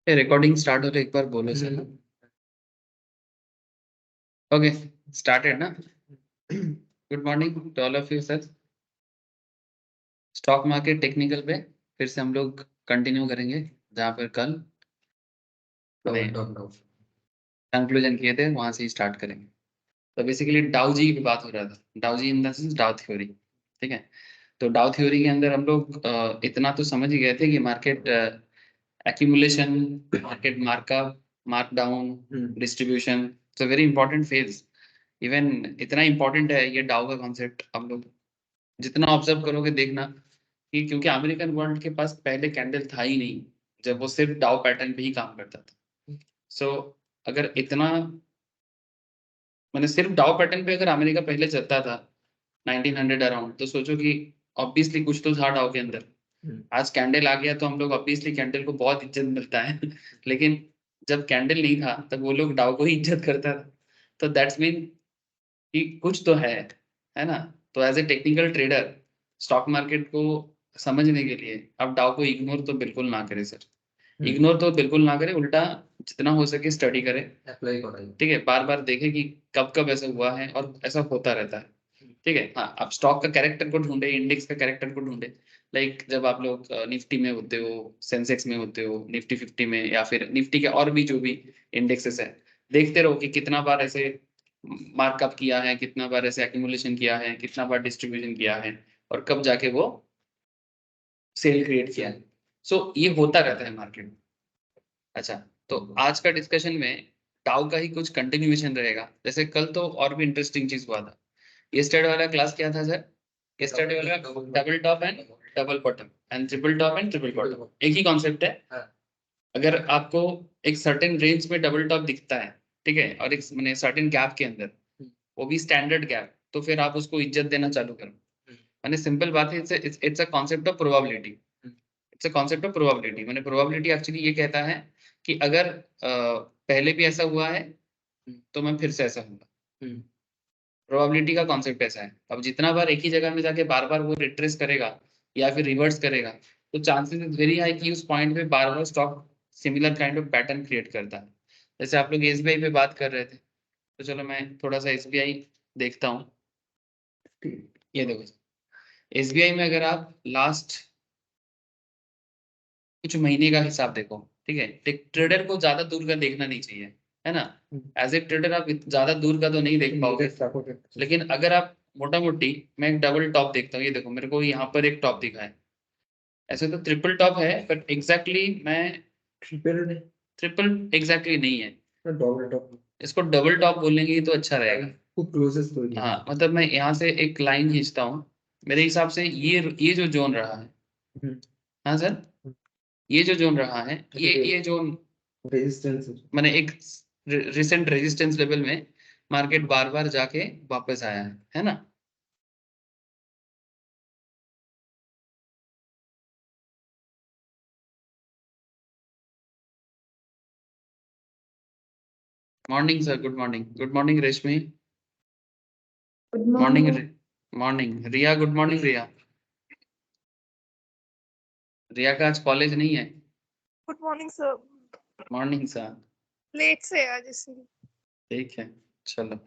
Recording start हो तो एक बार बोलो सर। ओके, स्टार्टेड ना। Good morning to all of you sir. Stock market technical पे फिर से हम लोग कंटिन्यू करेंगे जहाँ पर कल कंक्लूजन किए थे वहां से ही स्टार्ट करेंगे। तो बेसिकली डाउ जी की बात हो रहा था, Dow ji in the sense Dow theory. ठीक है, तो डाउ थ्योरी के अंदर हम लोग इतना तो समझ ही गए थे कि market accumulation, market markup, markdown, distribution, it's a very important phase. Even इतना important है ये डाउ का कॉन्सेप्ट। हम लोग जितना ऑब्जर्व करोगे देखना कि क्योंकि अमेरिकन वर्ल्ड के पास पहले कैंडल था ही नहीं, जब वो सिर्फ डाउ पैटर्न पे ही काम करता था। सो अगर इतना मैंने सिर्फ डाउ पैटर्न पे अगर अमेरिका पहले चलता था 1900 अराउंड, तो सोचो कि ऑब्वियसली कुछ तो था डाउ के अंदर। आज कैंडल आ गया तो हम लोग ऑब्वियसली कैंडल को बहुत इज्जत मिलता है लेकिन जब कैंडल नहीं था तब वो लोग डाउ को ही इज्जत करता था। तो दैट्स मीन कि कुछ तो है ना। तो as a technical trader stock market को समझने के लिए आप डाउ को इग्नोर तो बिल्कुल ना करें सर। इग्नोर तो बिल्कुल ना करें, उल्टा जितना हो सके स्टडी करें, अप्लाई करें। ठीक है, बार बार देखें कि कब कब ऐसा हुआ है और ऐसा होता रहता है। ठीक है, हाँ, आप स्टॉक का कैरेक्टर को ढूंढे, इंडेक्स का कैरेक्टर को ढूंढे। लाइक जब आप लोग निफ्टी में होते हो, सेंसेक्स में होते हो, निफ्टी 50 में, या फिर निफ्टी के और भी जो भी इंडेक्सेस है, देखते रहो कि कितना बार ऐसे मार्कअप किया है, कितना बार ऐसे एक्यूमुलेशन किया है, कितना बार डिस्ट्रीब्यूशन किया है, और कब जाके वो सेल क्रिएट किया है। सो ये होता रहता है मार्केट में। अच्छा, तो आज का डिस्कशन में डाउ का ही कुछ कंटिन्यूएशन रहेगा। जैसे कल तो और भी इंटरेस्टिंग चीज हुआ था। यस्टरडे वाला क्लास क्या था सर? यस्टरडे वाला double top and double bottom and triple top and triple bottom, एक ही कॉन्सेप्ट है। अगर आपको एक सर्टेन रेंज में डबल टॉप दिखता है, ठीक है, और एक मैंने सर्टेन गैप के अंदर, वो भी स्टैंडर्ड गैप, तो फिर आप उसको इज्जत देना चालू करो। मैंने सिंपल बात है, it's a concept of probability. It's a concept of probability. मैंने प्रोबेबिलिटी एक्चुअली ये कहता है कि अगर पहले भी ऐसा हुआ है तो मैं फिर से ऐसा होगा। प्रोबेबिलिटी का कॉन्सेप्ट ऐसा है। अब जितना बार एक ही जगह में जाके बार बार वो रिट्रेस करेगा या फिर रिवर्स करेगा, तो चांसेस इज वेरी हाई कि उस पॉइंट पे बार बार stock similar kind of pattern create करता है। जैसे आप लोग एसबीआई पे बात कर रहे थे, तो चलो मैं थोड़ा सा एसबीआई देखता हूँ। ये देखो, एसबीआई में अगर आप लास्ट कुछ महीने का हिसाब देखो, ठीक है, ट्रेडर को ज्यादा दूर का देखना नहीं चाहिए, है ना। एज ए ट्रेडर आप ज्यादा दूर का तो नहीं देख पाओगे, लेकिन अगर आप मोटा मोटी, मैं एक डबल टॉप देखता हूँ। ये देखो, मेरे को यहाँ पर एक टॉप दिखा है। ऐसे तो ट्रिपल टॉप है, बट एग्जैक्टली मैं ट्रिपल एग्जैक्टली नहीं है, डबल टॉप। इसको डबल टॉप बोलेंगे तो अच्छा रहेगा। हाँ, मतलब मैं यहाँ से एक लाइन खींचता हूँ, मेरे हिसाब से ये जो जोन रहा है, हाँ सर, ये जो जोन रहा है, ये जोन रेजिस्टेंस, मैंने एक रिसेंट रेजिस्टेंस लेवल में मार्केट बार बार जाके वापस आया है ना। Morning sir, good morning, good morning Reshmi, good morning, morning Riya, good morning Riya. Riya का आज कॉलेज नहीं है। Good morning sir. Morning sir. Late से आज इसलिए। ठीक है, चलो।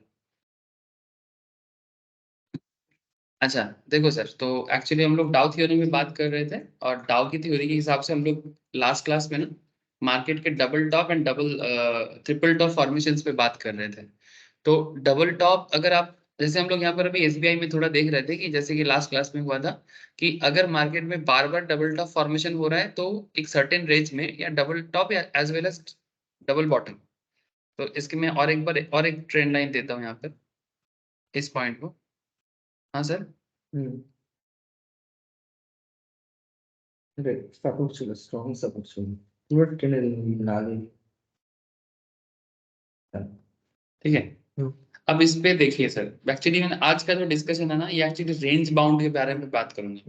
अच्छा देखो सर, तो एक्चुअली हम लोग डाउ थ्योरी में बात कर रहे थे, और डाउ की थ्योरी के हिसाब से हम लोग लास्ट क्लास में ना मार्केट के double top and double triple top formations पे बात कर रहे थे। तो डबल टॉप अगर आप, जैसे हम लोग यहाँ पर अभी एसबीआई में थोड़ा देख रहे थे कि जैसे कि लास्ट क्लास में हुआ था कि अगर मार्केट में बार बार डबल टॉप फॉर्मेशन हो रहा है तो एक सर्टेन रेंज में, या डबल टॉप या as well as double bottom. तो इसके मैं और एक बार और एक ट्रेंड लाइन देता हूँ यहाँ पर इस पॉइंट को। हाँ सर। Support ছিল, strong support ছিল, পুরো টেনে না দিই। ठीक है, अब इस पे देखिए सर, एक्चुअली मैंने आज का जो डिस्कशन है ना, ये एक्चुअली रेंज बाउंड के बारे में बात करूंगा।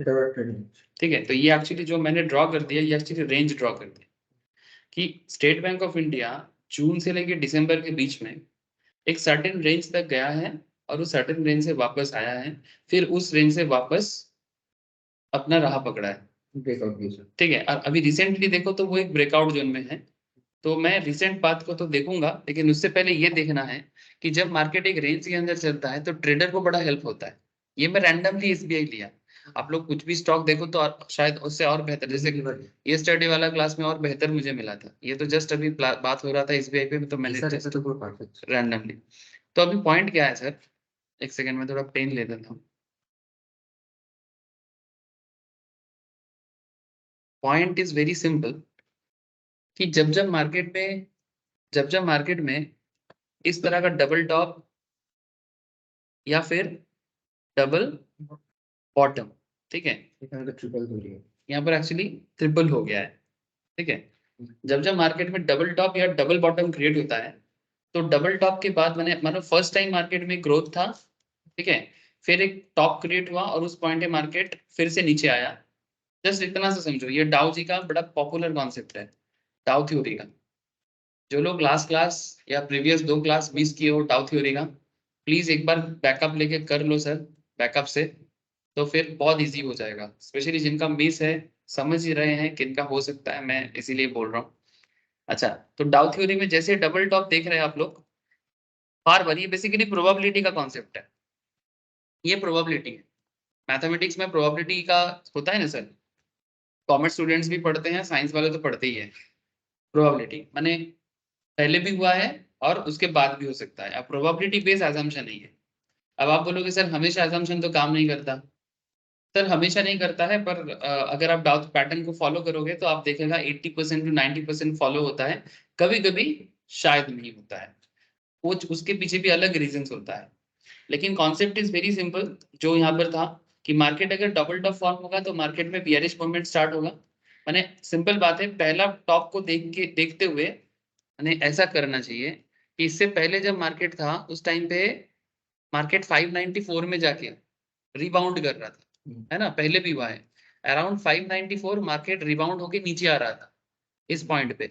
ठीक है, तो ये एक्चुअली जो मैंने ड्रॉ कर दिया, ये एक्चुअली रेंज ड्रॉ कर दिया कि स्टेट बैंक ऑफ इंडिया जून से लेकर दिसंबर के बीच में एक सर्टेन रेंज तक गया है, और उस सर्टेन रेंज से वापस आया है, फिर उस रेंज से वापस अपना राह पकड़ा है। ब्रेकआउट, ठीक है, और अभी रिसेंटली देखो तो वो एक ब्रेकआउट जोन में है, तो मैं रिसेंट बात को तो देखूंगा, लेकिन उससे पहले ये देखना है कि जब मार्केट एक रेंज के अंदर चलता है तो ट्रेडर को बड़ा हेल्प होता है। ये मैं रैंडमली एसबीआई लिया, आप लोग कुछ भी स्टॉक देखो तो शायद उससे और बेहतर, जैसे ये स्टडी वाला क्लास में और बेहतर मुझे मिला था। ये तो जस्ट अभी बात हो रहा था एसबीआई पे, तो मैंने जस्ट रैंडमली। तो अभी पॉइंट क्या है सर, एक सेकंड में थोड़ा पेन ले लेता हूँ। पॉइंट इज वेरी सिंपल कि जब जब मार्केट में इस तरह का डबल टॉप या फिर डबल बॉटम, ठीक है, ट्रिपल हो रही है, यहाँ पर एक्चुअली ट्रिपल हो गया है, ठीक है। जब जब मार्केट में डबल टॉप या डबल बॉटम क्रिएट होता है, तो डबल टॉप के बाद मैंने मानो फर्स्ट टाइम मार्केट में ग्रोथ था, ठीक है, फिर एक टॉप क्रिएट हुआ और उस पॉइंट पे मार्केट फिर से नीचे आया। जस्ट इतना सा समझो, ये डाउ जी का बड़ा पॉपुलर कॉन्सेप्ट है, डाउ थ्योरी का। जो लोग लास्ट क्लास या प्रीवियस 2 क्लास मिस किए हो डाउ थ्योरी का, प्लीज एक बार बैकअप लेके कर लो सर, बैकअप से, तो फिर बहुत इजी हो जाएगा। स्पेशली जिनका मिस है, समझ ही रहे हैं किनका हो सकता है, मैं इसीलिए बोल रहा हूँ। अच्छा, तो डाउ थ्योरी में जैसे डबल टॉप देख रहे हैं आप लोग, बार बार, ये बेसिकली प्रोबेबिलिटी का कॉन्सेप्ट है, ये प्रोबेबिलिटी है। मैथमेटिक्स में प्रोबेबिलिटी का होता है ना सर, कॉमर्स स्टूडेंट्स भी पढ़ते हैं, साइंस वाले तो पढ़ते ही है। प्रोबेबिलिटी माने पहले भी हुआ है और उसके बाद भी हो सकता है। अब प्रोबेबिलिटी बेस्ड असम्पशन नहीं है। अब आप बोलोगे सर हमेशा असम्पशन तो काम नहीं करता। सर हमेशा नहीं करता है, पर अगर आप डाउट पैटर्न को फॉलो करोगे तो आप देखेगा 80% टू 90% फॉलो होता है। कभी कभी शायद नहीं होता है, वो उसके पीछे भी अलग रीजंस होता है। लेकिन कॉन्सेप्ट इज वेरी सिंपल, जो यहाँ पर था कि मार्केट अगर डबल टॉप फॉर्म होगा तो मार्केट में बियरिश मूवमेंट स्टार्ट होगा। माने सिंपल बात है, पहला टॉप को देखते हुए हमें ऐसा करना चाहिए कि इससे पहले जब मार्केट था उस टाइम पे मार्केट 594 में जाके रिबाउंड कर रहा था, है ना, पहले भी हुआ है। अराउंड 594 मार्केट रिबाउंड होके नीचे आ रहा था इस पॉइंट पे,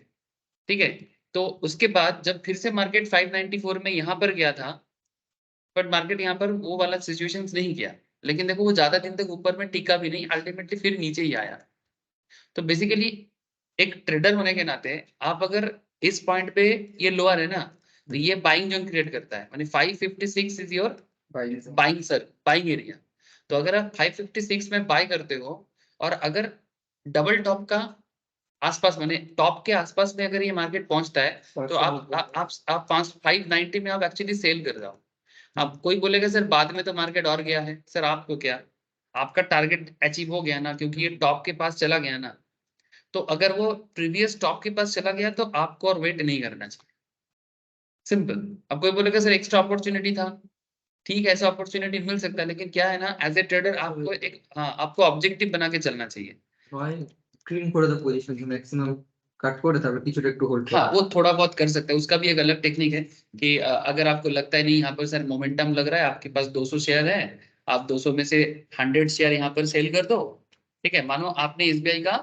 ठीक है। तो उसके बाद जब फिर से मार्केट 594 में यहाँ पर गया था, बट मार्केट यहाँ पर वो वाला सिचुएशन नहीं किया, लेकिन देखो वो ज्यादा दिन तक ऊपर में टिका भी नहीं, अल्टीमेटली फिर नीचे ही आया। तो बेसिकली एक ट्रेडर होने के नाते आप अगर इस पॉइंट पे, ये लोअर है ना, तो ये बाइंग जोन क्रिएट करता है, माने 556 is your buying sir, buying area. तो अगर आप 556 में बाय करते हो और अगर डबल टॉप का आसपास, माने टॉप के आसपास में अगर ये मार्केट पहुंचता है, तो आप 590 में आप एक्चुअली सेल कर रहे हो। अब कोई बोलेगा सर बाद में तो मार्केट और गया है, सर आपको क्या, आपका टारगेट अचीव हो गया ना, क्योंकि ये टॉप के पास चला गया ना। तो अगर वो प्रीवियस टॉप के पास चला गया तो आपको और वेट नहीं करना चाहिए, सिंपल। अब कोई बोलेगा सर एक्स्ट्रा अपॉर्चुनिटी था, ठीक है, ऐसा अपॉर्चुनिटी मिल सकता है, लेकिन क्या है ना, एज ए ट्रेडर आपको एक, हाँ, आपको ऑब्जेक्टिव बना के चलना चाहिए। स्क्रीन করে দাও পজিশন ম্যাক্সিমাম কাট করে তারপর কিছুটা একটু হোল্ড हाँ, वो थोड़ा बहुत कर सकते हैं, उसका भी एक अलग टेक्निक है कि अगर आपको लगता है नहीं यहाँ पर सर मोमेंटम लग रहा है, आपके पास 200 शेयर है, आप 200 में से 100 शेयर यहाँ पर सेल कर दो, ठीक है। मानो आपने एसबीआई का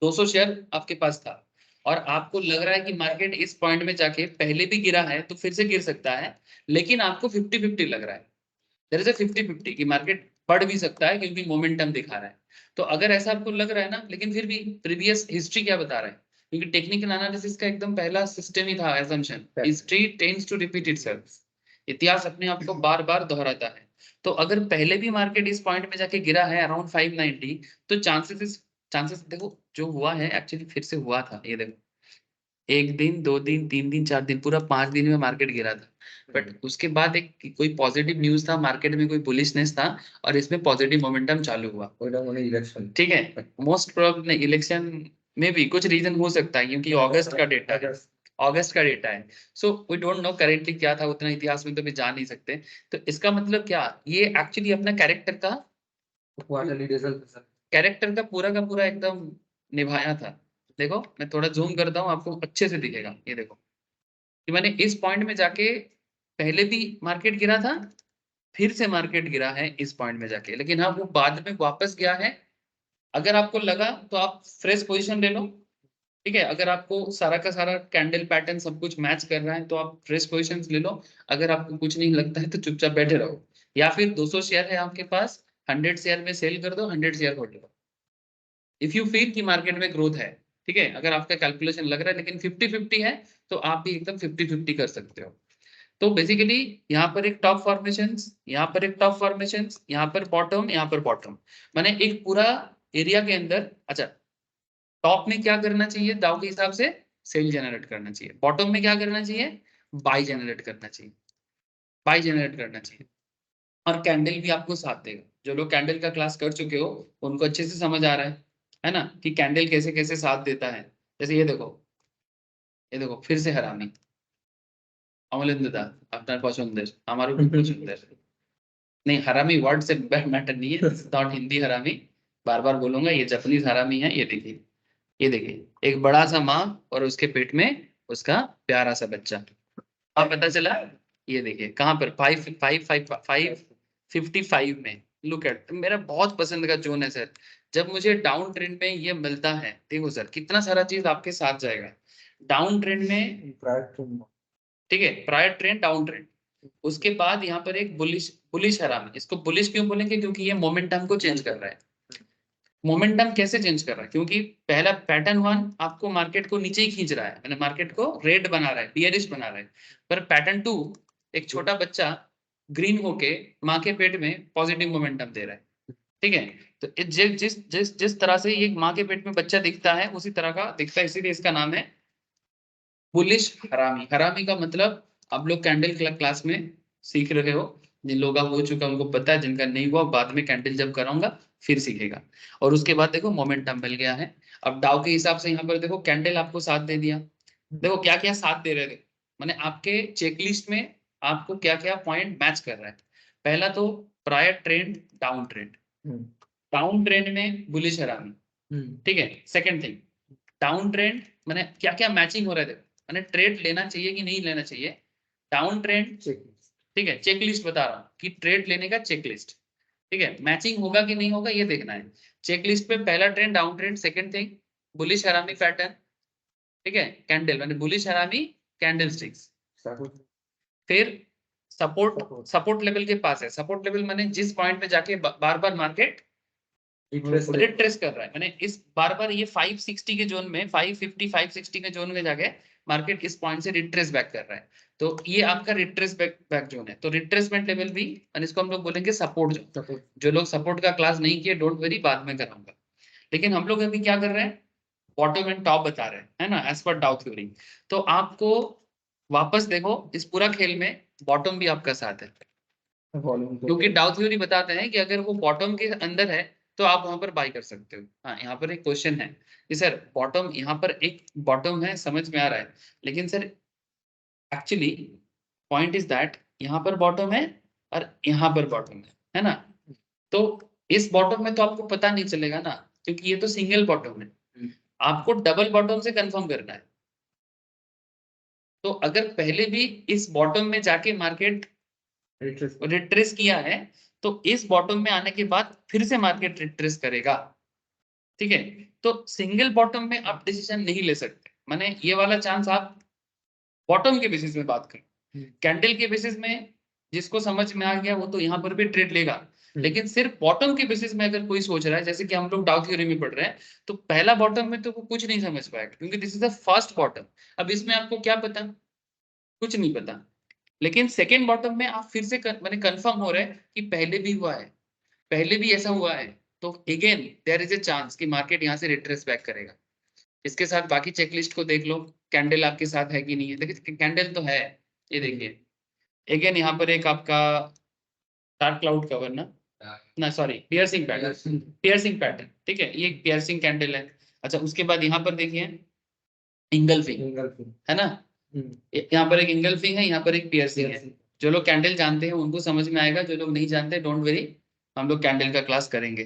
200 शेयर आपके पास था और आपको लग रहा है कि मार्केट इस पॉइंट में जाके पहले भी गिरा है तो फिर से गिर सकता है, लेकिन आपको 50-50 लग रहा है, देयर इज अ 50-50 कि मार्केट बढ़ भी सकता है क्योंकि मोमेंटम दिखा रहा है। तो अगर ऐसा आपको लग रहा है ना, लेकिन फिर भी प्रीवियस हिस्ट्री क्या बता रहा है, क्योंकि टेक्निकल एनालिसिस का एकदम पहला सिस्टम ही था assumption, history tends to repeat itself, इतिहास अपने आप को बार बार दोहराता है। तो अगर पहले भी मार्केट इस पॉइंट में जाके गिरा है अराउंड 590, तो चांसेस देखो जो हुआ है एक्चुअली फिर से हुआ था, ये देखो 1 दिन 2 दिन 3 दिन 4 दिन, पूरा 5 दिन में मार्केट गिरा था, बट उसके बाद एक कोई पॉजिटिव न्यूज था, मार्केट में कोई बुलिशनेस था और इसमें पॉजिटिव मोमेंटम चालू हुआ, इलेक्शन, ठीक है। मोस्ट प्रोबेबली इलेक्शन में भी कुछ रीजन हो सकता है क्योंकि अगस्त का डेटा है, अगस्त का डेटा है। So we don't know currently क्या था, उतना इतिहास में तो भी जान नहीं सकते। तो इसका मतलब क्या, ये एक्चुअली अपना क्वार्टरली रिजल्ट कैरेक्टर का पूरा एकदम निभाया था। देखो मैं थोड़ा जूम करता हूँ, आपको अच्छे से दिखेगा, ये देखो कि मैंने इस पॉइंट में जाके पहले भी मार्केट गिरा था, फिर से मार्केट गिरा है इस पॉइंट में जाके, लेकिन हाँ वो बाद में वापस गया है। अगर आपको लगा तो आप फ्रेश पोजीशन ले लो, ठीक है। अगर आपको सारा का सारा कैंडल पैटर्न सब कुछ मैच कर रहा है तो आप फ्रेश पोजीशन ले लो। अगर आपको कुछ नहीं लगता है तो चुपचाप बैठे रहो, या फिर 200 शेयर है आपके पास, 100 शेयर में सेल कर दो, 100 शेयर होल्ड करो। इफ यू फील कि मार्केट में ग्रोथ है, ठीक है, अगर आपका कैलकुलेशन लग रहा है लेकिन 50-50 है तो आप भी एकदम 50-50 कर सकते हो। तो बेसिकली यहाँ पर एक टॉप फॉर्मेशन, यहाँ पर एक टॉप फॉर्मेशन, यहाँ पर बॉटम, यहाँ पर बॉटम, माने एक पूरा एरिया के अंदर। अच्छा, टॉप में क्या करना चाहिए दाव के हिसाब से? सेल जनरेट करना चाहिए। बॉटम में क्या करना चाहिए? बाई जनरेट करना चाहिए, बाई जनरेट करना चाहिए। और कैंडल भी आपको साथ देगा। जो लोग कैंडल का क्लास कर चुके हो उनको अच्छे से समझ आ रहा है ना, कि कैंडल कैसे कैसे साथ देता है। जैसे ये देखो, ये देखो फिर से हरामी अमलिंद दा আপনার পছন্দের আমারও খুব পছন্দের। नहीं, हरामी वर्ड से मैटर नहीं है, नॉट हिंदी हरामी, बार बार बोलूंगा, ये जापानीज हरामी है। ये देखिए, ये देखिए एक बड़ा सा माँ और उसके पेट में उसका प्यारा सा बच्चा। अब पता चला? ये देखिए कहाँ पर 555 में। लुक एट, मेरा बहुत पसंद का जोन है सर। जब मुझे डाउन ट्रेंड में ये मिलता है, देखो सर कितना सारा चीज आपके साथ जाएगा डाउन ट्रेंड में। ठीक है, प्रायर ट्रेंड, डाउन ट्रेंड, उसके बाद यहाँ पर एक बुलिश, बुलिश हराम। इसको बुलिश क्यों बोलेंगे? क्योंकि ये मोमेंटम को चेंज कर रहा है। मोमेंटम कैसे चेंज कर रहा है? क्योंकि पहला पैटर्न 1 आपको मार्केट को नीचे ही खींच रहा है, मैंने मार्केट को रेड बना रहा है, बियरिश बना रहा है। पर पैटर्न 2 एक छोटा बच्चा ग्रीन होके माँ के पेट में पॉजिटिव मोमेंटम दे रहा है। ठीक है, तो जिस जिस जिस जिस तरह से ये माँ के पेट में बच्चा दिखता है उसी तरह का दिखता है, इसीलिए इसका नाम है बुलिश हरामी। हरामी का मतलब आप लोग कैंडल क्लास में सीख रहे हो। जिन लोग का हो चुका उनको पता है, जिनका नहीं हुआ बाद में कैंडल जब कराऊंगा फिर सीखेगा। और उसके बाद देखो मोमेंटम मिल गया है। अब डाउ के हिसाब से यहाँ पर देखो कैंडल आपको साथ दे दिया। देखो क्या क्या साथ दे रहे थे, मैंने आपके चेकलिस्ट में आपको क्या क्या पॉइंट मैच कर रहा है। पहला तो prior trend, down trend, down trend में बुलिश हरामी। ठीक है, सेकंड थिंग डाउन ट्रेंड, मैंने क्या क्या मैचिंग हो रहा है, मैंने ट्रेड लेना चाहिए कि नहीं लेना चाहिए, डाउन ट्रेंड। ठीक है, चेकलिस्ट बता रहा हूँ कि ट्रेड लेने का चेकलिस्ट। ठीक है, मैचिंग होगा कि नहीं होगा ये देखना है। चेकलिस्ट पे पहला trend down trend, second thing bullish हरामी पैटर्न। ठीक है, कैंडल मैंने बुलिश हरामी, कैंडल स्टिक्स। फिर सपोर्ट, सपोर्ट लेवल के पास है। सपोर्ट लेवल मैंने जिस पॉइंट पे जाके बार बार मार्केट रिट्रेस कर रहा है, मैंने इस बार बार ये 560 के जोन में, 550 560 के जोन में जाके मार्केट इस पॉइंट से रिट्रेस बैक कर रहा है। तो ये आपका रिट्रेस बैक जोन है। तो रिट्रेसमेंट लेवल भी, और इसको हम लोग बोलेंगे सपोर्ट जोन। जो लोग सपोर्ट का क्लास नहीं किए डोंट वरी, बाद में कराऊंगा। लेकिन हम लोग अभी क्या कर रहे हैं, बॉटम एंड टॉप बता रहे हैं, है ना, एज पर डाउ थ्योरी। तो आपको वापस देखो इस पूरा खेल में बॉटम भी आपका साथ है, क्योंकि डाउ थ्योरी बताते हैं कि अगर वो बॉटम के अंदर है तो आप वहां पर बाई कर सकते हो। हाँ, यहाँ पर एक क्वेश्चन है कि सर बॉटम, यहाँ पर एक बॉटम है समझ में आ रहा है, लेकिन sir actually point is that यहाँ पर बॉटम है और यहाँ पर बॉटम है ना। तो इस बॉटम में तो आपको पता नहीं चलेगा ना, क्योंकि ये तो सिंगल बॉटम है। आपको डबल बॉटम से कंफर्म करना है। तो अगर पहले भी इस बॉटम में जाके मार्केट रिट्रेस किया है तो इस बॉटम में आने के बाद फिर से मार्केट रिट्रेस करेगा। ठीक है, तो सिंगल बॉटम में आप डिसीजन नहीं ले सकते, माने ये वाला चांस आप बॉटम के बेसिस में बात करें। कैंडल के बेसिस में जिसको समझ में आ गया वो तो यहाँ पर भी ट्रेड लेगा, लेकिन सिर्फ बॉटम के बेसिस में अगर कोई सोच रहा है, जैसे कि हम लोग डाउ थ्योरी में पढ़ रहे हैं, तो पहला बॉटम में तो वो कुछ नहीं समझ पाएगा, क्योंकि this is the first bottom. अब इसमें आपको क्या पता, कुछ नहीं पता। लेकिन सेकेंड बॉटम में आप फिर से मैंने कंफर्म हो रहा है कि पहले भी हुआ है, पहले भी ऐसा हुआ है, तो again there is a chance कि मार्केट यहाँ से रिट्रेस बैक करेगा। इसके साथ बाकी चेकलिस्ट को देख लो, कैंडल आपके साथ है कि नहीं है। देखिए कैंडल तो है, ये देखिए अगेन यहाँ पर एक आपका डार्क क्लाउड कवर ना sorry piercing pattern, piercing pattern. ठीक है, ये पियर्सिंग कैंडल है। अच्छा, उसके बाद यहाँ पर देखिए इंगल्फिंग है ना, यहाँ पर एक इंगल्फिंग है, यहाँ पर एक पियर्सिंग है। जो लोग कैंडल जानते हैं उनको समझ में आएगा, जो लोग नहीं जानते डोंट वेरी, हम लोग कैंडल का क्लास करेंगे।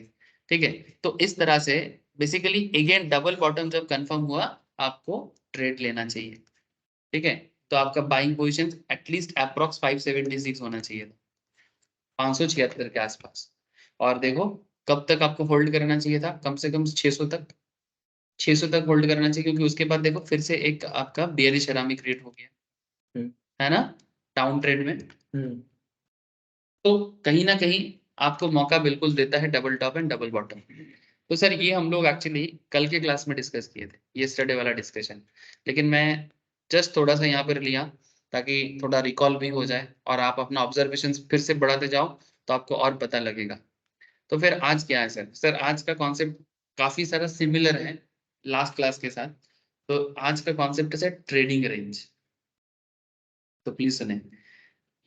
ठीक है, तो इस तरह से बेसिकली अगेन डबल बॉटम जब कंफर्म हुआ आपको ट्रेड लेना चाहिए। ठीक है, तो आपका बाइंग पोजीशन एटलीस्ट अप्रॉक्स 576 होना चाहिए, 576 के आसपास। और देखो कब तक आपको होल्ड करना चाहिए था, कम से कम 600 तक, 600 तक होल्ड करना चाहिए, क्योंकि उसके बाद देखो फिर से एक आपका बेयरिश हरामी क्रिएट हो गया, है ना, डाउन ट्रेंड में। तो कहीं ना कहीं आपको मौका बिल्कुल देता है double top and double bottom. तो सर ये हम लोग एक्चुअली कल के क्लास में डिस्कस किए थे, यस्टरडे वाला डिस्कशन, लेकिन मैं जस्ट थोड़ा सा यहाँ पर लिया ताकि थोड़ा रिकॉल भी हो जाए और आप अपना ऑब्जर्वेशन फिर से बढ़ाते जाओ तो आपको और पता लगेगा। तो फिर आज क्या है सर? सर आज का कॉन्सेप्ट काफी सारा सिमिलर है लास्ट क्लास के साथ। तो आज का कॉन्सेप्ट है ट्रेडिंग रेंज। तो प्लीज सुने,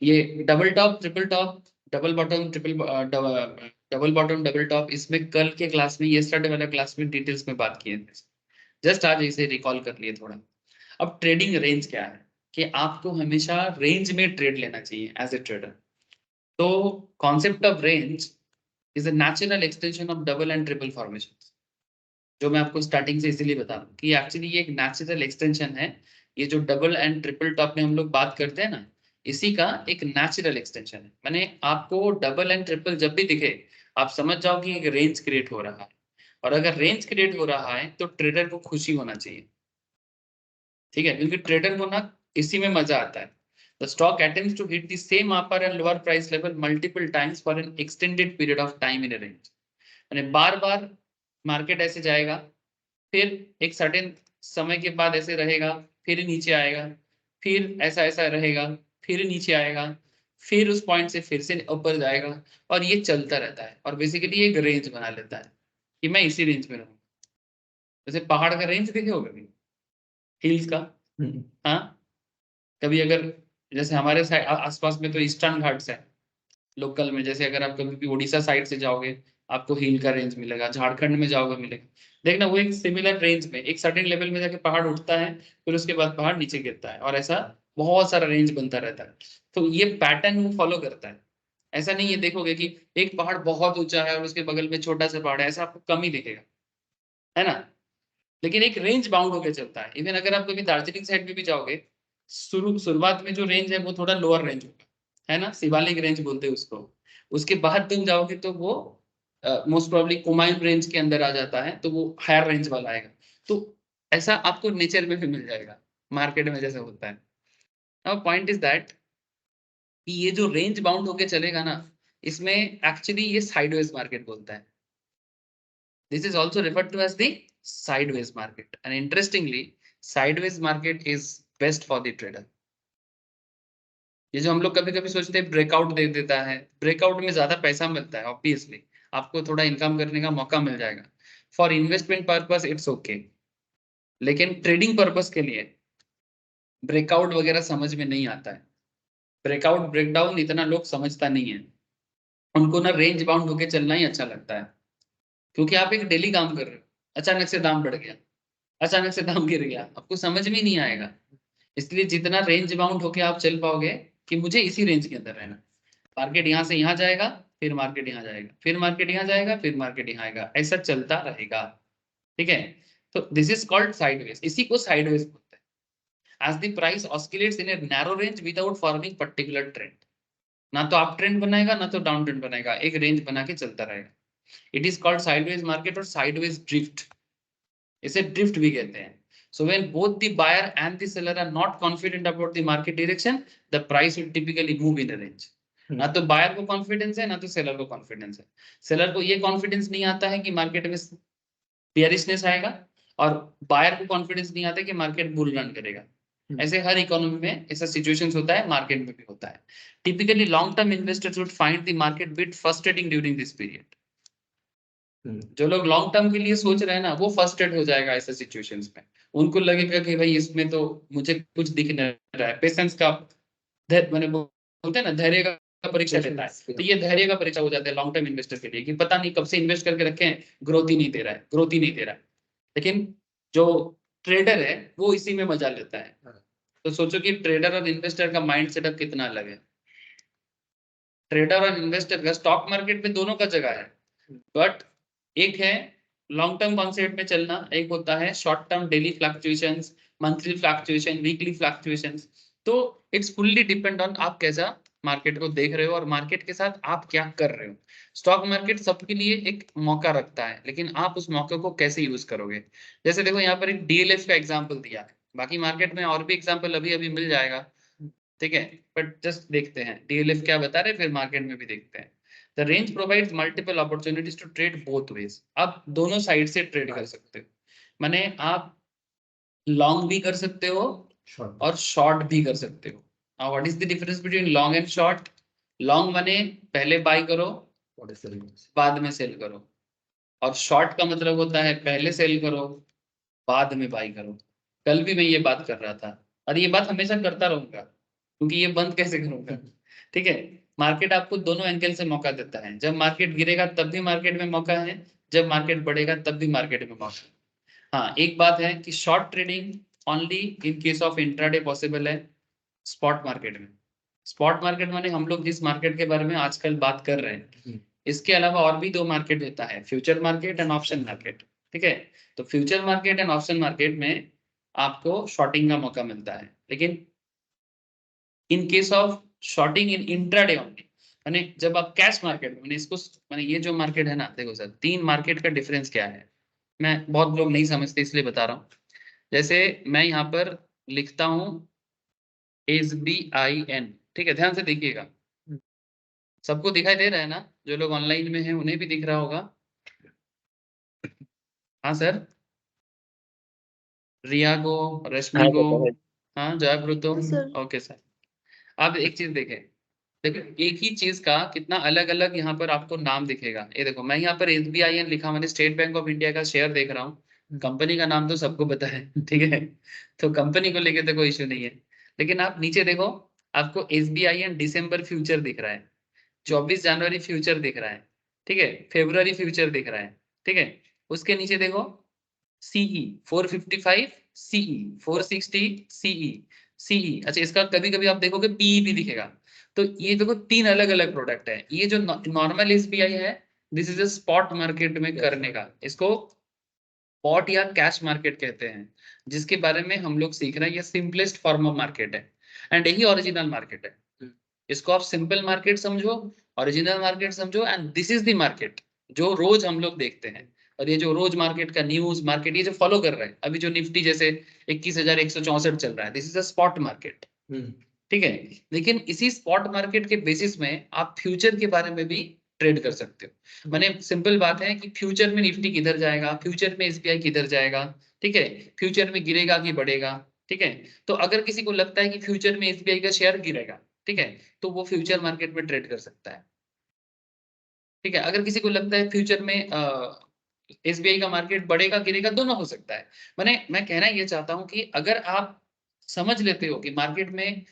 ये double top, triple top, double bottom, double bottom, double top, इसमें कल के क्लास में, यस्टरडे वाला क्लास में डिटेल्स में बात किए थे। जस्ट आज इसे रिकॉल कर लिए थोड़ा। अब ट्रेडिंग रेंज क्या है कि आपको हमेशा रेंज में ट्रेड लेना चाहिए एज ए ट्रेडर। तो concept of range is a natural extension of double and triple formation, जो मैं आपको स्टार्टिंग से इसीलिए बता रहा हूँ कि एक्चुअली ये एक नेचुरल एक्सटेंशन है। ये जो डबल एंड ट्रिपल टॉप में हम लोग बात करते हैं ना, इसी का एक नेचुरल एक्सटेंशन है। मैंने आपको डबल एंड ट्रिपल जब भी दिखे आप समझ जाओ कि एक रेंज क्रिएट हो रहा है, और अगर रेंज क्रिएट हो रहा है तो ट्रेडर को खुशी होना चाहिए, ठीक है, क्योंकि ट्रेडर को ना इसी में मजा आता है। The stock attempts to hit the same upper and lower price level multiple times for an extended period of time in a range. यानी बार बार मार्केट ऐसे जाएगा, फिर एक सर्टेन समय के बाद ऐसे रहेगा, फिर नीचे आएगा, फिर ऐसा ऐसा रहेगा, फिर नीचे आएगा, फिर उस पॉइंट से फिर से ऊपर जाएगा, और ये चलता रहता है। और बेसिकली एक रेंज बना लेता है कि मैं इसी रेंज में रहूँ। जैसे पहाड़ का रेंज देखे होगा कभी, हिल्स का। हाँ, कभी अगर जैसे हमारे आसपास में तो ईस्टर्न घाट्स है लोकल में, जैसे अगर आप कभी भी उड़ीसा साइड से जाओगे आपको हिल का रेंज मिलेगा, झारखंड में जाओगे मिलेगा। देखना वो एक सिमिलर रेंज में एक सर्टेन लेवल में जाके पहाड़ उठता है, फिर उसके बाद पहाड़ नीचे गिरता है, और ऐसा बहुत सारा रेंज बनता रहता है। तो ये पैटर्न वो फॉलो करता है। ऐसा नहीं है देखोगे कि एक पहाड़ बहुत ऊंचा है और उसके बगल में छोटा सा पहाड़ है, ऐसा आपको कम ही दिखेगा, है ना। लेकिन एक रेंज बाउंड होकर चलता है। इवन अगर आप कभी दार्जिलिंग साइड में भी जाओगे, शुरुआत में जो रेंज है वो थोड़ा लोअर रेंज होगा, है ना, शिवालिक रेंज बोलते हैं उसको। उसके बाद तुम जाओगे तो वो मोस्ट प्रोबेबली कुमायून रेंज के अंदर आ जाता है, तो वो हायर रेंज वाला आएगा। तो ऐसा आपको नेचर में भी मिल जाएगा, मार्केट में जैसे होता है। अब पॉइंट इज दैट कि ये जो रेंज बाउंड होके चलेगा ना, इसमें एक्चुअली ये साइडवेज मार्केट बोलता है। This is also referred to as the sideways market, and interestingly sideways market is best for the trader. ये जो हम लोग कभी कभी सोचते हैं ब्रेकआउट दे देता है, ब्रेकआउट में ज्यादा पैसा मिलता है, ऑब्वियसली आपको थोड़ा इनकम करने का मौका मिल जाएगा। For investment purpose it's okay, लेकिन ट्रेडिंग पर्पस के लिए ब्रेकआउट वगैरह समझ में नहीं आता है। ब्रेकआउट ब्रेकडाउन इतना लोग समझता नहीं है, उनको ना रेंज बाउंड होके चलना ही अच्छा लगता है, क्योंकि आप एक डेली काम कर रहे हो, अचानक से दाम बढ़ गया, अचानक से दाम गिर गया, आपको समझ में नहीं आएगा। इसलिए जितना रेंज बाउंड होके आप चल पाओगे कि मुझे इसी रेंज के अंदर रहना, मार्केट यहाँ से यहाँ जाएगा, फिर मार्केट यहाँ जाएगा, फिर मार्केट यहाँ जाएगा, फिर मार्केट यहाँ आएगा, ऐसा चलता रहेगा, ठीक है। तो दिस इज कॉल्ड साइडवेज, इसी को साइडवेज बोलते हैं। As the price oscillates in a narrow range without forming particular trend, ना तो अप ट्रेंड बनाएगा ना तो डाउन ट्रेंड बनाएगा, एक रेंज बना के चलता रहेगा। It is called sideways market और साइडवेज ड्रिफ्ट, इसे ड्रिफ्ट भी कहते हैं। So when both the buyer and the seller are not confident about the market direction, the price will typically move in a range. ना तो buyer को confidence है ना तो सेलर को कॉन्फिडेंस है। सेलर को ये कॉन्फिडेंस नहीं आता है कि मार्केट में बेयरिशनेस आएगा, और बायर को कॉन्फिडेंस नहीं आता कि मार्केट बुल रन करेगा। ऐसे हर इकोनॉमी में ऐसा सिचुएशंस होता है, मार्केट में भी होता है। Typically long term investors would find the market bit frustrating during this period. जो लोग लॉन्ग टर्म के लिए सोच रहे हैं ना, वो फ्रस्ट्रेट हो जाएगा ऐसे सिचुएशंस में। उनको लगेगा कि भाई इसमें तो मुझे कुछ दिख नहीं रहा है। पेशेंस का मैंने बोलते हैं ना, धैर्य का परीक्षा लेता है, तो ये धैर्य का परीक्षा हो जाता है लॉन्ग टर्म इन्वेस्टर के लिए कि पता नहीं कब से इन्वेस्ट करके रखे हैं, ग्रोथ ही नहीं दे रहा है, ग्रोथ ही नहीं दे रहा है। लेकिन जो ट्रेडर है वो इसी में मजा लेता है। तो सोचो कि ट्रेडर और इन्वेस्टर का माइंड सेटअप कितना अलग है। ट्रेडर और इन्वेस्टर का स्टॉक मार्केट में दोनों का जगह है, बट एक है लॉन्ग टर्म कॉन्सेप्ट में चलना, एक होता है short term daily fluctuations, monthly fluctuation, weekly fluctuations. तो इट्स फुल्ली डिपेंड ऑन आप कैसा मार्केट को देख रहे हो और मार्केट के साथ आप क्या कर रहे हो। स्टॉक मार्केट सबके लिए एक मौका रखता है, लेकिन आप उस मौके को कैसे यूज करोगे। जैसे देखो यहाँ पर एक डीएलएफ का एग्जाम्पल दिया है, बाकी मार्केट में और भी एग्जाम्पल अभी अभी मिल जाएगा, ठीक है, बट जस्ट देखते हैं डीएलएफ क्या बता रहे, फिर मार्केट में भी देखते हैं। The range provides multiple opportunities to trade both ways. आप दोनों साइड से ट्रेड कर सकते हो, माने आप लॉन्ग भी कर सकते हो और शॉर्ट भी कर सकते हो। Now what is the difference between long and short? Long माने पहले बाय करो बाद में सेल करो, और शॉर्ट का मतलब होता है पहले सेल करो बाद में बाय करो। कल भी मैं ये बात कर रहा था और ये बात हमेशा करता रहूंगा, क्योंकि ये बंद कैसे करूंगा? ठीक है, मार्केट आपको दोनों एंगल से मौका देता है। जब मार्केट गिरेगा तब भी मार्केट में मौका है, जब मार्केट बढ़ेगा तब भी मार्केट में मौका है। हाँ, एक बात है कि short trading only in case of intraday possible है स्पॉट मार्केट में। स्पॉट मार्केट माने हम लोग जिस मार्केट के बारे में आजकल बात कर रहे हैं, इसके अलावा और भी दो मार्केट होता है, future market and option market. ठीक है, तो future market and option market में आपको शॉर्टिंग का मौका मिलता है, लेकिन in case of shorting in intraday only, माने जब आप कैश मार्केट में, इसको माने ये जो मार्केट है ना, देखो सर, तीन मार्केट का डिफरेंस क्या है, मैं बहुत लोग नहीं समझते इसलिए बता रहा हूँ। जैसे मैं यहाँ पर लिखता हूँ SBIN, ठीक है, ध्यान से देखिएगा, सबको दिखाई दे रहा है ना? जो लोग ऑनलाइन में हैं उन्हें भी दिख रहा होगा। हाँ सर, रिया को, रश्मि को, हाँ जयब्रुतो, Yes, sir. Okay sir. अब एक चीज देखें, देखो एक ही चीज का कितना अलग अलग यहाँ पर आपको नाम दिखेगा। ये देखो, मैं यहाँ पर SBIN लिखा, मैंने स्टेट बैंक ऑफ इंडिया का शेयर देख रहा हूँ। कंपनी का नाम तो सबको पता है, ठीक है, तो कंपनी को लेके तो कोई इश्यू नहीं है। लेकिन आप नीचे देखो, आपको SBIN दिसंबर फ्यूचर दिख रहा है, 24 जनवरी फ्यूचर दिख रहा है, ठीक है, फरवरी फ्यूचर दिख रहा है, ठीक है। उसके नीचे देखो CE 455, CE 460, CE। अच्छा, इसका कभी कभी आप देखोगे PE भी दिखेगा। तो ये देखो तीन अलग अलग प्रोडक्ट है। ये जो नॉर्मल SBI है, this is a spot market में करने का, इसको स्पॉट या कैश मार्केट कहते हैं, जिसके बारे में हम लोग सीख रहे हैं। ये सिंपलेस्ट फॉर्म ऑफ मार्केट है एंड यही ओरिजिनल मार्केट है। इसको आप सिंपल मार्केट समझो, ओरिजिनल मार्केट समझो, and this is the market जो रोज हम लोग देखते हैं। और ये जो रोज मार्केट का न्यूज मार्केट ये जो फॉलो कर रहा है, अभी जो निफ्टी जैसे 21,164 चल रहा है, this is a spot market, ठीक है। लेकिन इसी स्पॉट मार्केट के बेसिस में आप फ्यूचर के बारे में भी ट्रेड कर सकते हो। माने सिंपल बात है कि फ्यूचर में निफ्टी किधर जाएगा, फ्यूचर में SBI किधर जाएगा, ठीक है, फ्यूचर में गिरेगा कि बढ़ेगा, ठीक है। तो अगर किसी को लगता है कि फ्यूचर में SBI का शेयर गिरेगा, ठीक है, तो वो फ्यूचर मार्केट में ट्रेड कर सकता है, ठीक है। अगर किसी को लगता है फ्यूचर में SBI का मार्केट बढ़ेगा गिरेगा, दोनों हो सकता है। माने मैं कहना ये चाहता हूं कि अगर आप समझ लेते हो कि मार्केट में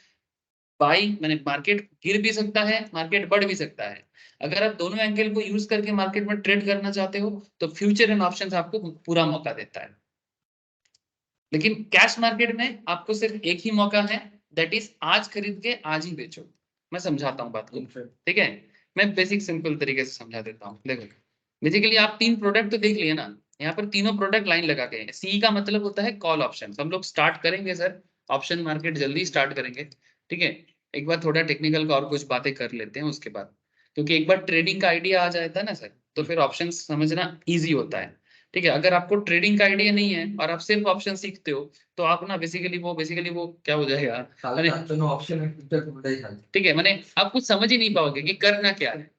बाई मैंने मार्केट गिर भी सकता है, मार्केट बढ़ भी सकता है, अगर आप दोनों एंगल को यूज करके मार्केट में ट्रेड करना चाहते हो, तो फ्यूचर एंड ऑप्शंस आपको पूरा मौका देता है। लेकिन कैश मार्केट में आपको सिर्फ एक ही मौका है, दैट इज आज खरीद के आज ही बेचो। मैं समझाता हूँ बात को, ठीक है। मैं बेसिक सिंपल तरीके से समझा देता हूँ। देखो, बेसिकली आप तीन प्रोडक्ट तो देख लिए ना, यहाँ पर तीनों प्रोडक्ट लाइन लगा के हैं। सी का मतलब होता है कॉल ऑप्शन। हम लोग स्टार्ट करेंगे सर ऑप्शन मार्केट जल्दी स्टार्ट करेंगे, ठीक है। एक बार थोड़ा टेक्निकल का और कुछ बातें कर लेते हैं उसके बाद, क्योंकि एक बार ट्रेडिंग का आइडिया आ जाता है ना सर, तो फिर ऑप्शन समझना ईजी होता है, ठीक है। अगर आपको ट्रेडिंग का आइडिया नहीं है और आप सिर्फ ऑप्शन सीखते हो, तो आप ना बेसिकली वो क्या हो जाएगा, ठीक है, मैंने आप कुछ समझ ही नहीं पाओगे कि करना क्या है,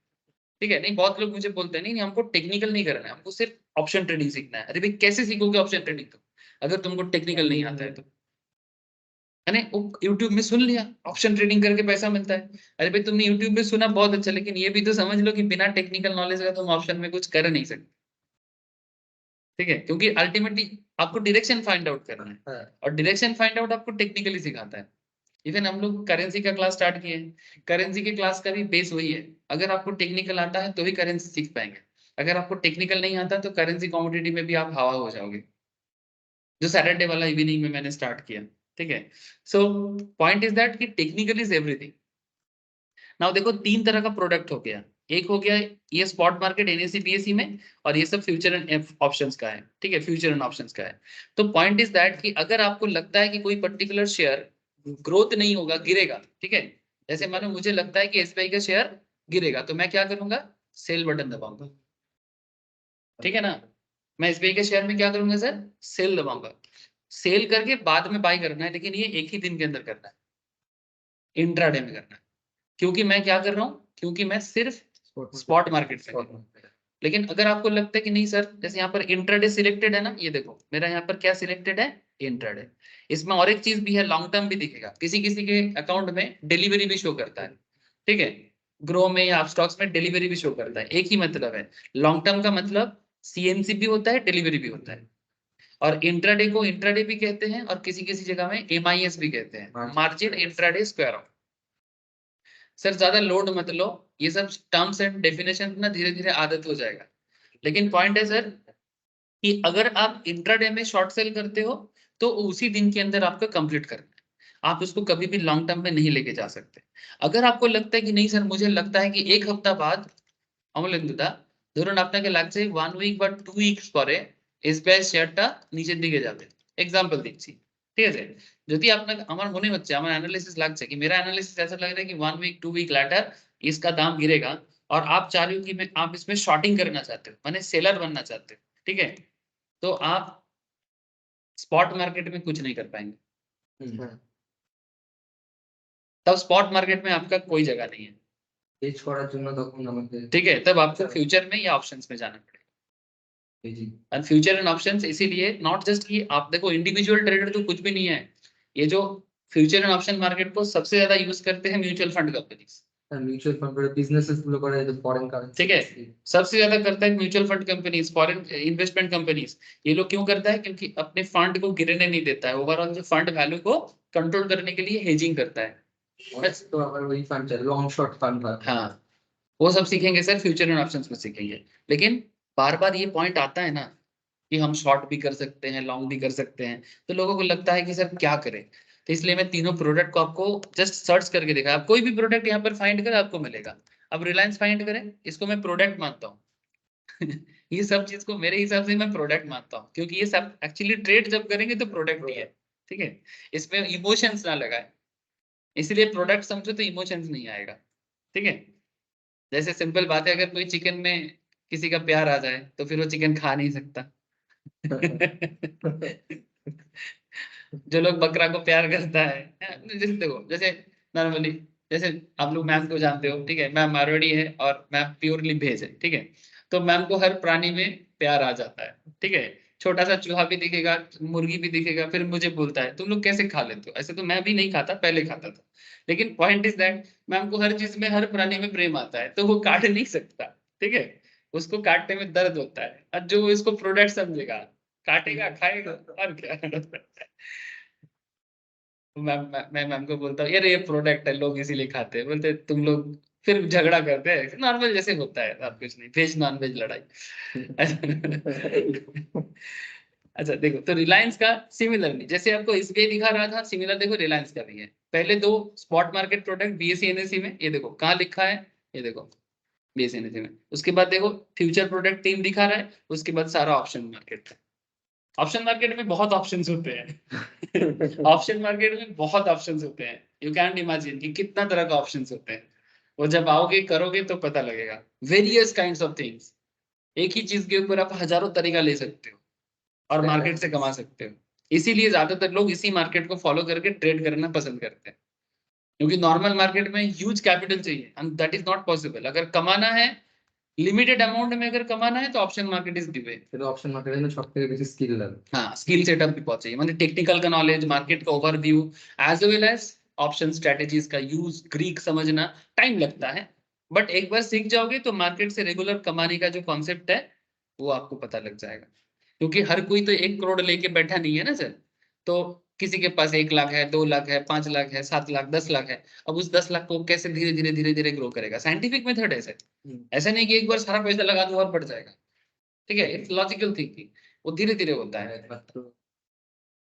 ठीक है। नहीं, बहुत लोग मुझे बोलते हैं नहीं हमको टेक्निकल नहीं करना है, हमको सिर्फ ऑप्शन ट्रेडिंग सीखना है। अरे भाई कैसे सीखोगे ऑप्शन ट्रेडिंग तो, अगर तुमको टेक्निकल नहीं आता है तो, है ना। वो यूट्यूब में सुन लिया ऑप्शन ट्रेडिंग करके पैसा मिलता है, अरे भाई तुमने यूट्यूब में सुना बहुत अच्छा, लेकिन ये भी तो समझ लो कि बिना टेक्निकल नॉलेज का तुम ऑप्शन में कुछ कर नहीं सकते, ठीक है। क्योंकि अल्टीमेटली आपको डायरेक्शन फाइंड आउट करना है, और डायरेक्शन फाइंड आउट आपको टेक्निकली सिखाता है। इवन हम लोग करेंसी का क्लास स्टार्ट किए हैं, करेंसी के क्लास का भी बेस वही है। अगर आपको टेक्निकल आता है तो ही करेंसी सीख पाएंगे, अगर आपको टेक्निकल नहीं आता तो करेंसी कमोडिटी में भी आप हवा हो जाओगे, जो सैटरडे वाला इवनिंग में मैंने स्टार्ट किया, ठीक है। सो पॉइंट इज दैट कि टेक्निकल इज एवरीथिंग। नाउ देखो तीन तरह का प्रोडक्ट हो गया, एक हो गया ये स्पॉट मार्केट NSE BSE में, और ये सब फ्यूचर एंड ऑप्शंस का है, ठीक है, फ्यूचर एंड ऑप्शंस का है। तो पॉइंट इज दैट कि अगर आपको लगता है कि कोई पर्टिकुलर शेयर ग्रोथ नहीं होगा, गिरेगा, ठीक है, जैसे मानो मुझे लगता है कि SBI का शेयर गिरेगा, तो मैं क्या करूंगा, सेल बटन दबाऊंगा, ठीक है ना। मैं SBI के शेयर में क्या करूंगा सर, सेल दबाऊंगा। सेल करके बाद में बाय करना है, लेकिन ये एक ही दिन के अंदर करना है, इंट्राडे में करना है। क्योंकि मैं क्या कर रहा हूं, क्योंकि मैं सिर्फ स्पॉट मार्केट में। लेकिन अगर आपको लगता है कि नहीं सर, जैसे यहाँ पर इंट्राडे सिलेक्टेड है ना, ये देखो मेरा यहाँ पर क्या सिलेक्टेड है, इंट्राडे। इसमें और एक चीज भी है, लॉन्ग टर्म भी दिखेगा, किसी किसी के अकाउंट में डिलीवरी भी शो करता है, ठीक है, ग्रो में या स्टॉक्स में डिलीवरी भी शो करता है। एक ही मतलब है, लॉन्ग टर्म का मतलब सीएनसी भी होता है, डिलीवरी भी होता है। और इंट्राडे को इंट्राडे भी कहते हैं और किसी किसी जगह में एमआईएस भी कहते हैं, margin intraday square of. Sir ज्यादा लोड मत लो, ये सब टर्म्स एंड डेफिनेशन ना धीरे धीरे आदत हो जाएगा। लेकिन पॉइंट है सर कि अगर आप इंट्राडे में शॉर्ट सेल करते हो तो उसी दिन के अंदर आपका कंप्लीट करना है, आप उसको कभी भी लॉन्ग टर्म में नहीं लेके जा सकते। अगर आपको लगता है कि नहीं सर, मुझे लगता है कि एक हफ्ता बाद অমলেন্দুদা ধরুন আপনাকে লাগছে 1 উইক বা 2 উইকস পরে এসবিআই শেয়ারটা নিচের দিকে যাবে, एग्जांपल দিচ্ছি, ঠিক আছে। যদি আপনাকে, আমার মনে হচ্ছে, আমার एनालिसिस লাগছে कि मेरा एनालिसिस ऐसा लग रहा है कि 1 वीक 2 वीक लेटर इसका दाम गिरेगा और आप चाह रहे हो कि मैं आप इसमें शॉर्टिंग करना चाहते हो, माने सेलर बनना चाहते हो, ठीक है, तो आप स्पॉट मार्केट में कुछ नहीं कर पाएंगे। तब स्पॉट मार्केट में आपका कोई जगह नहीं है, পেজ করার জন্য তখন আমাদের ठीक है, तब आपको फ्यूचर में या ऑप्शंस में जाना पड़ेगा। एंड फ्यूचर एंड ऑप्शंस इसीलिए नॉट जस्ट कि आप देखो इंडिविजुअल ट्रेडर तो कुछ भी नहीं है, ये जो फ्यूचर एंड ऑप्शन मार्केट को सबसे ज्यादा यूज करते हैं mutual fund companies, mutual fund করে বিজনেসেস গুলো করে যে ফরেন কারেন্সি, ठीक है, सबसे ज्यादा करता है mutual fund companies, foreign investment companies. ये लोग क्यों करता है, क्योंकि अपने फंड को गिरने नहीं देता है, ओवरऑल जो फंड वैल्यू को कंट्रोल करने के लिए हेजिंग करता है। तो अगर वही फंड है लॉन्ग शॉर्ट फंड है, हाँ, वो सब सीखेंगे सर, फ्यूचर एंड ऑप्शंस में सीखेंगे। लेकिन बार बार ये पॉइंट आता है ना कि हम शॉर्ट भी कर सकते हैं, लॉन्ग भी कर सकते हैं, तो लोगों को लगता है कि सर क्या करें। तो इसलिए मैं तीनों प्रोडक्ट को आपको जस्ट सर्च करके दिखा, आप कोई भी प्रोडक्ट यहाँ पर फाइंड करें आपको मिलेगा। अब रिलायंस फाइंड करें, इसको मैं प्रोडक्ट मानता हूँ ये सब चीज को मेरे हिसाब से मैं प्रोडक्ट मानता हूँ, क्योंकि ये सब एक्चुअली ट्रेड जब करेंगे तो प्रोडक्ट ही है, ठीक है, इसमें इमोशंस ना लगाए, इसलिए प्रोडक्ट समझो तो इमोशंस नहीं आएगा, ठीक है। जैसे सिंपल बात है, अगर कोई चिकन में किसी का प्यार आ जाए तो फिर वो चिकन खा नहीं सकता जो लोग बकरा को प्यार करता है, जैसे देखो, जैसे नॉर्मली, जैसे आप लोग मैम को जानते हो, ठीक है, मैम मारवाड़ी है और मैम प्योरली भेज है, ठीक है, तो मैम को हर प्राणी में प्यार आ जाता है, ठीक है, छोटा सा चूहा भी दिखेगा, मुर्गी भी दिखेगा, फिर मुझे बोलता है तुम लोग कैसे खा लेते हो, ऐसे तो मैं भी नहीं खाता, पहले खाता था। लेकिन पॉइंट इज दैट मैम को हर चीज में, हर प्राणी में प्रेम आता है, तो वो काट नहीं सकता, ठीक है, उसको काटने में दर्द होता है, और जो इसको प्रोडक्ट समझेगा काटेगा खाएगा और क्या मैं मैम को बोलता हूँ यार ये प्रोडक्ट है, लोग इसीलिए खाते हैं, बोलते तुम लोग, फिर झगड़ा करते हैं नॉर्मल जैसे होता है, आप कुछ नहीं, वेज नॉन वेज लड़ाई अच्छा देखो, तो रिलायंस का सिमिलरली जैसे आपको एसबीआई दिखा रहा था, सिमिलर देखो रिलायंस का भी है। पहले दो spot market product BSE NSE में, ये देखो कहाँ लिखा है, ये देखो बीएसई एनएसई में, उसके बाद देखो फ्यूचर प्रोडक्ट 3 दिखा रहा है, उसके बाद सारा ऑप्शन मार्केट है। ऑप्शन मार्केट में बहुत ऑप्शंस होते हैं ऑप्शन मार्केट में बहुत ऑप्शंस होते हैं, यू कैन इमेजिन कि कितना तरह का ऑप्शंस होते हैं, वो जब आओगे करोगे तो पता लगेगा। वेरियस काइंड्स ऑफ थिंग्स, एक ही चीज के ऊपर आप हजारों तरीका ले सकते हो और मार्केट से कमा सकते हो। इसीलिए ज्यादातर लोग इसी मार्केट को फॉलो करके ट्रेड करना पसंद करते हैं, क्योंकि नॉर्मल मार्केट में ह्यूज कैपिटल चाहिए and that is not possible. अगर कमाना है लिमिटेड अमाउंट में, अगर कमाना है तो option market is the way. तो ऑप्शन मार्केट में सबसे बेसी स्किल लगे, हाँ, स्किल सेटअप भी बहुत चाहिए, मतलब टेक्निकल का नॉलेज, मार्केट का overview, as well as option strategies का यूज, ग्रीक समझना, टाइम लगता है, बट एक बार सीख जाओगे तो मार्केट से रेगुलर कमाने का जो कॉन्सेप्ट है वो आपको पता लग जाएगा। क्योंकि हर कोई तो 1 करोड़ लेके बैठा नहीं है ना सर, तो किसी के पास 1 लाख है, 2 लाख है, 5 लाख है, 7 लाख, 10 लाख है, अब उस 10 लाख को कैसे धीरे धीरे धीरे धीरे ग्रो करेगा। साइंटिफिक मेथड है सर, ऐसा नहीं कि एक बार सारा पैसा लगा दो और बढ़ जाएगा, ठीक है, इट्स लॉजिकल थिंकिंग, वो धीरे धीरे होता है।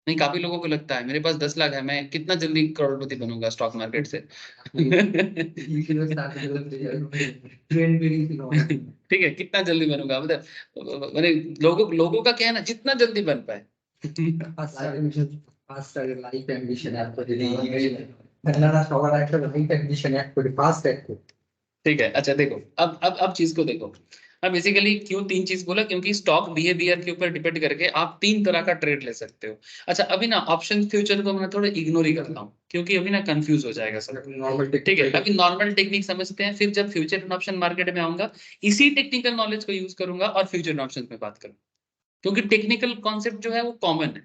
नहीं, काफी लोगों को लगता है मेरे पास 10 लाख है, मैं कितना जल्दी करोड़पति बनूंगा स्टॉक मार्केट से ठीक है, कितना जल्दी बनूंगा, मतलब मैंने लोगों का क्या है ना, जितना जल्दी बन पाए लाइफ एम्बिशन সবার একটা লাইফ एम्बिशन এক করে ফার্স্ট এক করে, ठीक है। अच्छा देखो, अब चीज को देखो, अब बेसिकली क्यों 3 चीज बोला, क्योंकि स्टॉक बिहेवियर के ऊपर डिपेंड करके आप 3 तरह का ट्रेड ले सकते हो। अच्छा अभी ना ऑप्शन फ्यूचर को मैं थोड़ा इग्नोर ही करता हूँ, क्योंकि अभी ना कंफ्यूज हो जाएगा सब। नॉर्मल ठीक है, अभी नॉर्मल टेक्निक समझते हैं, फिर जब फ्यूचर एंड ऑप्शन मार्केट में आऊंगा इसी टेक्निकल नॉलेज को यूज करूंगा और फ्यूचर एंड ऑप्शन में बात करूंगा, क्योंकि टेक्निकल कॉन्सेप्ट जो है वो कॉमन है,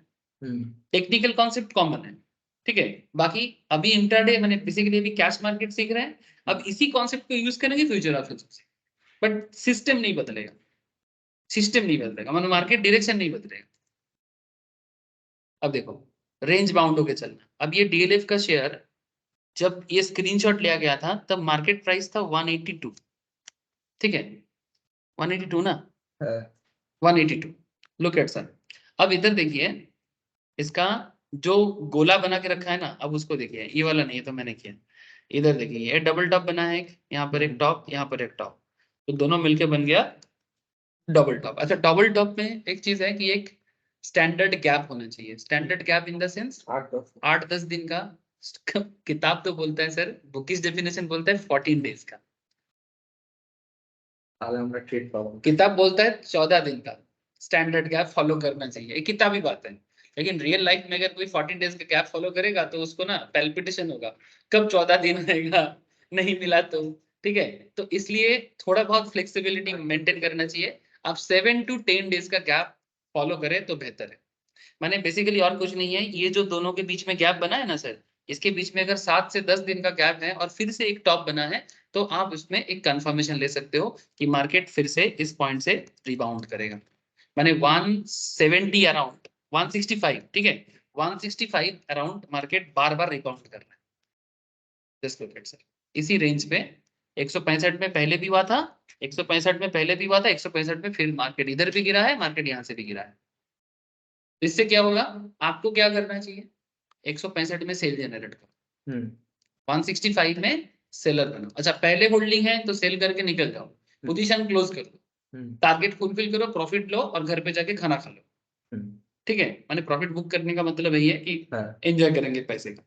टेक्निकल कॉन्सेप्ट कॉमन है। ठीक है, बाकी अभी इंट्राडे मैंने बेसिकली अभी कैश मार्केट सीख रहे हैं, अब इसी कॉन्सेप्ट को यूज करेंगे फ्यूचर ऑप्शन से, बट सिस्टम नहीं बदलेगा, सिस्टम नहीं बदलेगा, मतलब मार्केट डायरेक्शन नहीं बदलेगा। अब देखो रेंज बाउंड होके चलना, अब ये डीएलएफ का शेयर जब ये स्क्रीनशॉट लिया गया था तब मार्केट प्राइस था 182, ठीक है 182 ना, 182। लुक एट सर, अब इधर देखिए इसका जो गोला बना के रखा है ना, अब उसको देखिए, ये वाला नहीं है तो मैंने किया, इधर देखिए ये डबल टॉप बना है, यहाँ पर एक टॉप, यहाँ पर एक टॉप, तो दोनों मिलके बन गया डबल टॉप। अच्छा डबल टॉप में एक चीज है कि एक स्टैंडर्ड गैप होना चाहिए, standard gap in the sense 8-10 दिन का। किताब तो बोलता है सर, बुकिश डेफिनेशन बोलता है 14 डेज का, किताब बोलता है 14 दिन का स्टैंडर्ड गैप फॉलो करना चाहिए, ये किताबी बात है। लेकिन रियल लाइफ में अगर कोई 14 डेज का गैप फॉलो करेगा तो उसको ना पैल्पिटेशन होगा, कब 14 दिन आएगा, नहीं मिला तो। ठीक है, तो इसलिए थोड़ा बहुत फ्लेक्सिबिलिटी मेंटेन करना चाहिए, आप 7 to 10 डेज का गैप फॉलो करें तो बेहतर है। माने बेसिकली और कुछ नहीं है, ये जो दोनों के बीच में गैप बना है ना सर, इसके बीच में अगर 7 से 10 दिन का गैप है और फिर से एक टॉप बना है, तो आप उसमें एक कंफर्मेशन ले सकते हो कि मार्केट फिर से इस पॉइंट से रिबाउंड करेगा। माने 170 अराउंड 165, ठीक है 165 अराउंड मार्केट बार बार रिबाउंड कर रहा है। जस्ट लुक एट सर, इसी रेंज पे 165 में पहले भी हुआ था, 165 में पहले भी हुआ था, 165 में फिर मार्केट इधर भी गिरा है, मार्केट यहाँ से भी गिरा है। इससे क्या होगा, आपको क्या करना चाहिए, 165 में सेल जनरेट करो, 165 में सेलर बनो। अच्छा पहले होल्डिंग है तो सेल करके निकल जाओ, पोजीशन क्लोज कर दो, टारगेट फुलफिल करो, प्रॉफिट लो और घर पे जाके खाना खा लो। ठीक है, मैंने प्रॉफिट बुक करने का मतलब यही है कि एंजॉय करेंगे पैसे का।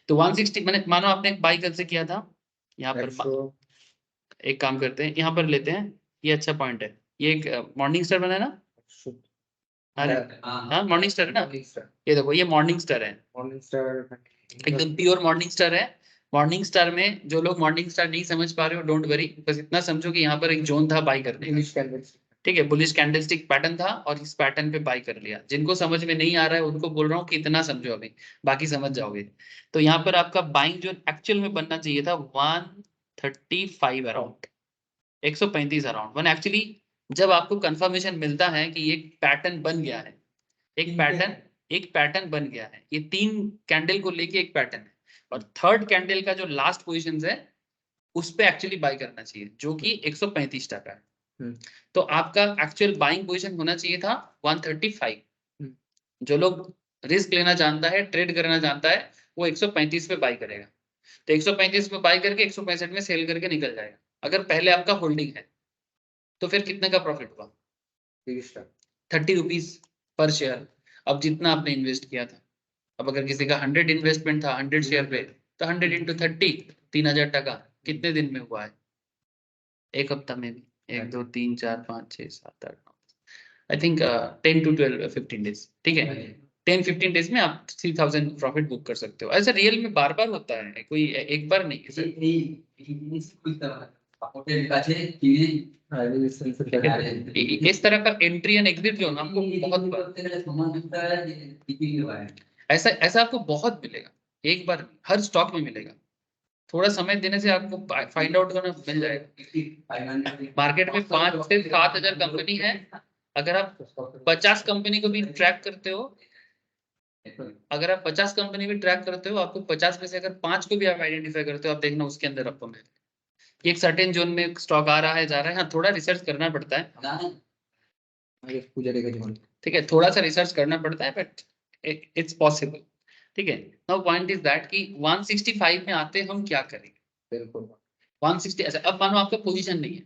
तो 160 मैंने मानो आपने एक बाई कब से किया था, यहाँ पर एक काम करते हैं, यहाँ पर लेते हैं, ये अच्छा पॉइंट है, ये एक मॉर्निंग स्टार बना है ना, अरे हाँ मॉर्निंग स्टार है ना, ये देखो ये मॉर्निंग स्टार है, मॉर्निंग स्टार एकदम प्योर मॉर्निंग स्टार है। मॉर्निंग स्टार में जो लोग मॉर्निंग स्टार नहीं समझ पा रहे हो डोंट वरी, बस इतना समझो कि यहाँ पर एक जोन था बाई करने का, ठीक है बुलिश कैंडलस्टिक पैटर्न था और इस पैटर्न पे बाई कर लिया। जिनको समझ में नहीं आ रहा है उनको बोल रहा हूँ कि इतना समझो अभी, बाकी समझ जाओगे। तो यहाँ पर आपका बाइंग जो एक्चुअल में बनना चाहिए था 135 अराउंड, 135 अराउंड वन एक्चुअली। जब आपको कंफर्मेशन मिलता है कि एक पैटर्न बन गया है, एक पैटर्न बन गया है, ये 3 कैंडल को लेके एक पैटर्न है, और थर्ड कैंडल का जो लास्ट पोजीशन है उस पे एक्चुअली बाय करना चाहिए, जो कि 135 टका है। तो आपका एक्चुअल बाइंग पोजीशन होना चाहिए था 135। जो लोग रिस्क लेना जानता है, ट्रेड करना जानता है, वो 135 पे बाय करेगा, तो 135 पे बाय करके 165 में सेल करके निकल जाएगा। अगर पहले आपका होल्डिंग है तो फिर कितने का प्रॉफिट हुआ, 30 रुपीज पर शेयर, अब जितना आपने इन्वेस्ट किया था। अब अगर किसी का 100 इन्वेस्टमेंट था 100 शेयर पे, तो 100 into 30 3000 टका कितने दिन में हुआ है, एक हफ्ता में भी, 1 2 3 4 5 6 7 8 9 आई थिंक 10 to 12 15 डेज, ठीक है 10-15 डेज में आप 3000 प्रॉफिट बुक कर सकते हो। ऐसा रियल में बार बार होता है, कोई एक बार नहीं है सर। इस तरह का एंट्री एंड एग्जिट जो ना आपको बहुत ऐसा ऐसा आपको बहुत मिलेगा, एक बार हर स्टॉक में मिलेगा, थोड़ा समय देने से आपको फाइंड आउट करना मिल जाएगा। मार्केट में 5 से 7 हजार कंपनी है, अगर आप 50 कंपनी को भी ट्रैक करते हो, अगर आप 50 कंपनी भी ट्रैक करते हो, आपको 50 में से अगर 5 को भी आप आइडेंटिफाई करते हो, आप देखना उसके अंदर आपको मिलेगा। एक सर्टेन जोन में स्टॉक आ रहा है जा रहा है, हाँ थोड़ा रिसर्च करना पड़ता है, ठीक है थोड़ा सा रिसर्च करना पड़ता है, बट इट्स पॉसिबल। ठीक है, नाउ पॉइंट इज दैट कि 165 में आते हम क्या करेंगे, बिल्कुल 160। अच्छा अब मानो आपका पोजीशन नहीं है,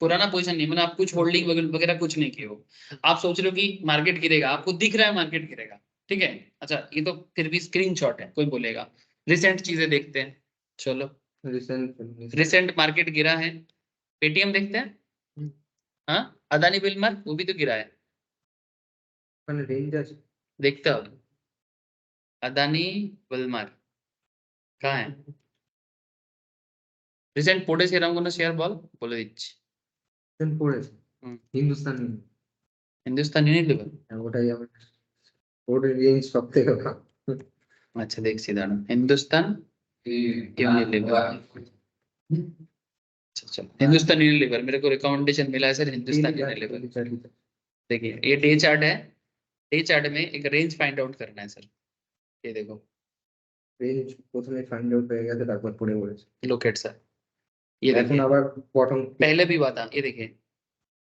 पुराना पोजीशन नहीं, मतलब आप कुछ होल्डिंग वगैरह कुछ नहीं किए हो, आप सोच रहे हो कि मार्केट गिरेगा, आपको दिख रहा है मार्केट गिरेगा, ठीक है। अच्छा ये तो फिर भी स्क्रीनशॉट है, कोई बोलेगा रिसेंट चीजें देखते हैं, चलो रिसेंट मार्केट गिरा है, पेटीएम देखते हैं, हाँ, अदानी विल्मर वो भी तो गिरा है, মানে রেঞ্জ আছে देखते हो। अदानी विल्मर कहाँ है? রিসেন্ট পড়েছে এরকম কোনো শেয়ার বলে দিচ্ছি। পড়েছে হুম। হিন্দুস্তান হিন্দুস্তান ইউনিলিভার, ওটাই আমার ওর রেঞ্জ সব থেকে ভালো। अच्छा देखছি দাঁড়া, हिंदुस्तान यूनिलीवर, अच्छा चलो हिंदुस्तान यूनिलीवर मेरे को रिकमेंडेशन मिला है सर, हिंदुस्तान यूनिलीवर। देखिए ये डे चार्ट है, डे चार्ट में एक रेंज फाइंड आउट करना है सर, ये देखो রেঞ্জ প্রথমে ফাইন্ড आउट হয়ে গেছে তারপর পড়ে পড়েছে लोकेट सर, ये এখন देखिए আবার বটম पहले भी हुआ था, ये देखिए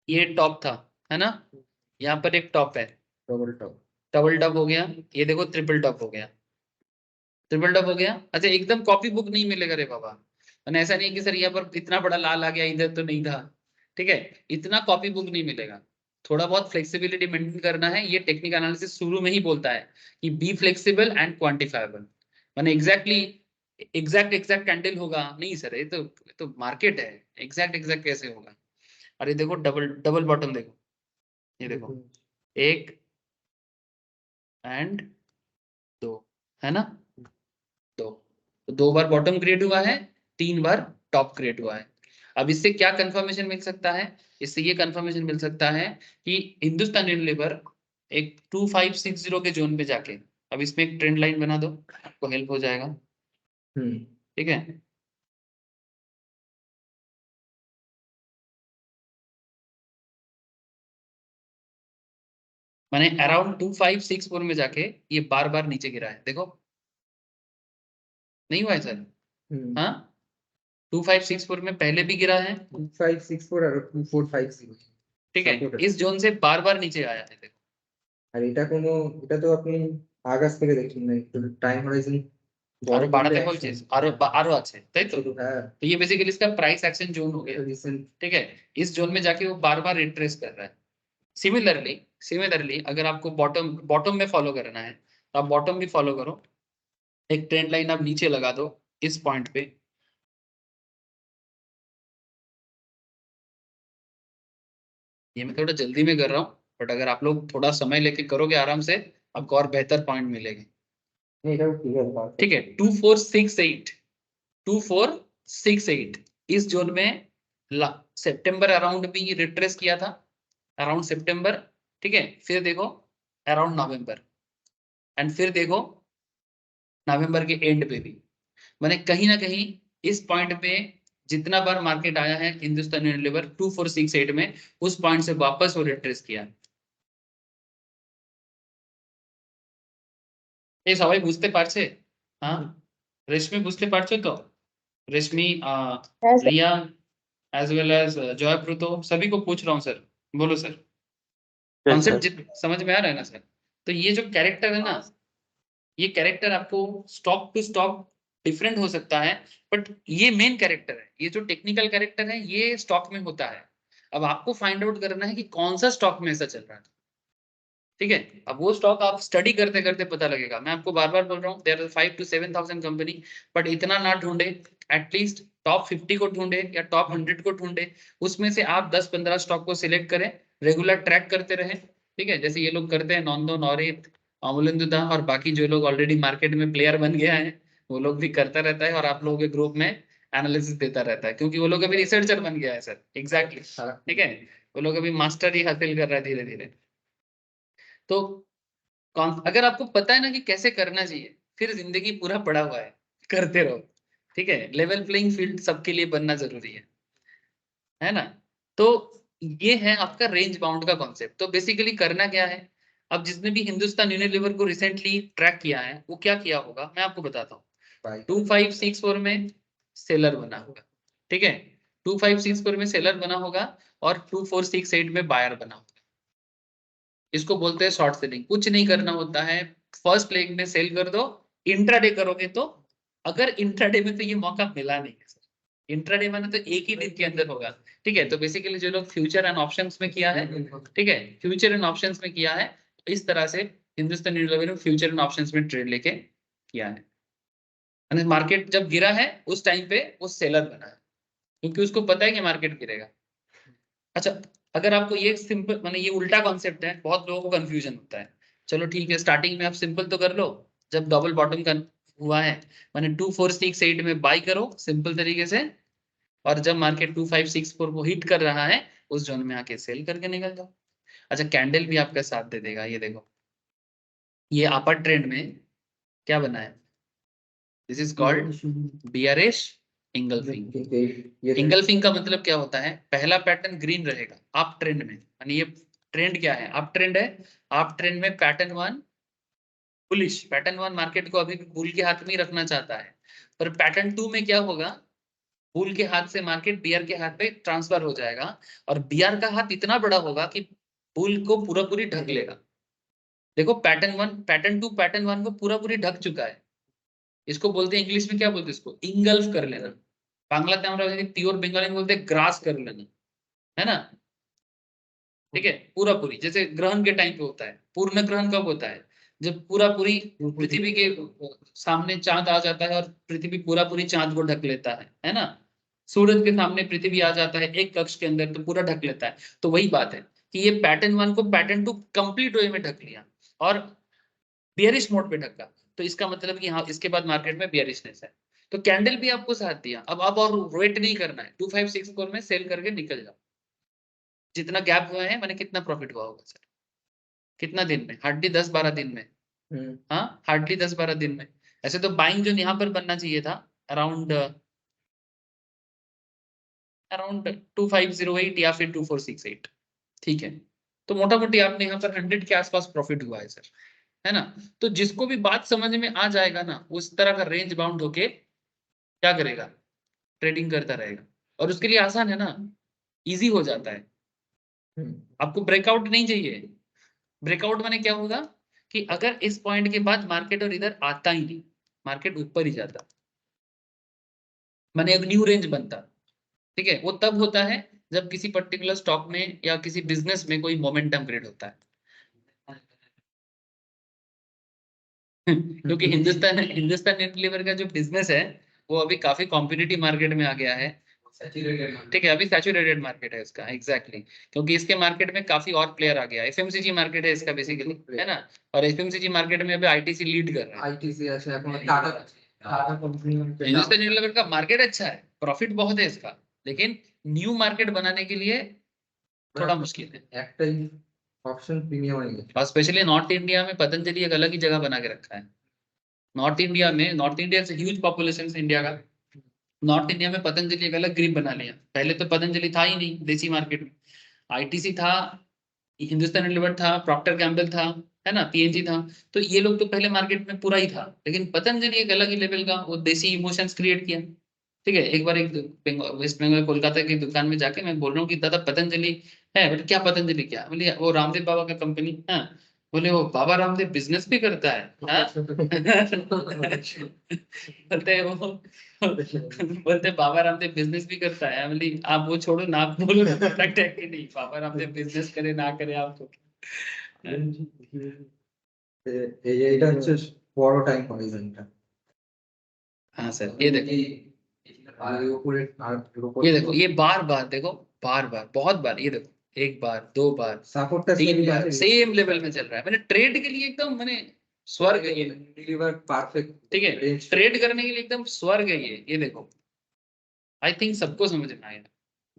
ये टॉप था है ना, यहाँ पर एक टॉप है, ডবল টপ डबल टॉप हो गया, ये देखो ट्रिपल टॉप हो गया, ट्रिपल टॉप हो गया। अच्छा एकदम कॉपी बुक नहीं मिलेगा रे बाबा, मैंने ऐसा नहीं कि सर यहाँ पर इतना बड़ा लाल आ गया इधर तो नहीं था, ठीक है, इतना कॉपी बुक नहीं मिलेगा, थोड़ा बहुत फ्लेक्सिबिलिटी मेंटेन करना है। ये टेक्निकल एनालिसिस शुरू में ही बोलता है कि बी फ्लेक्सिबल एंड क्वांटिफाइबल, माने एग्जैक्टली एग्जैक्ट कैंडल होगा नहीं सर, ये तो मार्केट है, एग्जैक्ट कैसे होगा। और ये देखो डबल डबल बॉटम देखो, ये देखो एक एंड दो, है ना, तो 2 बार बॉटम क्रिएट हुआ है, 3 बार टॉप क्रिएट हुआ है। अब इससे क्या कंफर्मेशन मिल सकता है, इससे ये कंफर्मेशन मिल सकता है कि हिंदुस्तान यूनिलीवर एक 2560 के जोन पे जाके, अब इसमें एक ट्रेंड लाइन बना दो, आपको हेल्प हो जाएगा, ठीक है। मैंने अराउंड 2564 में जाके ये बार बार नीचे गिरा है, देखो नहीं हुआ है सर, हाँ 2564 में पहले भी गिरा है, 2564 আর 2450 ठीक है, इस जोन से बार बार नीचे आया है देखो। আর এটা কোনো এটা তো আপনি আগাস থেকে দেখছেন না একটু টাইম হরাইজন আরো বাড়াতে বলছিস, আরো আছে তাই তো, হ্যাঁ तो ये बेसिकली इसका प्राइस एक्शन जोन हो गया, রিসেंट ठीक है, इस जोन में जाके वो बार बार रिट्रेस कर रहा है। सिमिलरली अगर आपको बॉटम बॉटम में फॉलो करना है तो आप बॉटम भी फॉलो करो, एक ट्रेंड लाइन आप नीचे लगा दो इस पॉइंट पे, ये मैं थोड़ा जल्दी में कर रहा हूँ, बट अगर आप लोग थोड़ा समय लेके करोगे आराम से आपको और बेहतर पॉइंट मिलेंगे, এটাও ঠিক আছে ठीक है। 2468 इस जोन में सितंबर अराउंड भी रिट्रेस किया था, अराउंड सितंबर, ठीक है, फिर देखो अराउंड नवंबर, एंड फिर देखो नवंबर के एंड पे भी, मैंने कहीं ना कहीं इस पॉइंट पे जितना बार मार्केट आया है हिंदुस्तान यूनिलीवर 2468 में, उस पॉइंट से वापस वो रिट्रेस किया। ये सवाई बुझते पारछे, हाँ रेशमी बुझते पारछो तो, रेशमी रिया एज वेल एज जयप्रुतो सभी को पूछ रहा हूँ सर, बोलो सर कॉन्सेप्ट समझ में आ रहा है ना सर। तो ये जो कैरेक्टर है ना, ये कैरेक्टर आपको स्टॉक टू स्टॉक डिफरेंट हो सकता है, बट ये मेन कैरेक्टर है, ये जो टेक्निकल कैरेक्टर है ये स्टॉक में होता है। अब आपको फाइंड आउट करना है कि कौन सा स्टॉक में ऐसा चल रहा है, ठीक है। अब वो स्टॉक आप स्टडी करते करते पता लगेगा, मैं आपको बार बार बोल रहा हूँ there are 5 to 7,000 company, but इतना ना ढूंढे, एटलीस्ट टॉप 50 को ढूंढे या टॉप 100 को ढूंढे, उसमें से आप 10-15 स्टॉक को सिलेक्ट करें, रेगुलर ट्रैक करते रहे, ठीक है, जैसे ये लोग करते हैं नॉन्दो नौरीत अमूलिंदुदा और बाकी जो लोग ऑलरेडी मार्केट में प्लेयर बन गया है वो लोग भी करता रहता है, और आप लोगों के ग्रुप में एनालिसिस देता रहता है, क्योंकि वो लोग अभी रिसर्चर बन गया है सर, एग्जैक्टली, ठीक है, वो लोग अभी मास्टर ही हासिल कर रहा है धीरे धीरे। तो अगर आपको पता है ना कि कैसे करना चाहिए, फिर जिंदगी पूरा पड़ा हुआ है, करते रहो, ठीक है, लेवल प्लेइंग फील्ड सबके लिए बनना जरूरी है ना। तो ये है आपका रेंज बाउंड का कॉन्सेप्ट। तो बेसिकली करना क्या है, अब जिसने भी हिंदुस्तान यूनिलीवर को रिसेंटली ट्रैक किया है वो क्या किया होगा मैं आपको बताता हूँ। 2564 में सेलर बना होगा, ठीक है, 2564 में सेलर बना होगा और 2468 में बायर बना होगा, इसको बोलते हैं शॉर्ट सेलिंग। कुछ नहीं करना होता है, फर्स्ट लेग में सेल कर दो, इंट्राडे करोगे तो, अगर इंट्राडे में तो ये मौका मिला नहीं है सर, इंट्राडे मैंने तो एक ही दिन के अंदर होगा, ठीक है। तो बेसिकली जो लोग फ्यूचर एंड ऑप्शंस में किया है, ठीक है, फ्यूचर एंड ऑप्शंस में किया है, इस तरह से हिंदुस्तान यूनिलीवर ने फ्यूचर एंड ऑप्शंस में ट्रेड लेके किया है। मार्केट जब गिरा है उस टाइम पे वो सेलर बना है, क्योंकि उसको पता है कि मार्केट गिरेगा। अच्छा अगर आपको ये सिंपल माने ये उल्टा कॉन्सेप्ट है, बहुत लोगों को कंफ्यूजन होता है। चलो ठीक है, स्टार्टिंग में आप सिंपल तो कर लो। जब डबल बॉटम का हुआ है माने 2468 में बाई करो सिंपल तरीके से, और जब मार्केट 2564 को हिट कर रहा है उस जोन में आके सेल करके निकल जाओ। अच्छा, कैंडल भी आपका साथ दे देगा। ये देखो, ये अपर ट्रेंड में क्या बना है, this is called bearish engulfing. Engulfing का मतलब क्या होता है, पहला पैटर्न ग्रीन रहेगा अप ट्रेंड में, यानी ये ट्रेंड क्या है, अप ट्रेंड है। अप ट्रेंड में pattern one bullish, pattern one market को अभी भी बुल के हाथ में ही रखना चाहता है। पर पैटर्न टू में क्या होगा, बुल के हाथ से मार्केट बियर के हाथ पे ट्रांसफर हो जाएगा, और बियर का हाथ इतना बड़ा होगा कि बुल को पूरा पूरी ढक लेगा। देखो pattern one, pattern two pattern one को पूरा पूरी ढक चुका है। इसको बोलते हैं इंग्लिश में क्या बोलते हैं, इसको इंगल्फ कर लेना। बांग्लाते আমরা प्योर बंगाली में बोलते हैं ग्रास कर लेना, है ना। ठीक है, पूरा पूरी, जैसे ग्रहण के टाइम पे होता है। पूर्ण ग्रहण कब होता है, जब पूरा पूरी पृथ्वी के सामने चांद आ जाता है और पृथ्वी पूरा पूरी चांद को ढक लेता है ना। सूरज के सामने पृथ्वी आ जाता है एक कक्ष के अंदर तो पूरा ढक लेता है। तो वही बात है कि ये पैटर्न वन को पैटर्न टू कंप्लीट वे में ढक लिया और बियरिश मोड पे ढका। तो इसका मतलब कि हाँ, इसके बाद मार्केट में बियरिशनेस है। तो कैंडल भी आपको साथ दिया। अब आप और वेट नहीं करना है, 2564 में सेल करके निकल जाओ। जितना गैप हुआ है मैंने, कितना प्रॉफिट हुआ होगा सर, कितना दिन में, हार्डली 10-12 दिन में। हाँ, हार्डली 10-12 दिन में। ऐसे तो बाइंग जो यहाँ पर बनना चाहिए था अराउंड अराउंड 2508 या फिर 2468, ठीक है। तो मोटा मोटी आपने यहाँ पर 100 के आसपास प्रॉफिट हुआ है सर, है ना। तो जिसको भी बात समझ में आ जाएगा ना, उस तरह का रेंज बाउंड होके क्या करेगा, ट्रेडिंग करता रहेगा। और उसके लिए आसान है ना, इजी हो जाता है। आपको ब्रेकआउट नहीं चाहिए। ब्रेकआउट माने क्या होगा कि अगर इस पॉइंट के बाद मार्केट और इधर आता ही नहीं, मार्केट ऊपर ही जाता, माने एक न्यू रेंज बनता। ठीक है, वो तब होता है जब किसी पर्टिकुलर स्टॉक में या किसी बिजनेस में कोई मोमेंटम क्रिएट होता है। क्योंकि हिंदुस्तान हिंदुस्तान यूनिलीवर का जो बिजनेस है वो अभी काफी कॉम्पिटिटिव मार्केट में आ गया है। ठीक है, अभी सैचुरेटेड मार्केट है इसका, एग्जैक्टली क्योंकि इसके मार्केट में काफी और प्लेयर आ गया। एफएमसीजी मार्केट है इसका बेसिकली, है ना। और एफएमसीजी मार्केट में अभी आईटीसी लीड कर रहा है। आईटीसी আছে এখন tata tata company Hindustan Unilever का मार्केट अच्छा है, प्रॉफिट बहुत है इसका, लेकिन न्यू मार्केट बनाने के लिए थोड़ा मुश्किल है। একটাই ऑप्शन प्रीमियम है। और स्पेशली नॉर्थ इंडिया में पतंजलि एक अलग ही जगह बना के रखा है। नॉर्थ इंडिया में, नॉर्थ इंडिया से ह्यूज पॉपुलेशन है इंडिया का। नॉर्थ इंडिया में पतंजलि एक अलग ग्रिप बना लिया। पहले तो पतंजलि था ही नहीं देसी मार्केट में। आईटीसी था, हिंदुस्तान यूनिलीवर था, प्रॉक्टर कैम्पबेल था, है ना, पीएनजी था। तो ये लोग तो पहले मार्केट में पूरा ही था, लेकिन पतंजलि एक अलग ही लेवल का वो देसी इमोशंस क्रिएट किया। ठीक है, एक बार एक वेस्ट बंगाल कोलकाता की दुकान में जाके मैं बोल रहा हूँ कि दादा पतंजलि है। बोले क्या पतंजलि, क्या बोले, वो रामदेव बाबा का कंपनी है। बोले वो बाबा रामदेव बिजनेस भी करता है, हाँ? बोलते हैं वो, बोलते बाबा रामदेव बिजनेस भी करता है। बोली आप वो छोड़ो ना, आप बोलो ना प्रोडक्ट है कि नहीं, बाबा रामदेव बिजनेस करे ना करे आपको। এটা হচ্ছে বড় টাইম হরাইজনটা। हाँ सर, ये देखो, আর এর উপরে আর এর উপরে ये देखो, ये बार बार देखो, बार बार बहुत बार, ये देखो, एक बार, दो बार, সাপোর্টটা तीन बार सेम लेवल में चल रहा है। मैंने ट्रेड के लिए एकदम मैंने स्वर्ग है ये। Deliver perfect. ठीक है, ट्रेड करने के लिए एकदम स्वर्ग है ये देखो। आई थिंक सबको समझ में आएगा।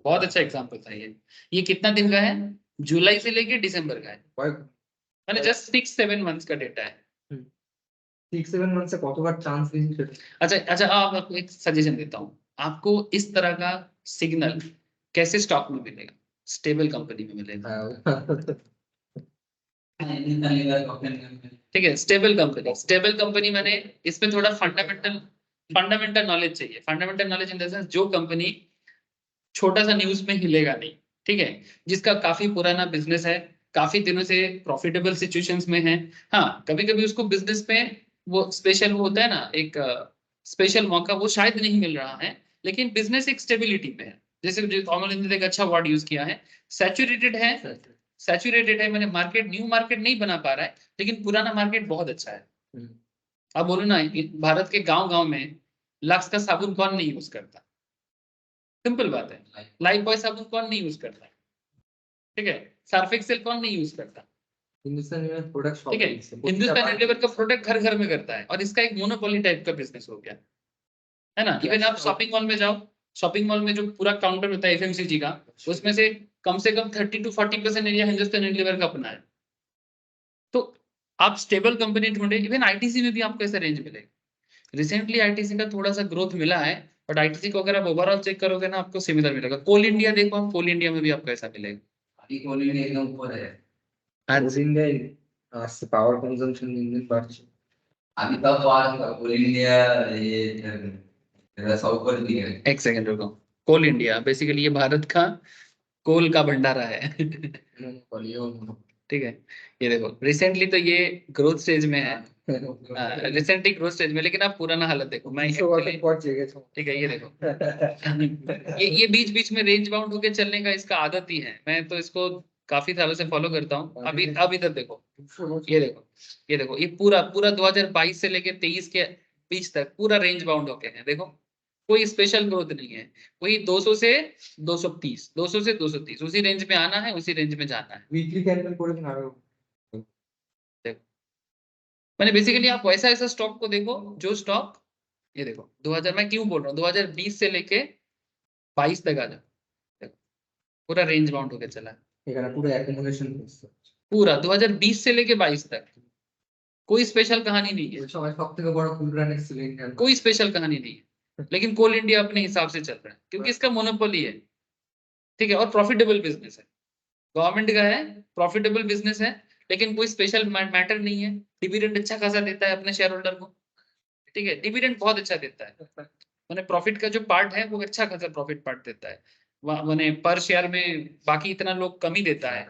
बहुत अच्छा एग्जांपल था ये कितना दिन का है, जुलाई से लेके दिसंबर का है, मैंने जस्ट 6-7 मंथ्स का डेटा है। 6-7 मंथ से কতবার চান্স দিয়েছি। अच्छा अच्छा, आप आपको एक सजेशन देता हूँ। आपको इस तरह का सिग्नल कैसे स्टॉक में मिलेगा, स्टेबल कंपनी में मिलेगा। ठीक है, स्टेबल कंपनी मैंने इसमें थोड़ा फंडामेंटल नॉलेज चाहिए। Fundamental knowledge in the sense जो कंपनी छोटा सा न्यूज में हिलेगा नहीं, ठीक है, जिसका काफी पुराना बिजनेस है, काफी दिनों से प्रॉफिटेबल सिचुएशंस में है। हाँ, कभी कभी उसको बिजनेस में वो स्पेशल वो होता है ना, एक स्पेशल मौका वो शायद नहीं मिल रहा है, लेकिन बिजनेस एक स्टेबिलिटी में है। जैसे कॉमन ने एक अच्छा वर्ड यूज किया है, सैचुरेटेड है। सैचुरेटेड है मैंने, मार्केट न्यू मार्केट नहीं बना पा रहा है, लेकिन पुराना मार्केट बहुत अच्छा है। अब बोलो ना, भारत के गांव गांव में लक्स का साबुन कौन नहीं यूज करता, सिंपल बात है। लाइफ बॉय साबुन कौन नहीं यूज करता है, ठीक है, सर्फ एक्सेल कौन नहीं यूज करता, हिंदुस्तान यूनिवर प्रोडक्ट ठीक है, हिंदुस्तान यूनिलीवर का प्रोडक्ट घर घर में करता है और इसका एक मोनोपोली टाइप का बिजनेस हो गया है ना। इवन आप शॉपिंग मॉल में जाओ, शॉपिंग मॉल में जो पूरा काउंटर होता है एफएमसीजी का, उसमें से कम 30 to 40% एरिया हिंदुस्तान यूनिलीवर का अपना है। तो आप स्टेबल कंपनी ढूंढे, इवन आईटीसी में भी आपको ऐसा रेंज मिलेगा। रिसेंटली आईटीसी का थोड़ा सा ग्रोथ मिला है, बट आईटीसी को अगर आप ओवरऑल चेक करोगे ना, आपको सिमिलर मिलेगा। कोल इंडिया देखो आप, कोल इंडिया में भी आपको ऐसा मिलेगा। अभी कोल इंडिया एकदम ऊपर है। हाँ कोल इंडिया आज से पावर कंजम्पशन दिन दिन बढ़ছে। अभी तक कोल इंडिया ये साउथ पर भी है। एक सेकंड रुको, कोल इंडिया बेसिकली ये भारत का कोल का भंडारा है। ठीक है, ये देखो रिसेंटली तो ये ग्रोथ स्टेज में है, रिसेंटली ग्रोथ स्टेज में, लेकिन आप पुराना हालत देखो। मैं ठीक है, ये देखो ये बीच बीच में रेंज बाउंड होके चलने का इसका आदत ही है। मैं तो इसको काफी सालों से फॉलो करता हूँ। अब इधर देखो, ये देखो, ये देखो, ये पूरा पूरा 2022 से लेके 23 के बीच तक पूरा रेंज बाउंड होके है। देखो कोई स्पेशल ग्रोथ नहीं है, वही 200 से 230, 200 से 230, उसी रेंज में आना है, उसी रेंज में जाना है। वीकली कैंडल করে দিন আরো देखो मैंने बेसिकली आप वैसा ऐसा स्टॉक को देखो, जो स्टॉक ये देखो 2000, मैं क्यों बोल रहा हूँ 2020 से लेके 22 तक आ जाओ, देखो पूरा रेंज बाउंड होके चला है, এখানে পুরো অ্যাকুমুলেশন করছে पूरा 2020 से लेके 22 तक। कोई स्पेशल कहानी नहीं है, এই সময় সবথেকে বড় ফুল রান ছিল ইন্ডিয়ান कोई स्पेशल कहानी नहीं है, लेकिन कोल इंडिया अपने हिसाब से चल रहा है क्योंकि इसका मोनोपोली है, ठीक है, और प्रॉफिटेबल बिजनेस है, गवर्नमेंट का है, प्रॉफिटेबल बिजनेस है, लेकिन कोई स्पेशल मैटर नहीं है। डिविडेंड अच्छा खासा देता है अपने शेयर होल्डर को, ठीक है, डिविडेंड बहुत अच्छा देता है, मैंने प्रॉफिट का जो पार्ट है वो अच्छा खासा प्रॉफिट पार्ट देता है, मैंने पर शेयर में बाकी इतना लोग कम ही देता है,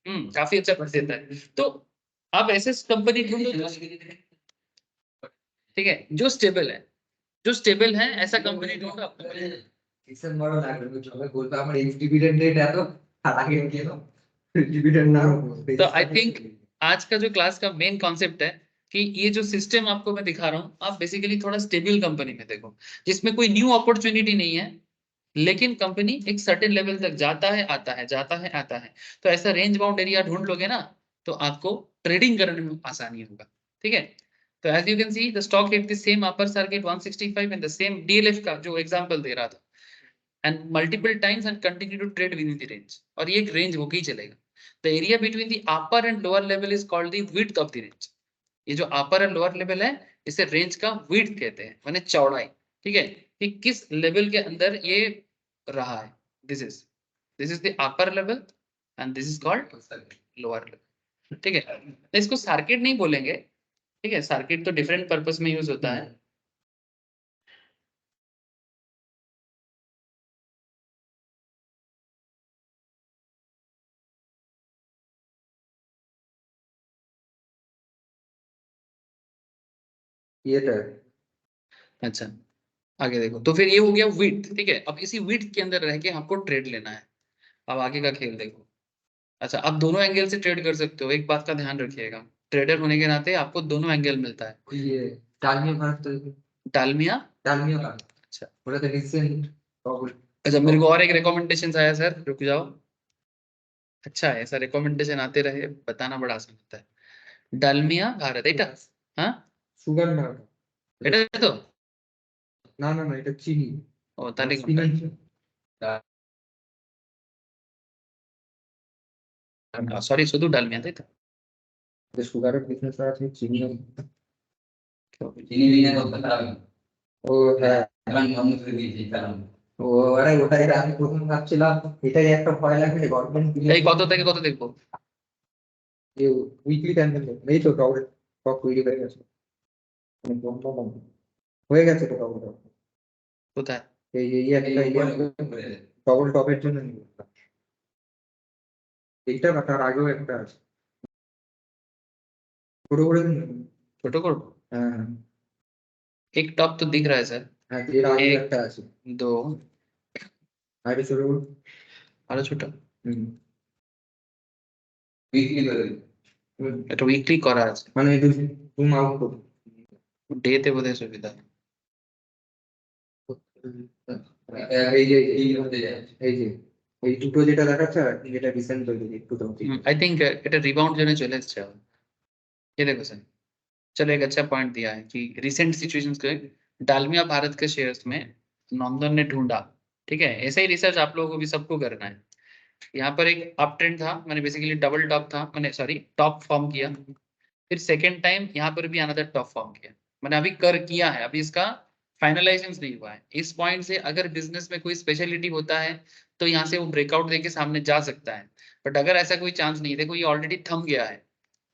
काफी अच्छा देता है। तो आप ऐसे कंपनी ढूंढो, ठीक है, जो स्टेबल है, जो स्टेबल है ऐसा कंपनी ढूंढो। ইসেন বড় লাগবে চলে বলতে আমার এক্স ডিভিডেন্ড রেট এত আর আগে কেন ডিভিডেন্ড না तो आई थिंक आज का जो क्लास का मेन कॉन्सेप्ट है कि ये जो सिस्टम आपको मैं दिखा रहा हूँ, आप बेसिकली थोड़ा स्टेबल कंपनी में देखो, जिसमें कोई न्यू अपॉर्चुनिटी नहीं है, लेकिन कंपनी एक सर्टेन लेवल तक जाता है आता है, जाता है आता है। तो ऐसा रेंज बाउंड एरिया ढूंढ लोगे ना, तो आपको ट्रेडिंग करने में आसानी होगा, ठीक है। तो as you can see the stock hit the same upper circuit 165 and the same DLF का जो एग्जांपल दे रहा था, and multiple times and continue to trade within the range, और ये एक रेंज होके ही चलेगा। The area between the upper and lower level is called the width of the range. ये जो अपर एंड लोअर लेवल है, इसे रेंज का विड्थ कहते हैं, माने चौड़ाई, ठीक है, कि किस लेवल के अंदर ये रहा है। This is the upper level and this is called lower level, ठीक है। तो इसको सर्किट नहीं बोलेंगे, ठीक है, सर्किट तो डिफरेंट पर्पस में यूज होता है। ये तो अच्छा आगे देखो, तो फिर ये हो गया विड्थ, ठीक है। अब इसी विड्थ के अंदर रह के आपको ट्रेड लेना है। अब आगे का खेल देखो। अच्छा, आप दोनों एंगल से ट्रेड कर सकते हो, एक बात का ध्यान रखिएगा, ट्रेडर होने के नाते आपको दोनों एंगल मिलता है। ये डालमिया भारत तो डालमिया, डालमिया का अच्छा बोला था रिसेंट अच्छा, मेरे को और एक रिकमेंडेशन आया सर, रुक जाओ। अच्छा है, ऐसा रिकमेंडेशन आते रहे, बताना बड़ा आसान होता है। डालमिया भारत এটা, हाँ সুগার না এটা তো, না না না এটা চিনি ও তাহলে কোনটা? সরি, শুধু ডালমিয়া তাই তো? সুগারের বিজনেস আছে চিনি চিনি বিনা করতে পারবে। ও হ্যাঁ আমি বন্ধ করে দিয়েছি কারণ ও আরে ওটাই আমি প্রথম ভাবছিলাম এটাই একটা ভয় লাগে গভর্নমেন্ট এই কত থেকে কত দেখবো? এই উইকলি ক্যান্ডেল এই তো টপ টপ তৈরি হয়ে গেছে মানে বন্ধ বন্ধ হয়ে গেছে তো টপ কোথায়? এই এই একটা ডবল টপের জন্য এইটা না তার আগেও একটা আছে ছোট করে ছোট করবো? হ্যাঁ एक टॉप तो दिख रहा है सर, হ্যাঁ এর আগে एक একটা আছে दो, আগে ছোট করে আরো ছোট, উইকলি করে এটা উইকলি করা আছে, মানে একটু জুম আউট করুন ডে তে বোধহয় সুবিধা। এই যে এই যে ওই দুটো যেটা দেখাচ্ছে যেটা রিসেন্ট হয়েছে একটু তো आई थिंक এটা রিবাউন্ড জন্য চলে এসছে আবার। ये देखो सर, चलो एक अच्छा पॉइंट दिया है कि रिसेंट सिचुएशंस को डालमिया भारत के शेयर्स में नंदन ने ढूंढा। ठीक है, ऐसा ही रिसर्च आप लोगों को भी सबको करना है। यहाँ पर एक अप ट्रेंड था, मैंने बेसिकली डबल टॉप था, मैंने सॉरी टॉप फॉर्म किया, फिर सेकेंड टाइम यहाँ पर भी अनदर टॉप फॉर्म किया। मैंने अभी कर किया है, अभी इसका फाइनलाइजेशन नहीं हुआ है। इस पॉइंट से अगर बिजनेस में कोई स्पेशलिटी होता है तो यहाँ से वो ब्रेकआउट देके सामने जा सकता है, बट अगर ऐसा कोई चांस नहीं, देखो ये ऑलरेडी थम गया है।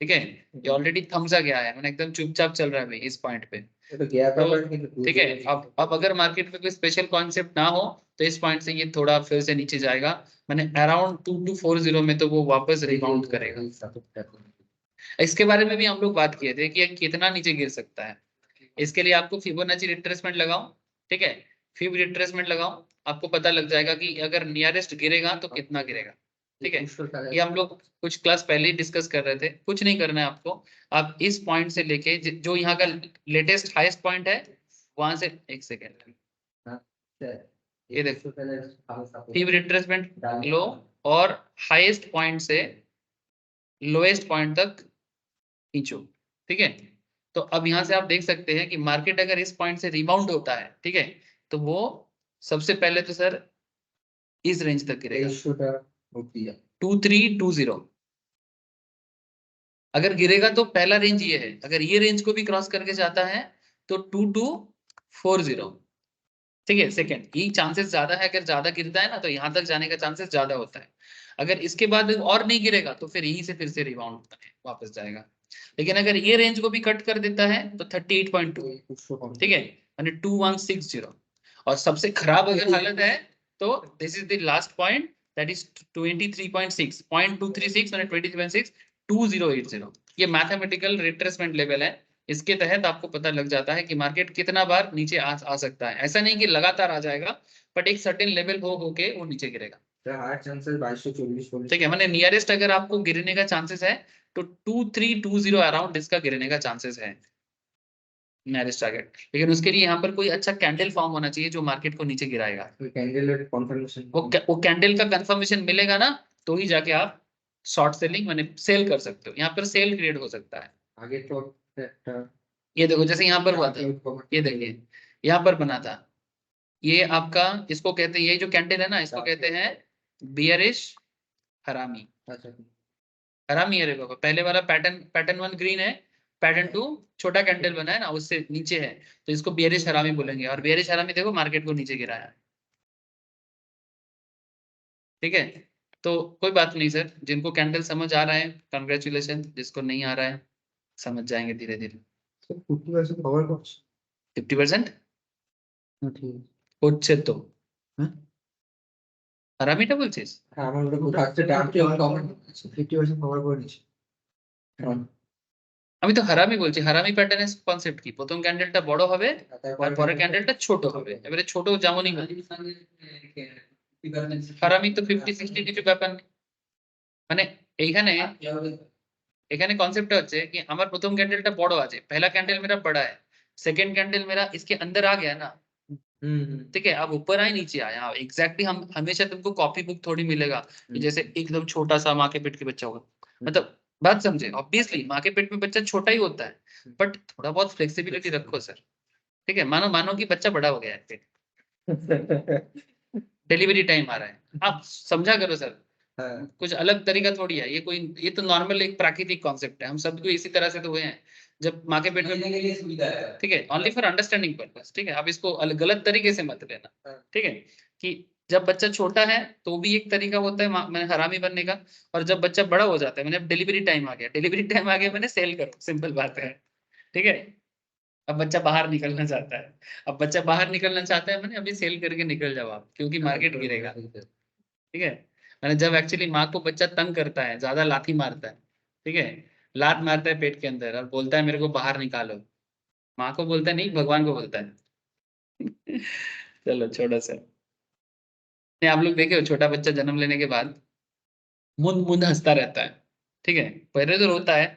ठीक है, ये ऑलरेडी थमसा गया है, मैंने एकदम चुपचाप चल रहा है भाई इस पॉइंट पे। तो गया था तो ठीक है, अब अगर मार्केट में कोई स्पेशल कॉन्सेप्ट ना हो तो इस पॉइंट से ये थोड़ा फिर से नीचे जाएगा, मैंने अराउंड 2240 में तो वो वापस रिबाउंड करेगा। इसके बारे में भी हम लोग बात किए थे कि ये कितना नीचे गिर सकता है। इसके लिए आपको फिबोनाची रिट्रेसमेंट लगाओ। ठीक है, फिब रिट्रेसमेंट लगाओ, आपको पता लग जाएगा कि अगर नियरेस्ट गिरेगा तो कितना गिरेगा। ठीक है, ये हम लोग कुछ क्लास पहले ही डिस्कस कर रहे थे। कुछ नहीं करना है आपको, आप इस पॉइंट से लेके जो यहाँ का लेटेस्ट हाईएस्ट पॉइंट है वहां से, एक सेकेंड, ये देखो फिब रिट्रेसमेंट लो और हाईएस्ट पॉइंट से लोएस्ट पॉइंट तक खींचो। ठीक है, तो अब यहाँ से आप देख सकते हैं कि मार्केट अगर इस पॉइंट से रिबाउंड होता है, ठीक है, तो वो सबसे पहले तो सर इस रेंज तक गिरेगा 2320। अगर गिरेगा तो पहला रेंज ये है, अगर ये रेंज को भी क्रॉस करके जाता है तो 2240। ठीक है, सेकंड ये चांसेस ज्यादा है, अगर ज्यादा गिरता है ना तो यहाँ तक जाने का चांसेस ज्यादा होता है। अगर इसके बाद और नहीं गिरेगा तो फिर यहीं से फिर से रिबाउंड वापस जाएगा। लेकिन अगर ये रेंज को भी कट कर देता है तो 38.2, ठीक है, यानी 2160। और सबसे खराब अगर हालत है तो this is the last point, that is 23.6, 0.236 यानी 23.6, 2080। ये मैथमेटिकल रिट्रेसमेंट लेवल है। इसके तहत आपको पता लग जाता है कि मार्केट कितना बार नीचे आ सकता है। ऐसा नहीं कि लगातार आ जाएगा, बट एक सर्टेन लेवल हो के वो नीचे गिरेगा। ठीक है, मैंने नियरेस्ट अगर आपको गिरने का चांसेस है तो 2320 अराउंड इसका गिरने का चांसेस है नियरेस्ट टारगेट। लेकिन उसके लिए यहाँ पर कोई अच्छा कैंडल फॉर्म होना चाहिए जो मार्केट को नीचे गिराएगा। वो कैंडल का कंफर्मेशन मिलेगा ना तो ही जाके आप शॉर्ट सेलिंग माने सेल कर सकते हो। यहाँ पर सेल क्रिएट हो सकता है आगे तो। ये देखो जैसे यहाँ पर हुआ था, ये देखिए यहाँ पर बना था, ये आपका इसको कहते हैं, ये जो कैंडल है ना इसको कहते हैं बियरिश हरामी। हरामी है रे बाबा। पहले वाला पैटर्न 1 ग्रीन है, पैटर्न 2 छोटा कैंडल बना है ना उससे नीचे है, तो इसको बियरिश हरामी बोलेंगे। और बियरिश हरामी देखो मार्केट को नीचे गिराया है। ठीक है, तो कोई बात नहीं सर, जिनको कैंडल समझ आ रहा है कंग्रेचुलेशन, जिसको नहीं आ रहा है समझ जाएंगे धीरे धीरे। 50% হচ্ছে তো হারামিটা বলছিস? আমি তো হারামি বলছি। হারামি প্যাটার্নের কনসেপ্ট কি, প্রথম ক্যান্ডেলটা বড় হবে আর পরের ক্যান্ডেলটা ছোট হবে। এবারে ছোট যেমনই হোক, হারামি তো 50-60 কিছু ব্যাপার নেই। মানে এইখানে এখানে কনসেप्ट হচ্ছে कि আমার প্রথম कैंडलটা বড় আছে, पहला कैंडल मेरा बड़ा है, सेकंड कैंडल मेरा इसके अंदर आ गया ना। ठीक है, अब ऊपर आए नीचे आया एग्जैक्टली। हम हमेशा तुमको कॉपी बुक थोड़ी मिलेगा जैसे एकदम छोटा सा माँ के पेट के बच्चा होगा। मतलब बात समझे, ऑब्वियसली माँ के पेट में बच्चा छोटा ही होता है, बट थोड़ा बहुत फ्लेक्सिबिलिटी रखो सर। ठीक है, मानो कि बच्चा बड़ा हो गया है, डिलीवरी टाइम आ रहा है, आप समझा करो सर। कुछ अलग तरीका थोड़ी है, ये तो नॉर्मल एक प्राकृतिक कॉन्सेप्ट है। हम सब को इसी तरह से तो हुए हैं जब माँ के पेट में। ठीक है, ओनली फॉर अंडरस्टैंडिंग पर्पस। ठीक है, अब इसको गलत तरीके से मत लेना। ठीक है, कि जब बच्चा छोटा है तो भी एक तरीका होता है मैंने हरामी बनने का, और जब बच्चा बड़ा हो जाता है मैंने डिलीवरी टाइम आ गया, डिलीवरी टाइम आ गया मैंने सेल करो, सिंपल बात है। ठीक है, अब बच्चा बाहर निकलना चाहता है, अब बच्चा बाहर निकलना चाहता है मैंने अभी सेल करके निकल जाओ आप, क्योंकि मार्केट गिरेगा। ठीक है, मैंने जब एक्चुअली माँ को बच्चा तंग करता है, ज्यादा लाठी मारता है, ठीक है, लात मारता है पेट के अंदर और बोलता है मेरे को बाहर निकालो, माँ को बोलता है नहीं भगवान को बोलता है। चलो छोड़ो सर। आप लोग देखे हो छोटा बच्चा जन्म लेने के बाद मुंद मुंद हंसता रहता है। ठीक है, पहले तो रोता है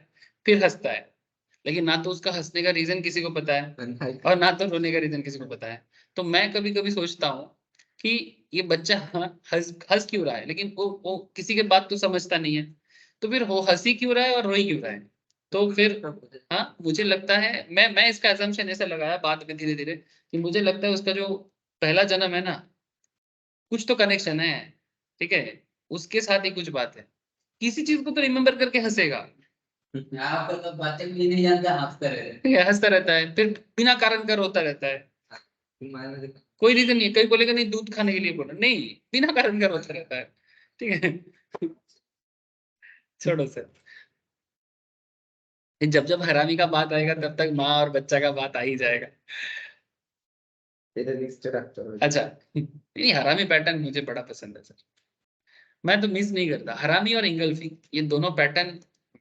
फिर हंसता है, लेकिन ना तो उसका हंसने का रीजन किसी को पता है और ना तो रोने का रीजन किसी को पता है। तो मैं कभी कभी सोचता हूँ कि ये बच्चा हंस क्यों रहा है, लेकिन वो किसी के बात तो समझता नहीं है, तो फिर वो हंसी क्यों रहा है और रोई क्यों रहा है? तो फिर हाँ, मुझे लगता है, मैं इसका assumption ऐसे लगाया बाद में धीरे धीरे, कि मुझे लगता है उसका जो पहला जन्म है ना, कुछ तो कनेक्शन है, ठीक है, उसके साथ ही कुछ बात है, किसी चीज को तो रिमेम्बर करके हंसेगा। यहाँ पर तो बातें भी नहीं जानते, हंसते रहते हैं। ठीक है, हंसता रहता है, फिर बिना कारण का रोता रहता है, कोई रीजन नहीं है, कहीं बोलेगा नहीं दूध खाने के लिए बोला, नहीं, बिना कारण का रोता रहता है, ठीक है। छोड़ो सर, जब जब हरामी का बात आएगा तब तक माँ और बच्चा का बात आ ही जाएगा। अच्छा, नहीं, हरामी पैटर्न मुझे बड़ा पसंद है सर, मैं तो मिस नहीं करता, हरामी और इंगल्फिंग ये दोनों पैटर्न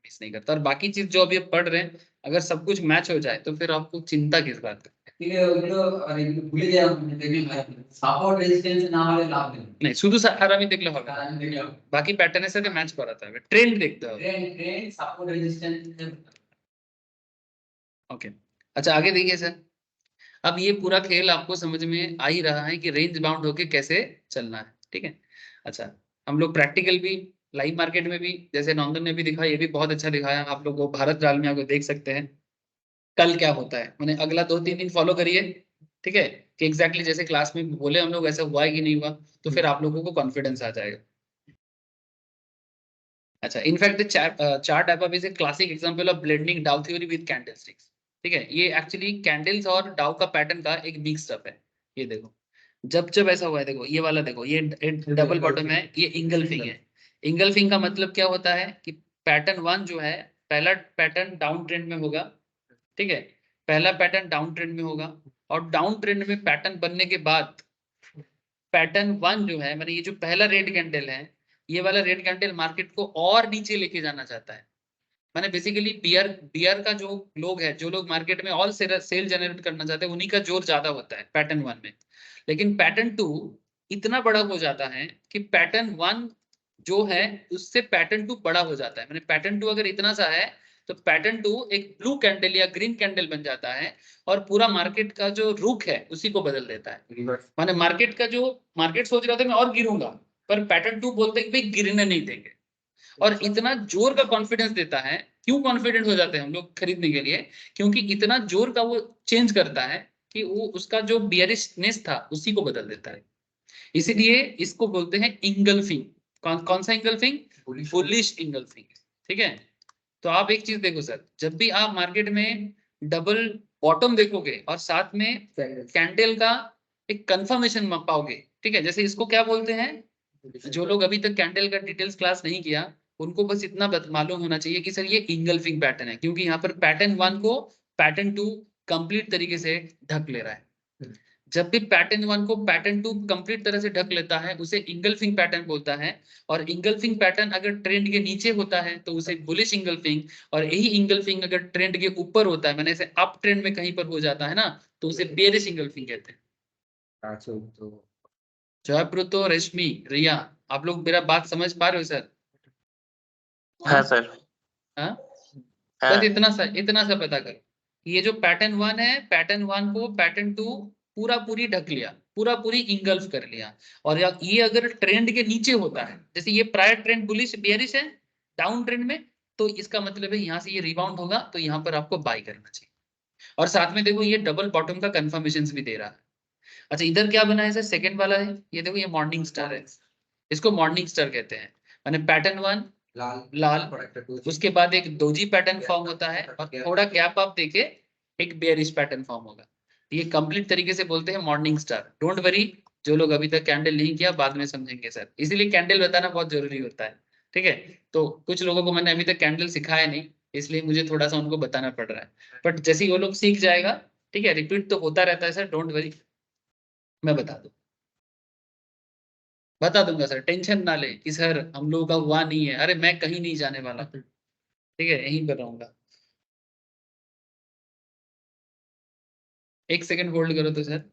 मिस नहीं करता, और बाकी चीज जो अभी आप पढ़ रहे हैं, अगर सब कुछ मैच हो जाए तो फिर आपको चिंता किस बात की? सपोर्ट रेजिस्टेंस ना वाले लाभ नहीं, শুধু हरामी देखले হবে না, बाकी पैटर्न এর সাথে ম্যাচ করাতে হবে, ট্রেন্ড দেখতে হবে। Trend support resistance. ओके, अच्छा आगे देखिए सर, अब ये पूरा खेल आपको समझ में आ ही रहा है कि रेंज बाउंड होके कैसे चलना है, ठीक है। अच्छा, हम लोग प्रैक्टिकल भी, लाइव मार्केट में भी, जैसे नंदन ने भी दिखाया, ये भी बहुत अच्छा दिखाया, आप लोग वो भारत डालमिया को देख सकते हैं कल क्या होता है, मैंने अगला 2-3 दिन फॉलो करिए, ठीक है, कि एग्जैक्टली जैसे क्लास में बोले हम लोग ऐसा हुआ है कि नहीं हुआ, तो फिर आप लोगों को कॉन्फिडेंस आ जाएगा। अच्छा, in fact the chart diagram is a classic example of blending डाउ थ्योरी विद कैंडलस्टिक्स, ठीक है, ये एक्चुअली कैंडल्स और डाउ का पैटर्न का एक मिक्स अप है। ये देखो, जब जब ऐसा हुआ है, देखो ये वाला, देखो ये डबल बॉटम है, ये इंगल्फिंग है। इंगल्फिंग का मतलब क्या होता है कि पैटर्न 1 जो है, पहला पैटर्न डाउन ट्रेंड में होगा, ठीक है, पहला पैटर्न डाउन ट्रेंड में होगा, और डाउन ट्रेंड में पैटर्न बनने के बाद पैटर्न 1 जो है, मैंने ये जो पहला रेड कैंडल है, ये वाला रेड कैंडल मार्केट को और नीचे लेके जाना चाहता है। मैंने बेसिकली बियर बियर का जो लोग है, जो लोग मार्केट में ऑल सेल जनरेट करना चाहते हैं, उन्हीं का जोर ज्यादा होता है पैटर्न 1 में। लेकिन पैटर्न 2 इतना बड़ा हो जाता है कि पैटर्न 1 जो है उससे पैटर्न 2 बड़ा हो जाता है। मैंने पैटर्न 2 अगर इतना सा है, तो पैटर्न 2 एक ब्लू कैंडल या ग्रीन कैंडल बन जाता है, और पूरा मार्केट का जो रुख है उसी को बदल देता है। माने मार्केट का जो, मार्केट सोच रहा था मैं और गिरूंगा, पर पैटर्न 2 बोलते हैं कि भाई गिरने नहीं देंगे, और इतना जोर का कॉन्फिडेंस देता है। क्यों कॉन्फिडेंट हो जाते हैं हम लोग खरीदने के लिए? क्योंकि इतना जोर का वो चेंज करता है कि वो उसका जो बियरिशनेस था उसी को बदल देता है। इसीलिए इसको बोलते हैं इंगल्फिंग। कौन सा इंगल्फिंग? बुलिश इंगल्फिंग, ठीक है। तो आप एक चीज देखो सर, जब भी आप मार्केट में डबल बॉटम देखोगे और साथ में कैंडल का एक कंफर्मेशन पाओगे, ठीक है, जैसे इसको क्या बोलते हैं, जो लोग अभी तक कैंडल का डिटेल्स क्लास नहीं किया, उनको बस इतना मालूम होना चाहिए कि सर ये इंगल्फिंग पैटर्न है, क्योंकि यहाँ पर पैटर्न 1 को पैटर्न 2 कंप्लीट तरीके से ढक ले रहा है। जब भी पैटर्न 1 को पैटर्न 2 कंप्लीट तरह से ढक लेता है, उसे इंगल्फिंग पैटर्न बोलता है। और इंगल्फिंग पैटर्न अगर ट्रेंड के नीचे होता है तो उसे बुलिश इंगल्फिंग, और यही इंगल्फिंग अगर ट्रेंड के ऊपर होता है, मैंने ऐसे अप ट्रेंड में कहीं पर हो जाता है ना, तो उसे बेरिश इंगल्फिंग कहते हैं। जयप्रुतो, रश्मि, रिया, आप लोग मेरा बात समझ पा रहे हो सर? हाँ सर। हाँ, हाँ। बस इतना सा पता करो, ये जो पैटर्न 1 है, पैटर्न 1 को पैटर्न 2 पूरा पूरी ढक लिया, पूरा पूरी इंगल्फ कर लिया। और ये अगर ट्रेंड के नीचे होता है, जैसे ये प्रायर ट्रेंड बुलिश बियरिश है डाउन ट्रेंड में, तो इसका मतलब है यहाँ से ये रिबाउंड होगा, तो यहाँ पर आपको बाय करना चाहिए। और साथ में देखो ये डबल बॉटम का कंफर्मेशन भी दे रहा है। अच्छा, इधर क्या बना है सर? सेकंड वाला है, ये देखो ये मॉर्निंग स्टार है, इसको मॉर्निंग स्टार कहते हैं। माने पैटर्न 1 लाल, उसके बाद एक डोजी पैटर्न फॉर्म होता है, और थोड़ा गैप आप देखे एक बेयरिश पैटर्न फॉर्म होगा। ये कंप्लीट तरीके से बोलते हैं मॉर्निंग स्टार। डोंट वरी, जो लोग अभी तक कैंडल नहीं किया बाद में समझेंगे सर, इसीलिए कैंडल बताना बहुत जरूरी होता है, ठीक है। तो कुछ लोगों को मैंने अभी तक कैंडल सिखाया नहीं, इसलिए मुझे थोड़ा सा उनको बताना पड़ रहा है, बट जैसे ही वो लोग सीख जाएगा, ठीक है, रिपीट तो होता रहता है सर, डोंट वरी, मैं बता दूंगा सर, टेंशन ना ले कि सर हम लोगों का हुआ नहीं है। अरे मैं कहीं नहीं जाने वाला, ठीक है, यहीं पर रहूंगा। एक सेकंड होल्ड करो तो सर।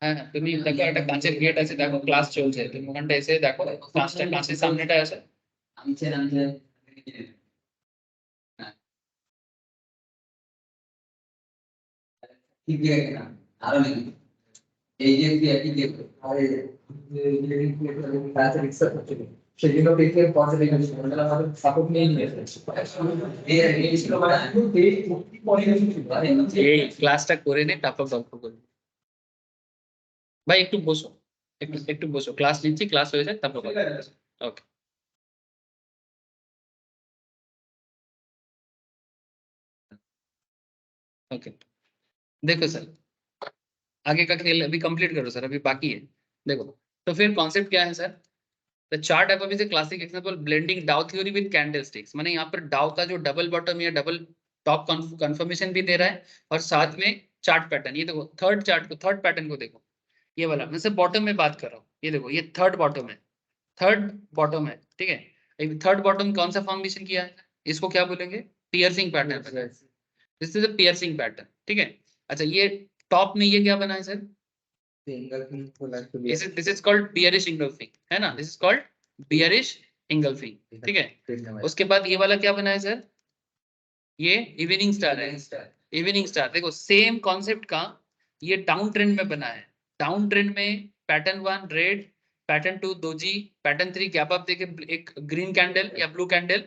হ্যাঁ তুমি দেখো একটা কাঁচের গেট আছে, দেখো ক্লাস চলছে, তুমি ওখানটা এসে দেখো ক্লাসটা কাঁচের সামনেটা আছে। আমি ছিলাম যে ঠিক আছে না আরো লিখি এই যে কি আরে ক্লাসে রিসার্চ হচ্ছে সেগুলো দেখে পজিটিভ হচ্ছে মানে আমাদের সাপোর্ট নিয়ে নিয়েছে এই ছিল মানে এই ক্লাসটা করে নে তারপর গল্প করবি ভাই একটু বসো একটু বসো ক্লাস নিচ্ছি ক্লাস হয়ে যাক তারপর ওকে ओके देखो सर आगे का खेल अभी कंप्लीट करो सर अभी बाकी है देखो तो फिर कॉन्सेप्ट क्या है sir the chart above is a classic example blending Dow theory with candlesticks माने यहाँ पर डाउ का जो डबल बॉटम या डबल टॉप कंफर्मेशन भी दे रहा है और साथ में चार्ट पैटर्न ये देखो थर्ड पैटर्न को देखो ये वाला मैं सिर्फ बॉटम में बात कर रहा हूँ ये देखो ये थर्ड बॉटम है ठीक है थर्ड बॉटम कौन सा फॉर्मेशन किया है इसको क्या बोलेंगे piercing pattern this is a piercing pattern ठीक है अच्छा ये टॉप में ये क्या बना है sir this is called bearish engulfing है ना this is called bearish engulfing ठीक है उसके बाद ये वाला क्या बना है सर ये इवनिंग स्टार है इवनिंग स्टार देखो सेम कॉन्सेप्ट का ये डाउन ट्रेंड में बना है डाउन ट्रेंड में pattern 1 red pattern 2 doji pattern 3 gap up देके एक ग्रीन कैंडल या ब्लू कैंडल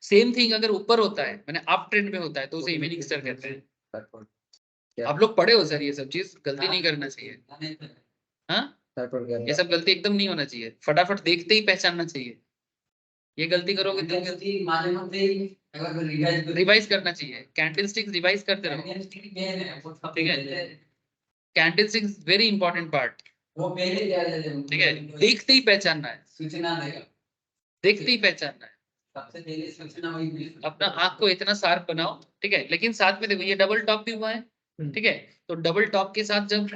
सेम थिंग अगर ऊपर होता है मैंने अप ट्रेंड में होता है तो उसे इवनिंग स्टार कहते हैं आप लोग पढ़े हो सर ये सब चीज गलती नहीं करना चाहिए हाँ ये सब गलती एकदम नहीं होना चाहिए फटाफट देखते ही पहचानना चाहिए ये गलती करोगे तो रिवाइज करना चाहिए कैंडलस्टिक्स रिवाइज करते रहो ठीक है कैंडलस्टिक्स वेरी इंपॉर्टेंट पार्ट ठीक है देखते ही पहचानना है सूचना देगा देखते ही पहचानना है सबसे पहले सूचना वही अपना आंख को इतना शार्प बनाओ ठीक है लेकिन साथ में देखो ये डबल टॉप भी हुआ है ठीक है तो डबल टॉप के साथ जब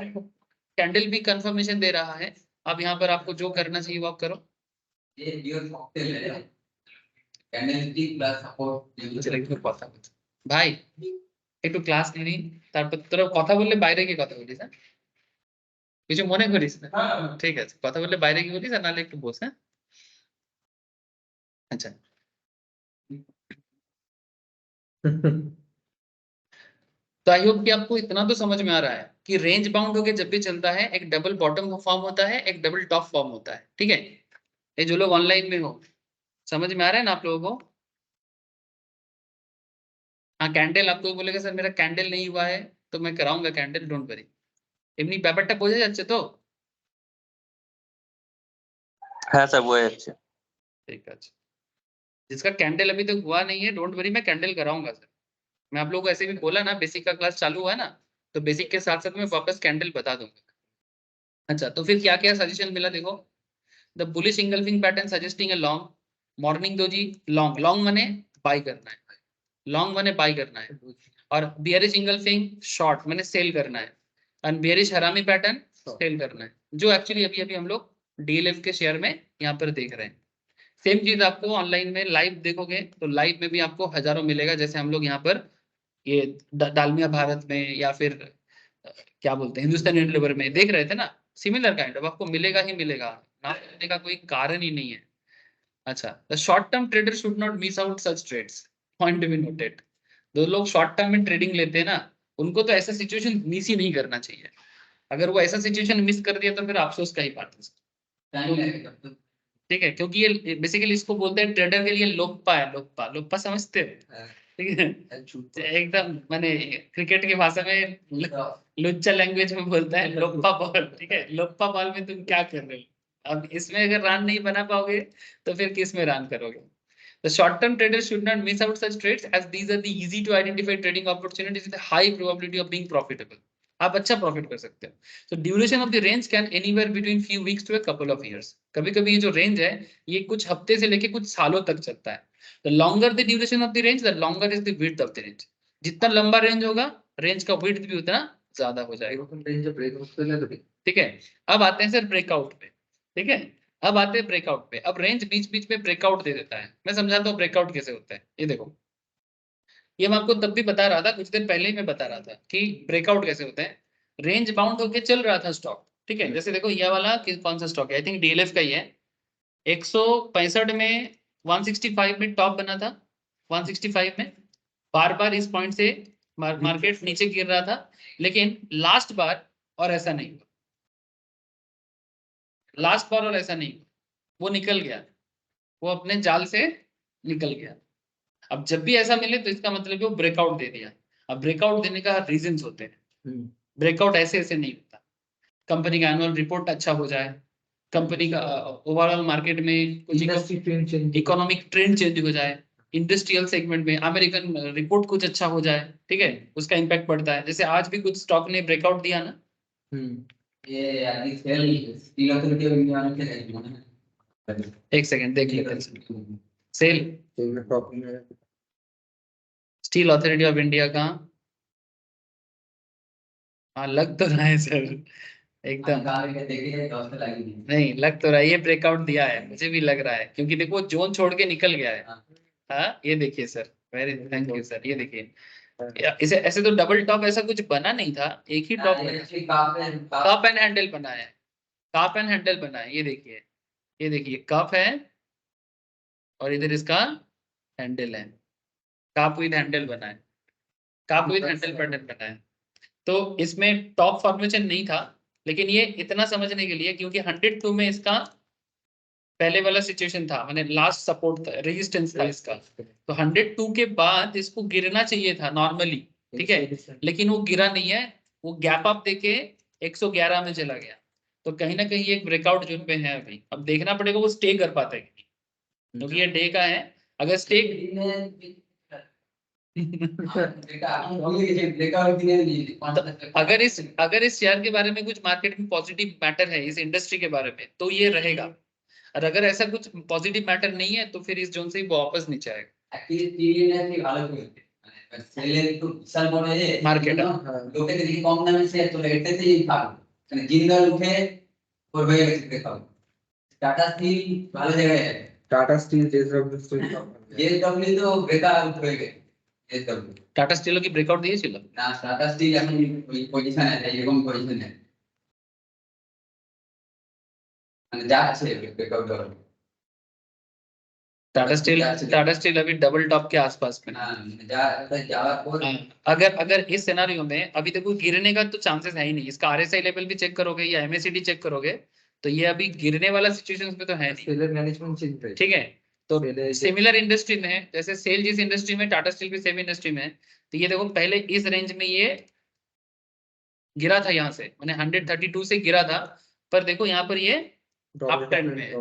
कैंडल भी कंफर्मेशन दे रहा है अब यहाँ पर आपको जो करना चाहिए वो आप करो ये डियर कॉकटेल है कैंडलस्टिक प्लस सपोर्ट ভাই একটু ক্লাস নিবি তারপর তোরা কথা বললে বাইরে গিয়ে কথা বলিস হ্যাঁ কিছু মনে করিস না ঠিক আছে কথা বললে বাইরে গিয়ে বলিস আর নাহলে একটু বস হ্যাঁ अच्छा तो आई होप कि आपको इतना तो समझ में आ रहा है कि रेंज बाउंड होके जब भी चलता है एक डबल बॉटम फॉर्म होता है एक डबल टॉप फॉर्म होता है ठीक है ये जो लोग ऑनलाइन में हो समझ में आ रहा है ना आप लोगों को हाँ कैंडल आपको बोलेगा सर मेरा कैंडल नहीं हुआ है तो मैं कराऊंगा कैंडल डोंट वरी এমনি ব্যাপারটা বোঝা যাচ্ছে তো হ্যাঁ স্যার বোঝা যাচ্ছে ठीक है जिसका कैंडल अभी तक हुआ नहीं है डोंट वरी मैं कैंडल कराऊंगा सर मैं आप लोगों को ऐसे भी बोला ना बेसिक का क्लास चालू हुआ है ना तो बेसिक के साथ साथ मैं वापस कैंडल बता दूंगा अच्छा तो फिर क्या क्या सजेशन मिला देखो the bullish engulfing pattern suggesting a long morning doji long long माने बाय करना है लॉन्ग माने बाय करना है और बियरिश इंगल्फिंग शॉर्ट माने सेल करना है और बियरिश हरामी पैटर्न सेल करना है जो एक्चुअली अभी अभी हम लोग डीएलएफ के शेयर में यहाँ पर देख रहे हैं सेम चीज आपको ऑनलाइन में लाइव देखोगे तो लाइव में भी आपको हजारों मिलेगा जैसे हम लोग यहाँ पर ये डालमिया भारत में या फिर क्या बोलते हैं हिंदुस्तान यूनिलीवर में देख रहे थे ना सिमिलर काइंड ऑफ आपको मिलेगा ही मिलेगा ना मिलने का कोई कारण ही नहीं है अच्छा the short term trader should not miss out such trades point be noted जो लोग शॉर्ट टर्म में ट्रेडिंग लेते हैं ना उनको तो ऐसा सिचुएशन मिस ही नहीं करना चाहिए अगर वो ऐसा सिचुएशन मिस कर दिया तो फिर अफसोस का ही बात है ठीक है क्योंकि ये बेसिकली इसको बोलते हैं ट्रेडर के लिए लोप्पा है लोप्पा समझते हो ठीक है एकदम माने क्रिकेट की भाषा में लुच्चा लैंग्वेज में बोलता है लोप्पा बॉल ठीक है लोप्पा बॉल में तुम क्या कर रहे हो अब इसमें अगर रन नहीं बना पाओगे तो फिर किस में रन करोगे The short-term traders should not miss out such trades as these are the easy to identify trading opportunities with a high probability of being profitable. आप अच्छा प्रॉफिट कर सकते हो. So duration of the range can anywhere between few weeks to a couple of years. कभी-कभी ये जो range है ये कुछ हफ्ते से लेके कुछ सालों तक चलता है. The longer the duration of the range, the longer is the width of the range. जितना लंबा रेंज होगा रेंज का width भी उतना ज्यादा हो जाएगा. ठीक है अब आते हैं सर ब्रेकआउट पे. ठीक है अब आते हैं ब्रेकआउट पे. अब रेंज बीच बीच में ब्रेकआउट दे देता है. मैं समझाता हूँ ब्रेकआउट कैसे होता है. ये देखो ये मैं आपको तब भी बता रहा था कुछ दिन पहले ही मैं बता रहा था कि ब्रेकआउट कैसे होता है. रेंज बाउंड होके चल रहा था स्टॉक. ठीक है जैसे देखो ये वाला कौन सा स्टॉक है आई थिंक डीएलएफ का ही है. 165 में 165 में टॉप बना था 165 में बार बार इस पॉइंट से मार्केट नीचे गिर रहा था, लेकिन लास्ट बार और ऐसा नहीं हुआ, लास्ट बार और ऐसा नहीं हुआ, वो निकल गया, वो अपने जाल से निकल गया। अब जब भी ऐसा मिले तो इसका मतलब है वो ब्रेकआउट दे दिया। अब ब्रेकआउट देने का रीजंस होते हैं, ब्रेकआउट ऐसे ऐसे नहीं होता। कंपनी का एनुअल रिपोर्ट अच्छा हो जाए, कंपनी का ओवरऑल मार्केट में कुछ इकोनॉमिक ट्रेंड चेंज हो जाए, इंडस्ट्रियल सेगमेंट में अमेरिकन रिपोर्ट कुछ अच्छा हो जाए, ठीक है, उसका इम्पैक्ट पड़ता है। जैसे आज भी कुछ स्टॉक ने ब्रेकआउट दिया ना, ये अभी स्टील अथॉरिटी ऑफ इंडिया ने क्या है? एक सेकंड देख लेते हैं। SAIL steel authority of India का, हाँ लग तो रहा है सर, एकदम नहीं लग तो रहा है, ये ब्रेकआउट दिया है, मुझे भी लग रहा है, क्योंकि देखो जोन छोड़ के निकल गया है। हाँ ये देखिए sir, very thank you sir, ये देखिए इसे ऐसे तो डबल टॉप ऐसा कुछ बना नहीं था, एक ही टॉप कप एंड हैंडल बना है, कप एंड हैंडल बना है, ये देखिए कप है और इधर इसका हैंडल है, कप विद हैंडल बना है, कप विद हैंडल पैटर्न बना है। तो इसमें टॉप फॉर्मेशन नहीं था, लेकिन ये इतना समझने के लिए, क्योंकि 102 में इसका पहले वाला सिचुएशन था, मैंने लास्ट सपोर्ट था, रेजिस्टेंस था इसका, तो 102 के बाद इसको गिरना चाहिए था नॉर्मली, ठीक है, लेकिन वो गिरा नहीं है, वो गैप अप देके 111 में चला गया। तो कहीं ना कहीं एक ब्रेकआउट जोन पे है अभी, अब देखना पड़ेगा वो स्टे कर पाता है कि नहीं, क्योंकि ये डे का है, अगर स्टे अगर इस शेयर के बारे में कुछ मार्केट में पॉजिटिव मैटर है, इस इंडस्ट्री के बारे में, तो ये रहेगा, और अगर ऐसा कुछ पॉजिटिव मैटर नहीं है तो फिर इस जोन से ही वापस नीचे आएगा। मार्केट कम दामे से तो एটাতেই ভালো, মানে জিন্দাল উঠে করবে দেখাও। টাটা স্টিল ভালো জায়গায় আছে, টাটা স্টিল জেএসডব্লিউ তো ব্রেকআউট হয়ে গেছে। জেএসডব্লিউ টাটা স্টিলও কি ব্রেকআউট দিয়েছিল না, টাটা স্টিল এখন ওই পজিশনে আছে, এরকম পজিশনে মানে যাচ্ছে ব্রেকআউট দেওয়ার। टाटा स्टील अभी डबल टॉप के आसपास में। अगर इस सिनेरियो में अभी देखो गिरने का तो चांसेस है ही नहीं, इसका आरएसआई लेवल भी चेक करोगे या एमएसीडी चेक करोगे तो ये अभी गिरने वाला सिचुएशन में तो है नहीं, ठीक है। तो सिमिलर इंडस्ट्री में है, जैसे सेल जिस इंडस्ट्री में, टाटा स्टील भी सेम इंडस्ट्री में है, तो ये देखो पहले इस रेंज में ये गिरा था, यहाँ से मैंने 132 से गिरा था, पर देखो यहाँ पर ये अप ट्रेंड में है,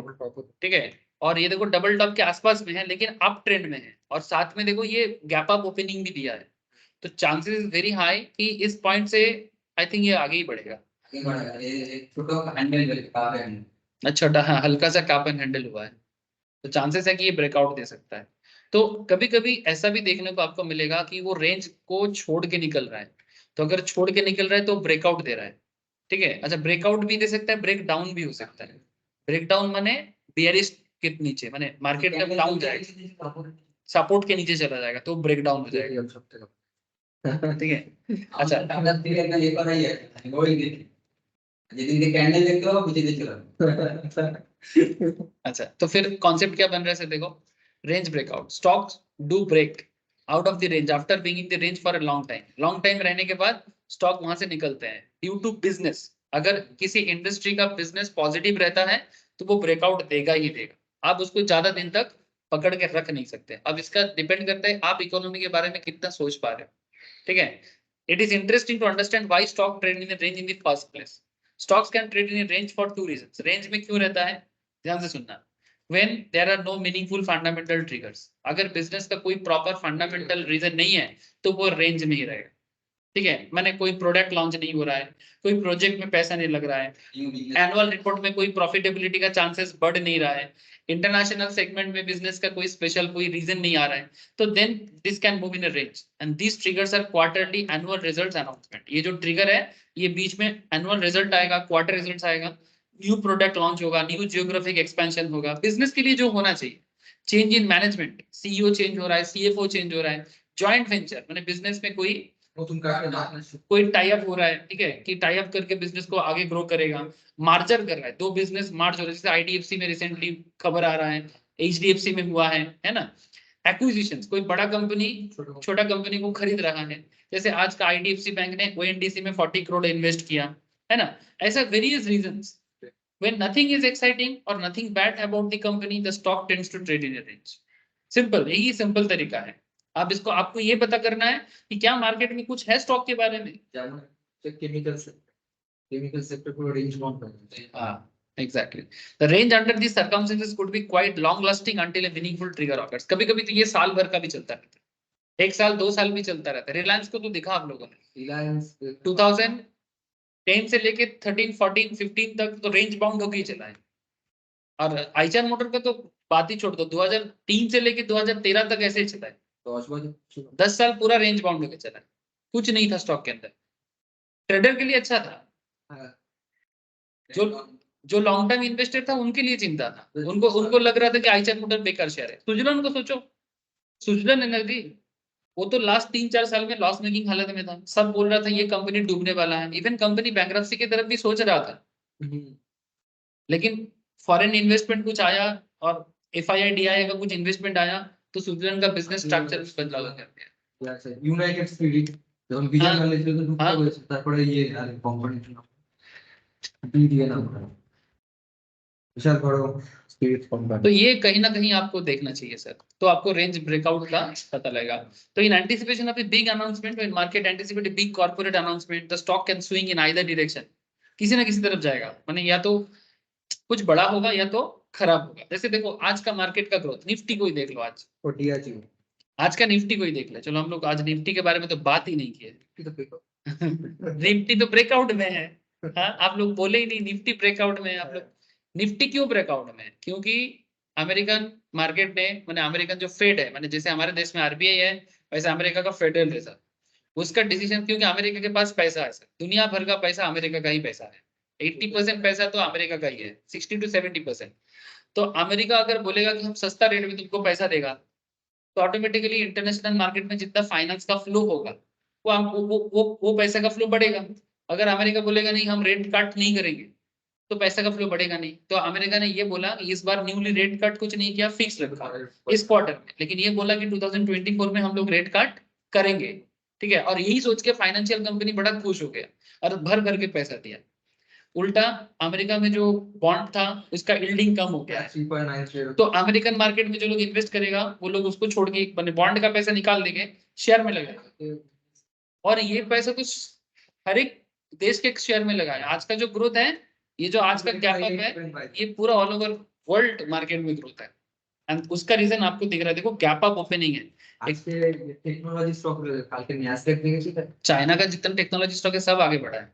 ठीक है, और ये देखो डबल टॉप के आसपास में है लेकिन अप ट्रेंड में है, और साथ में देखो ये गैप अप ओपनिंग भी दिया है, तो चांसेस इज वेरी हाई कि इस पॉइंट से आई थिंक ये आगे ही बढ़ेगा। छोटा हाँ हल्का सा काप एंड हैंडल हुआ है, तो चांसेस है कि ये ब्रेकआउट दे सकता है। तो कभी कभी ऐसा भी देखने को आपको मिलेगा कि वो रेंज को छोड़ के निकल रहा है, तो अगर छोड़ के निकल रहा है तो ब्रेकआउट दे रहा है, ठीक है। अच्छा ब्रेकआउट भी दे सकता है, ब्रेक डाउन भी हो सकता है। ब्रेक डाउन माने बेयरिश के नीचे, माने मार्केट जब डाउन जाएगा, सपोर्ट के नीचे चला जाएगा तो ब्रेक डाउन हो जाएगा, ठीक है। अच्छा अच्छा तो फिर कॉन्सेप्ट क्या बन रहा है सर, देखो range breakout, stocks do break out of the range after being in the range for a long time रहने के बाद स्टॉक वहां से निकलते हैं ड्यू टू बिजनेस। अगर किसी इंडस्ट्री का बिजनेस पॉजिटिव रहता है तो वो ब्रेकआउट देगा ही देगा, आप उसको ज्यादा दिन तक पकड़ के रख नहीं सकते। अब इसका डिपेंड करता है आप इकोनॉमी के बारे में कितना सोच पा रहे हो, ठीक है। It is interesting to understand why stock trade in range in the first place. Stocks can trade in range for two reasons. Range में क्यों रहता है, ध्यान से सुनना। when there are no meaningful fundamental triggers, अगर बिजनेस का कोई प्रॉपर फंडामेंटल रीजन नहीं है तो वो रेंज में ही रहेगा, ठीक है। मैंने कोई प्रोडक्ट लॉन्च नहीं हो रहा है, कोई प्रोजेक्ट में पैसा नहीं लग रहा है, एनुअल रिपोर्ट में कोई प्रॉफिटेबिलिटी का चांसेस बढ़ नहीं रहा है, इंटरनेशनल सेगमेंट में बिजनेस का कोई स्पेशल कोई रीजन नहीं आ रहा है, तो then this can move in a range and this triggers are quarterly annual results announcement. ये जो ट्रिगर है ये बीच में एनुअल रिजल्ट आएगा, क्वार्टर रिजल्ट्स आएगा, न्यू प्रोडक्ट लॉन्च होगा, न्यू जियोग्राफिक एक्सपेंशन होगा, बिजनेस के लिए जो होना चाहिए, change in management, CEO change हो रहा है, सीएफओ चेंज हो रहा है, जॉइंट वेंचर मैंने बिजनेस में कोई टाई अप हो रहा है, ठीक है, कि टाई अप करके बिजनेस को आगे ग्रो करेगा, मार्जर कर रहा है, दो बिजनेस मार्ज हो रहे हैं, जैसे आईडीएफसी में रिसेंटली खबर आ रहा है, एचडीएफसी में हुआ है ना। एक्विजिशंस, कोई बड़ा कंपनी छोटा कंपनी को खरीद रहा है, जैसे आज का IDFC बैंक ने ONDC में 40 करोड़ इन्वेस्ट किया, है ना। ऐसा various reasons. When nothing is exciting or nothing bad about the company, the stock tends to trade in a range. Simple, यही सिंपल तरीका है। आप इसको, आपको ये पता करना है कि क्या मार्केट में कुछ है स्टॉक के बारे में। केमिकल सेक्टर को रेंज बाउंड करते हैं। हाँ, exactly. The range under these circumstances could be quite long-lasting until a meaningful trigger occurs. कभी-कभी तो ये साल भर का भी चलता रहता है, 1 साल 2 साल भी चलता रहता है। रिलायंस को तो दिखा आप लोगों ने, रिलायंस 2010 से लेके 13, 14, 15 तक तो रेंज बाउंड होके ही चला है। और आइचर मोटर का तो बात ही छोड़ दो, 2003 से लेके 2013 तक ऐसे ही चला है। तो 10 साल पूरा रेंज बाउंड होके चला है, कुछ नहीं था स्टॉक के अंदर। ट्रेडर के लिए अच्छा था, जो लॉन्ग टर्म इन्वेस्टर था उनके लिए चिंता था। उनको लग रहा था कि आइचर मोटर बेकार शेयर है। सुजलन को सोचो, सुजलन एनर्जी, वो तो लास्ट 3-4 साल में लॉस मेकिंग हालत में था। सब बोल रहा था ये कंपनी डूबने वाला है, इवन कंपनी बैंकरप्सी की तरफ भी सोच रहा था। लेकिन फॉरेन इन्वेस्टमेंट कुछ आया और FII-DII का कुछ इन्वेस्टमेंट आया तो स्विट्जरलैंड का बिजनेस स्ट्रक्चर बदलाव कर दिया। यूनाइटेड स्पिरिट যখন বিজয় हाँ, মালের জন্য ঢুকতে হয়েছে তারপরে ইয়ে আর কোম্পানির নাম দিয়ে নাম विशाल बड़ो स्पिरिट कंपनी। तो ये कहीं ना कहीं आपको देखना चाहिए सर, तो आपको रेंज ब्रेकआउट का पता लगेगा। तो इन anticipation of a big announcement, when market anticipate a big corporate announcement, the stock can swing in either direction. किसी ना किसी तरफ जाएगा, माने या तो कुछ बड़ा होगा या तो खराब होगा। जैसे देखो आज का मार्केट का ग्रोथ, निफ्टी को ही देख लो आज, और डीआरजी आज का निफ्टी को ही देख ले। चलो हम लोग आज निफ्टी के बारे में तो बात ही नहीं किए। निफ्टी तो ब्रेकआउट में है। हाँ, आप लोग बोले ही नहीं निफ्टी ब्रेकआउट में है। आप लोग, निफ्टी क्यों ब्रेकआउट में है? क्योंकि अमेरिकन मार्केट ने, माने अमेरिकन जो फेड है, माने जैसे हमारे देश में RBI है, वैसे अमेरिका का फेडरल रिजर्व, उसका डिसीजन, क्योंकि अमेरिका के पास पैसा है सर, दुनिया भर का पैसा अमेरिका का ही पैसा है। 80% पैसा तो अमेरिका का ही है, 60 to 70%। तो अमेरिका अगर बोलेगा कि हम सस्ता रेट में तुमको पैसा देगा, तो ऑटोमेटिकली इंटरनेशनल मार्केट में जितना फाइनेंस का फ्लो होगा वो पैसे का फ्लो बढ़ेगा। अगर अमेरिका बोलेगा नहीं हम रेट कट नहीं करेंगे, तो पैसे का फ्लो बढ़ेगा नहीं। तो अमेरिका ने ये बोला इस बार न्यूली रेट कट कुछ नहीं किया, फिक्स रखा इस क्वार्टर में, लेकिन ये बोला कि 2024 में हम लोग रेट कट करेंगे, ठीक है। और यही सोच के फाइनेंशियल कंपनी बड़ा खुश हो गया और भर भर के पैसा दिया। उल्टा अमेरिका में जो बॉन्ड था उसका यील्डिंग कम हो गया है, 3.9 तो अमेरिकन मार्केट में जो लोग इन्वेस्ट करेगा वो लोग उसको छोड़ के बॉन्ड का पैसा निकाल देंगे, शेयर में लगेगा। और ये पैसा तो हर एक देश के शेयर में लगा है। आज का जो ग्रोथ है, ये जो आज का गैप अप है, ये पूरा ऑल ओवर वर्ल्ड मार्केट में ग्रोथ है। एंड उसका रीजन आपको दिख रहा है, देखो गैप अप ओपनिंग है। আজকে টেকনোলজি স্টক কালকে ন্যাসড্যাক দেখেছি তাই चाइना का जितना टेक्नोलॉजी स्टॉक है सब आगे बढ़ा है।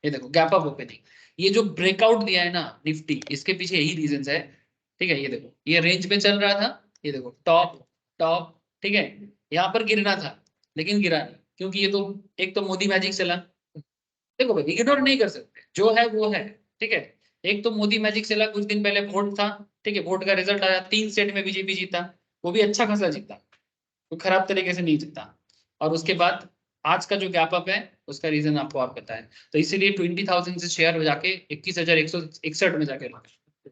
ये देखो गैप अप ओपनिंग, ये जो ब्रेकआउट दिया है ना निफ्टी, इसके पीछे यही रीजन है, ठीक है। ये देखो ये रेंज में चल रहा था, ये देखो टॉप टॉप, ठीक है। यहाँ पर गिरना था लेकिन गिरा नहीं, क्योंकि ये तो एक तो मोदी मैजिक चला। देखो भाई इग्नोर नहीं कर सकते, जो है वो है, ठीक है। एक तो मोदी मैजिक चला, कुछ दिन पहले वोट था, ठीक है। वोट का रिजल्ट आया, 3 स्टेट में बीजेपी जीता, वो भी अच्छा खासा जीता, तो खराब तरीके से नहीं जीता। और उसके बाद आज का जो गैप अप है उसका रीजन आपको और पता है, तो इसीलिए 20,000 से शेयर हो जाके 21,161 में जाके लगा।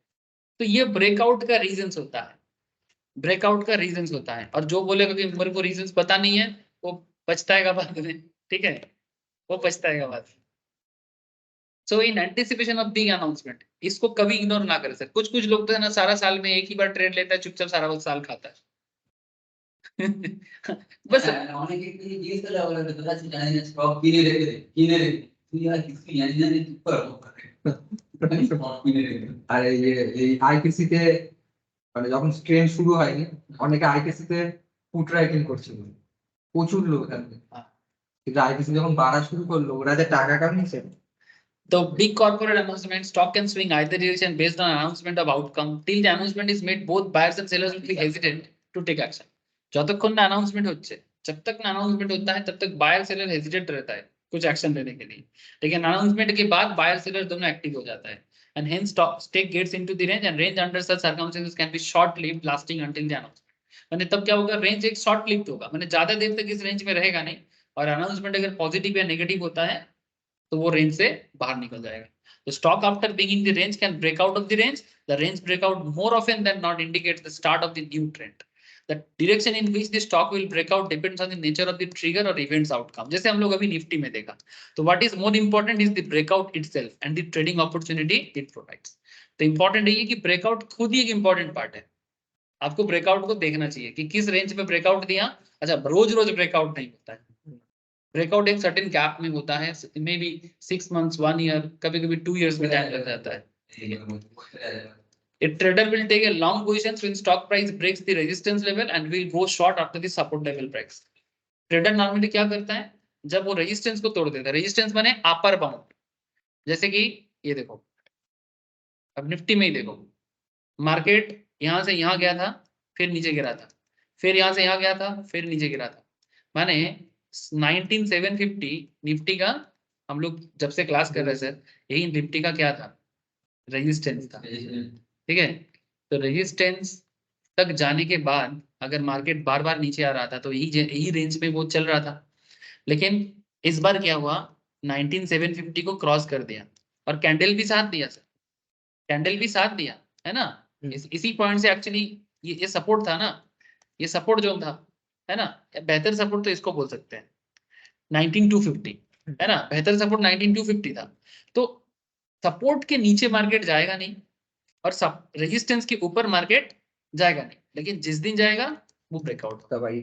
तो ये ब्रेकआउट का रीजन होता है, ब्रेकआउट का रीजन होता है। और जो बोलेगा कि मेरे को रीजन पता नहीं है वो पछताएगा बाद में, ठीक है, वो पछताएगा बाद में। So in anticipation of big announcement, इसको कभी इग्नोर ना करें सर। कुछ कुछ लोग तो है ना सारा साल में एक ही बार ट्रेड लेता है, चुपचाप सारा साल खाता है। बस অনেকে কি জিজ্ঞেস করলে বলে তোরা কি জানি না স্টক কিনে রেখে তুই আর কিছু জানি না চুপ কর স্টক কিনে রেখে। আর এই আইটিসি তে মানে যখন ট্রেন্ড শুরু হয়নি অনেকে আইটিসি তে পুট রাইটিং করছিল, প্রচুর লোক থাকে। কিন্তু আইটিসি যখন বাড়া শুরু করলো ওরা যে টাকা কামিয়েছে। The big corporate announcement, stock can swing either direction based on announcement of outcome. Till the announcement is made, both buyers and sellers will be hesitant to take action. যতক্ষণ না announcement হচ্ছে, जब तक ना announcement होता है तब तक buyer seller hesitant रहता है कुछ action लेने के लिए। लेकिन announcement के बाद buyer seller दोनों active हो जाता है, and hence stock gets into the range, and range under such circumstances can be short lived, lasting until the announcement. मैंने तब क्या होगा, रेंज एक शॉर्ट लिव्ड होगा, मैंने ज्यादा देर तक इस रेंज में रहेगा नहीं। और अनाउंसमेंट अगर पॉजिटिव या नेगेटिव होता है तो वो रेंज से बाहर निकल जाएगा। तो stock after being in the range can break out of the range. The range breakout more often than not indicates the start of the new trend. The direction in which the stock will break out depends on the nature of the trigger or events outcome. जैसे हम लोग अभी Nifty में देखा, तो what is more important is the breakout itself and the trading opportunity it provides. तो important है ये कि breakout खुद ही एक important part है. आपको ब्रेकआउट को देखना चाहिए कि किस रेंज पे ब्रेकआउट दिया. अच्छा, रोज रोज ब्रेकआउट नहीं होता है. ब्रेकआउट एक सर्टेन गैप में होता है, मे बी 6 months 1 year, कभी कभी 2 years में टाइम लग जाता है. A trader will take a long positions when stock price breaks the resistance level and will go short after the support level breaks. Trader normally क्या करता है, जब वो रेजिस्टेंस को तोड़ देता है, रेजिस्टेंस माने अपर बाउंड, जैसे कि ये देखो, अब निफ्टी में ही देखो, मार्केट यहां से यहां गया था, फिर नीचे गिरा था, फिर यहां से यहां गया था, फिर नीचे गिरा था. माने 19750 निफ्टी का, हम लोग जब से क्लास कर रहे हैं सर, यही निफ्टी का क्या था, रेजिस्टेंस था. ठीक है, तो रेजिस्टेंस तक जाने के बाद अगर मार्केट बार बार नीचे आ रहा था तो यही रेंज में वो चल रहा था. लेकिन इस बार क्या हुआ, 19750 को क्रॉस कर दिया और कैंडल भी साथ दिया सर, कैंडल भी साथ दिया है ना. इसी पॉइंट से एक्चुअली ये सपोर्ट था ना, ये सपोर्ट जोन था, है ना. बेहतर सपोर्ट तो इसको बोल सकते हैं 19250, है ना. बेहतर सपोर्ट 19250 था. तो सपोर्ट के नीचे मार्केट जाएगा नहीं और सब रेजिस्टेंस के ऊपर मार्केट जाएगा नहीं, लेकिन जिस दिन जाएगा वो ब्रेकआउट होगा भाई.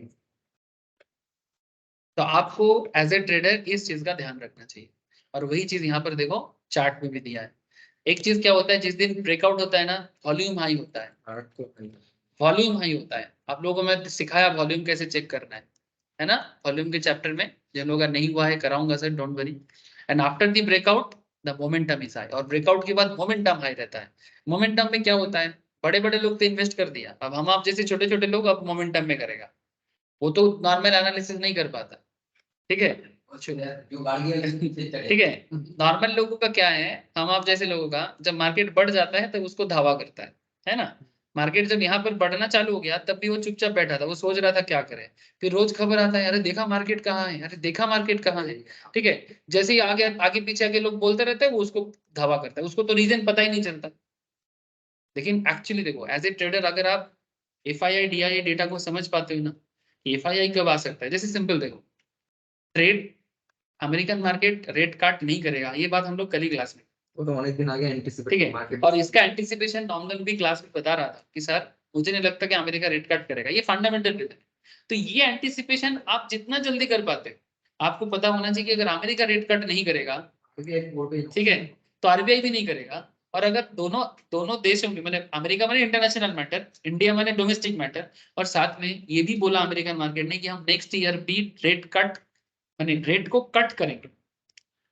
तो आपको एज ए ट्रेडर इस चीज का ध्यान रखना चाहिए. और वही चीज यहाँ पर देखो चार्ट में भी दिया है. एक चीज क्या होता है, जिस दिन ब्रेकआउट होता है ना, वॉल्यूम हाई होता है. वॉल्यूम हाई होता है. आप लोगों को मैं सिखाया वॉल्यूम कैसे चेक करना है ना, वॉल्यूम के चैप्टर में. जिन लोगों का नहीं हुआ है कराऊंगा sir, don't worry. And after the breakout the momentum is high, और ब्रेकआउट के बाद मोमेंटम हाई रहता है. मोमेंटम में क्या होता है, बड़े बड़े लोग तो इन्वेस्ट कर दिया, अब हम आप जैसे छोटे छोटे लोग अब मोमेंटम में करेगा, वो तो नॉर्मल एनालिसिस नहीं कर पाता. ठीक है, ठीक है. नॉर्मल लोगों का क्या है, हम आप जैसे लोगों का जब मार्केट बढ़ जाता है तब उसको धावा करता है ना. मार्केट जब यहाँ पर बढ़ना चालू हो गया तब भी वो चुपचाप बैठा था, वो सोच रहा था क्या करे. फिर रोज खबर आता है, अरे देखा मार्केट कहाँ है, अरे देखा मार्केट कहाँ है. ठीक है, जैसे ही आगे आगे पीछे आगे लोग बोलते रहते हैं वो उसको धावा करता है, उसको तो रीजन पता ही नहीं चलता. लेकिन एक्चुअली देखो एज ए ट्रेडर अगर आप FII DII डेटा को समझ पाते हो ना, FII कब आ सकता है. जैसे सिंपल देखो, ट्रेड अमेरिकन मार्केट रेट काट नहीं करेगा, ये बात हम लोग कल ही क्लास में, वो तो अनेक दिन आगे एंटीसिपेट. ठीक है. और इसका एंटीसिपेशन नॉमिनल भी क्लास में बता रहा था कि सर मुझे नहीं लगता कि अमेरिका रेट कट करेगा, ये फंडामेंटल रेट है. तो ये एंटीसिपेशन आप जितना जल्दी कर पाते हो, आपको पता होना चाहिए कि अगर अमेरिका रेट कट नहीं करेगा, ठीक है, तो RBI भी नहीं करेगा. और अगर दोनों दोनों देशों में, मतलब अमेरिका माने इंटरनेशनल मैटर, इंडिया माने डोमेस्टिक मैटर, और साथ में ये भी बोला अमेरिकन मार्केट ने कि हम नेक्स्ट ईयर भी रेट कट, माने रेट को कट करेंगे.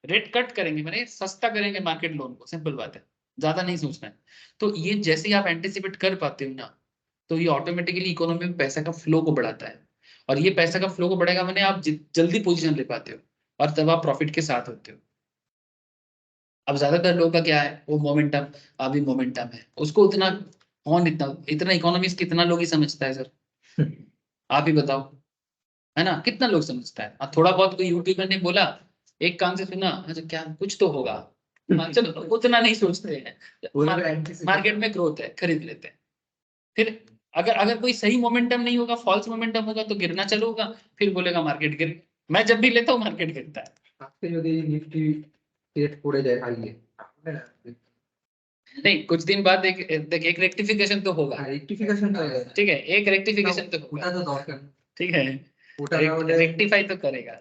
रेट कट करेंगे माने सस्ता करेंगे मार्केट लोन को, सिंपल बात है, ज्यादा नहीं सोचना है. तो ये जैसे ही आप एंटिसिपेट कर पाते हो ना, तो ये ऑटोमेटिकली इकोनॉमी में पैसा का फ्लो को बढ़ाता है. और ये पैसा का फ्लो को बढ़ेगा माने आप जल्दी पोजीशन ले पाते हो और तब आप प्रॉफिट के साथ होते हो. अब ज्यादातर लोगों का क्या है, वो मोमेंटम, अभी मोमेंटम है, उसको उतना कौन, इतना इतना इकोनॉमिक्स कितना लोग ही समझता है सर, आप ही बताओ, है ना. कितना लोग समझता है. थोड़ा बहुत कोई यूट्यूबर ने बोला, एक कान से सुना, अच्छा क्या कुछ तो होगा, चलो उतना नहीं सोचते हैं. मार्केट में ग्रोथ है, खरीद लेते हैं. फिर अगर अगर कोई सही मोमेंटम नहीं होगा, फॉल्स मोमेंटम होगा, तो गिरना चालू होगा, फिर बोलेगा मार्केट गिर. मैं जब भी लेता हूँ मार्केट गिरता है. आपके जो निफ्टी रेट पड़े जाए आइए नहीं, कुछ दिन बाद एक रेक्टिफिकेशन तो होगा. रेक्टिफिकेशन तो है. ठीक है, एक रेक्टिफिकेशन तो होगा. तो दरकार. ठीक है, रेक्टिफाई तो करेगा,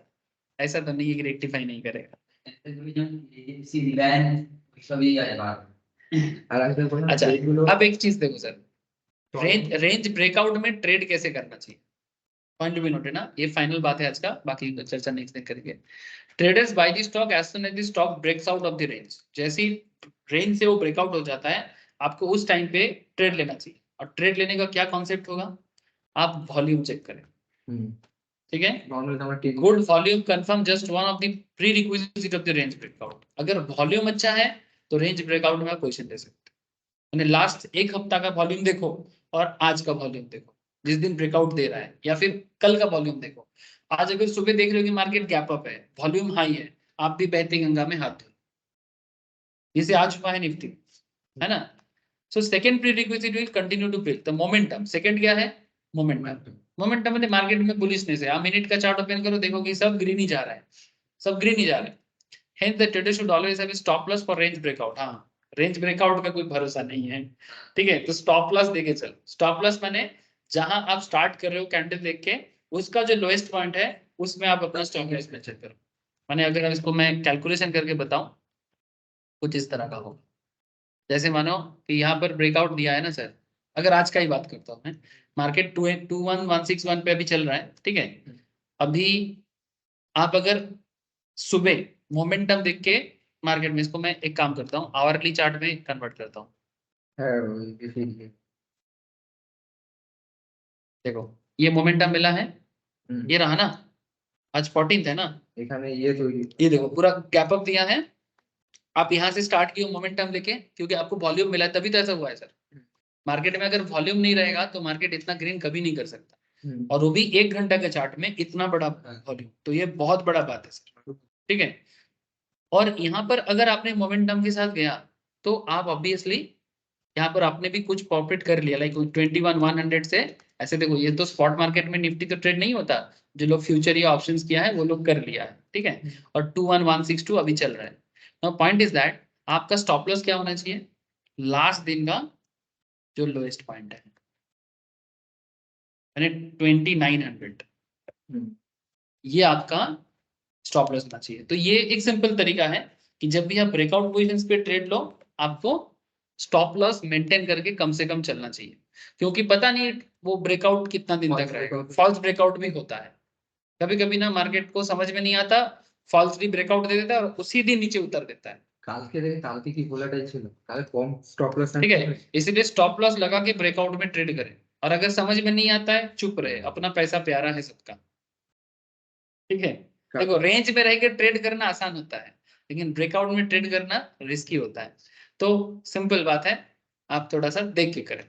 ऐसा तो नहीं है कि रेक्टिफाई नहीं करेगा. अच्छा, अब एक चीज देखो सर, रेंज ब्रेकआउट में ट्रेड कैसे करना चाहिए, पॉइंट भी नोट है ना. ये फाइनल बात है आज का, बाकी चर्चा नेक्स्ट दिन करेंगे. Traders buy the stock as soon as the stock breaks out of the range. जैसे ही रेंज से वो ब्रेकआउट हो जाता है, आपको उस टाइम पे ट्रेड लेना चाहिए. और ट्रेड लेने का क्या कॉन्सेप्ट होगा, आप वॉल्यूम चेक करें. ठीक है, good volume confirm just one of the pre requisite of the range breakout. अगर वॉल्यूम अच्छा है तो रेंज ब्रेकआउट में आप क्वेश्चन दे सकते हैं. मैंने लास्ट एक हफ्ता का वॉल्यूम देखो और आज का वॉल्यूम देखो, जिस दिन ब्रेकआउट दे रहा है, या फिर कल का वॉल्यूम देखो. आज अगर सुबह देख रहे हो कि मार्केट गैप अप है, वॉल्यूम हाई है, आप भी बहती गंगा में हाथ धो. जैसे आज हुआ है निफ्टी, है ना. So second prerequisite will continue to build the momentum. Second क्या है, मोमेंटम मतलब मार्केट में बुलिशनेस है। आप मिनट का चार्ट ओपन करो, देखोगे सब ग्रीन ही जा रहा है, सब ग्रीन ही जा रहा है। Hence the trader should always have a stop loss for range breakout। हाँ, रेंज ब्रेकआउट का कोई भरोसा नहीं है, ठीक है। तो स्टॉप लॉस देके चलो। स्टॉप लॉस माने जहां आप स्टार्ट कर रहे हो कैंडल देख के, उसका जो लोएस्ट पॉइंट है उसमें आप अपना स्टॉप लॉस मेंशन करो। माने अगर इसको मैं कैलकुलेशन करके बताऊं, कुछ इस तरह का होगा। जैसे मानो कि यहाँ पर ब्रेकआउट दिया है ना सर, अगर आज का ही बात करता हूँ मैं, मार्केट 21161 पे अभी चल रहा है, ठीक है। अभी आप अगर सुबह मोमेंटम देख के मार्केट में, इसको मैं एक काम करता हूँ, आवरली चार्ट में कन्वर्ट करता हूँ। देखो ये मोमेंटम मिला है, ये रहा ना, आज 14th है ना, ये देखो पूरा गैप अप दिया है। आप यहाँ से स्टार्ट किए मोमेंटम लेके, क्योंकि आपको वॉल्यूम मिला है तभी तो ऐसा हुआ है सर। मार्केट में अगर वॉल्यूम नहीं रहेगा तो मार्केट इतना ग्रीन कभी नहीं कर सकता, और वो भी 1 घंटा के चार्ट में इतना बड़ा वॉल्यूम, तो ये बहुत बड़ा बात है सर, ठीक है। और यहाँ पर अगर आपने मोमेंटम के साथ गया तो आप ऑब्वियसली यहाँ पर आपने भी कुछ प्रॉफिट कर लिया, लाइक 21,100 से। ऐसे देखो ये तो स्पॉट मार्केट में निफ्टी तो ट्रेड नहीं होता, जो लोग फ्यूचर या ऑप्शंस किया है वो लोग कर लिया है, ठीक है। और 21,162 अभी चल रहा है। नाउ पॉइंट इज दैट आपका स्टॉप लॉस क्या होना चाहिए, लास्ट दिन का जो लोएस्ट पॉइंट है, यानी 2,900, ये आपका स्टॉप लॉस होना चाहिए। तो ये एक सिंपल तरीका है कि जब भी आप ब्रेकआउट पोजीशंस पे ट्रेड लो, आपको स्टॉप लॉस मेंटेन करके कम से कम चलना चाहिए, क्योंकि पता नहीं वो ब्रेकआउट कितना दिन तक रहेगा। फॉल्स ब्रेकआउट भी होता है कभी कभी ना, मार्केट को समझ में नहीं आता, फॉल्सली ब्रेकआउट दे देता है और उसी दिन नीचे उतर देता है। কালকে কি ভোলাটাইল ছিল, কাল কম স্টপ লস ठीक है, इसीलिए स्टॉप लॉस लगा के ब्रेकआउट में ट्रेड करें, और अगर समझ में नहीं आता है चुप रहे, अपना पैसा प्यारा है सबका, ठीक है। देखो रेंज में रह के ट्रेड करना आसान होता है, लेकिन ब्रेकआउट में ट्रेड करना रिस्की होता है। तो सिंपल बात है, आप थोड़ा सा देख के करें।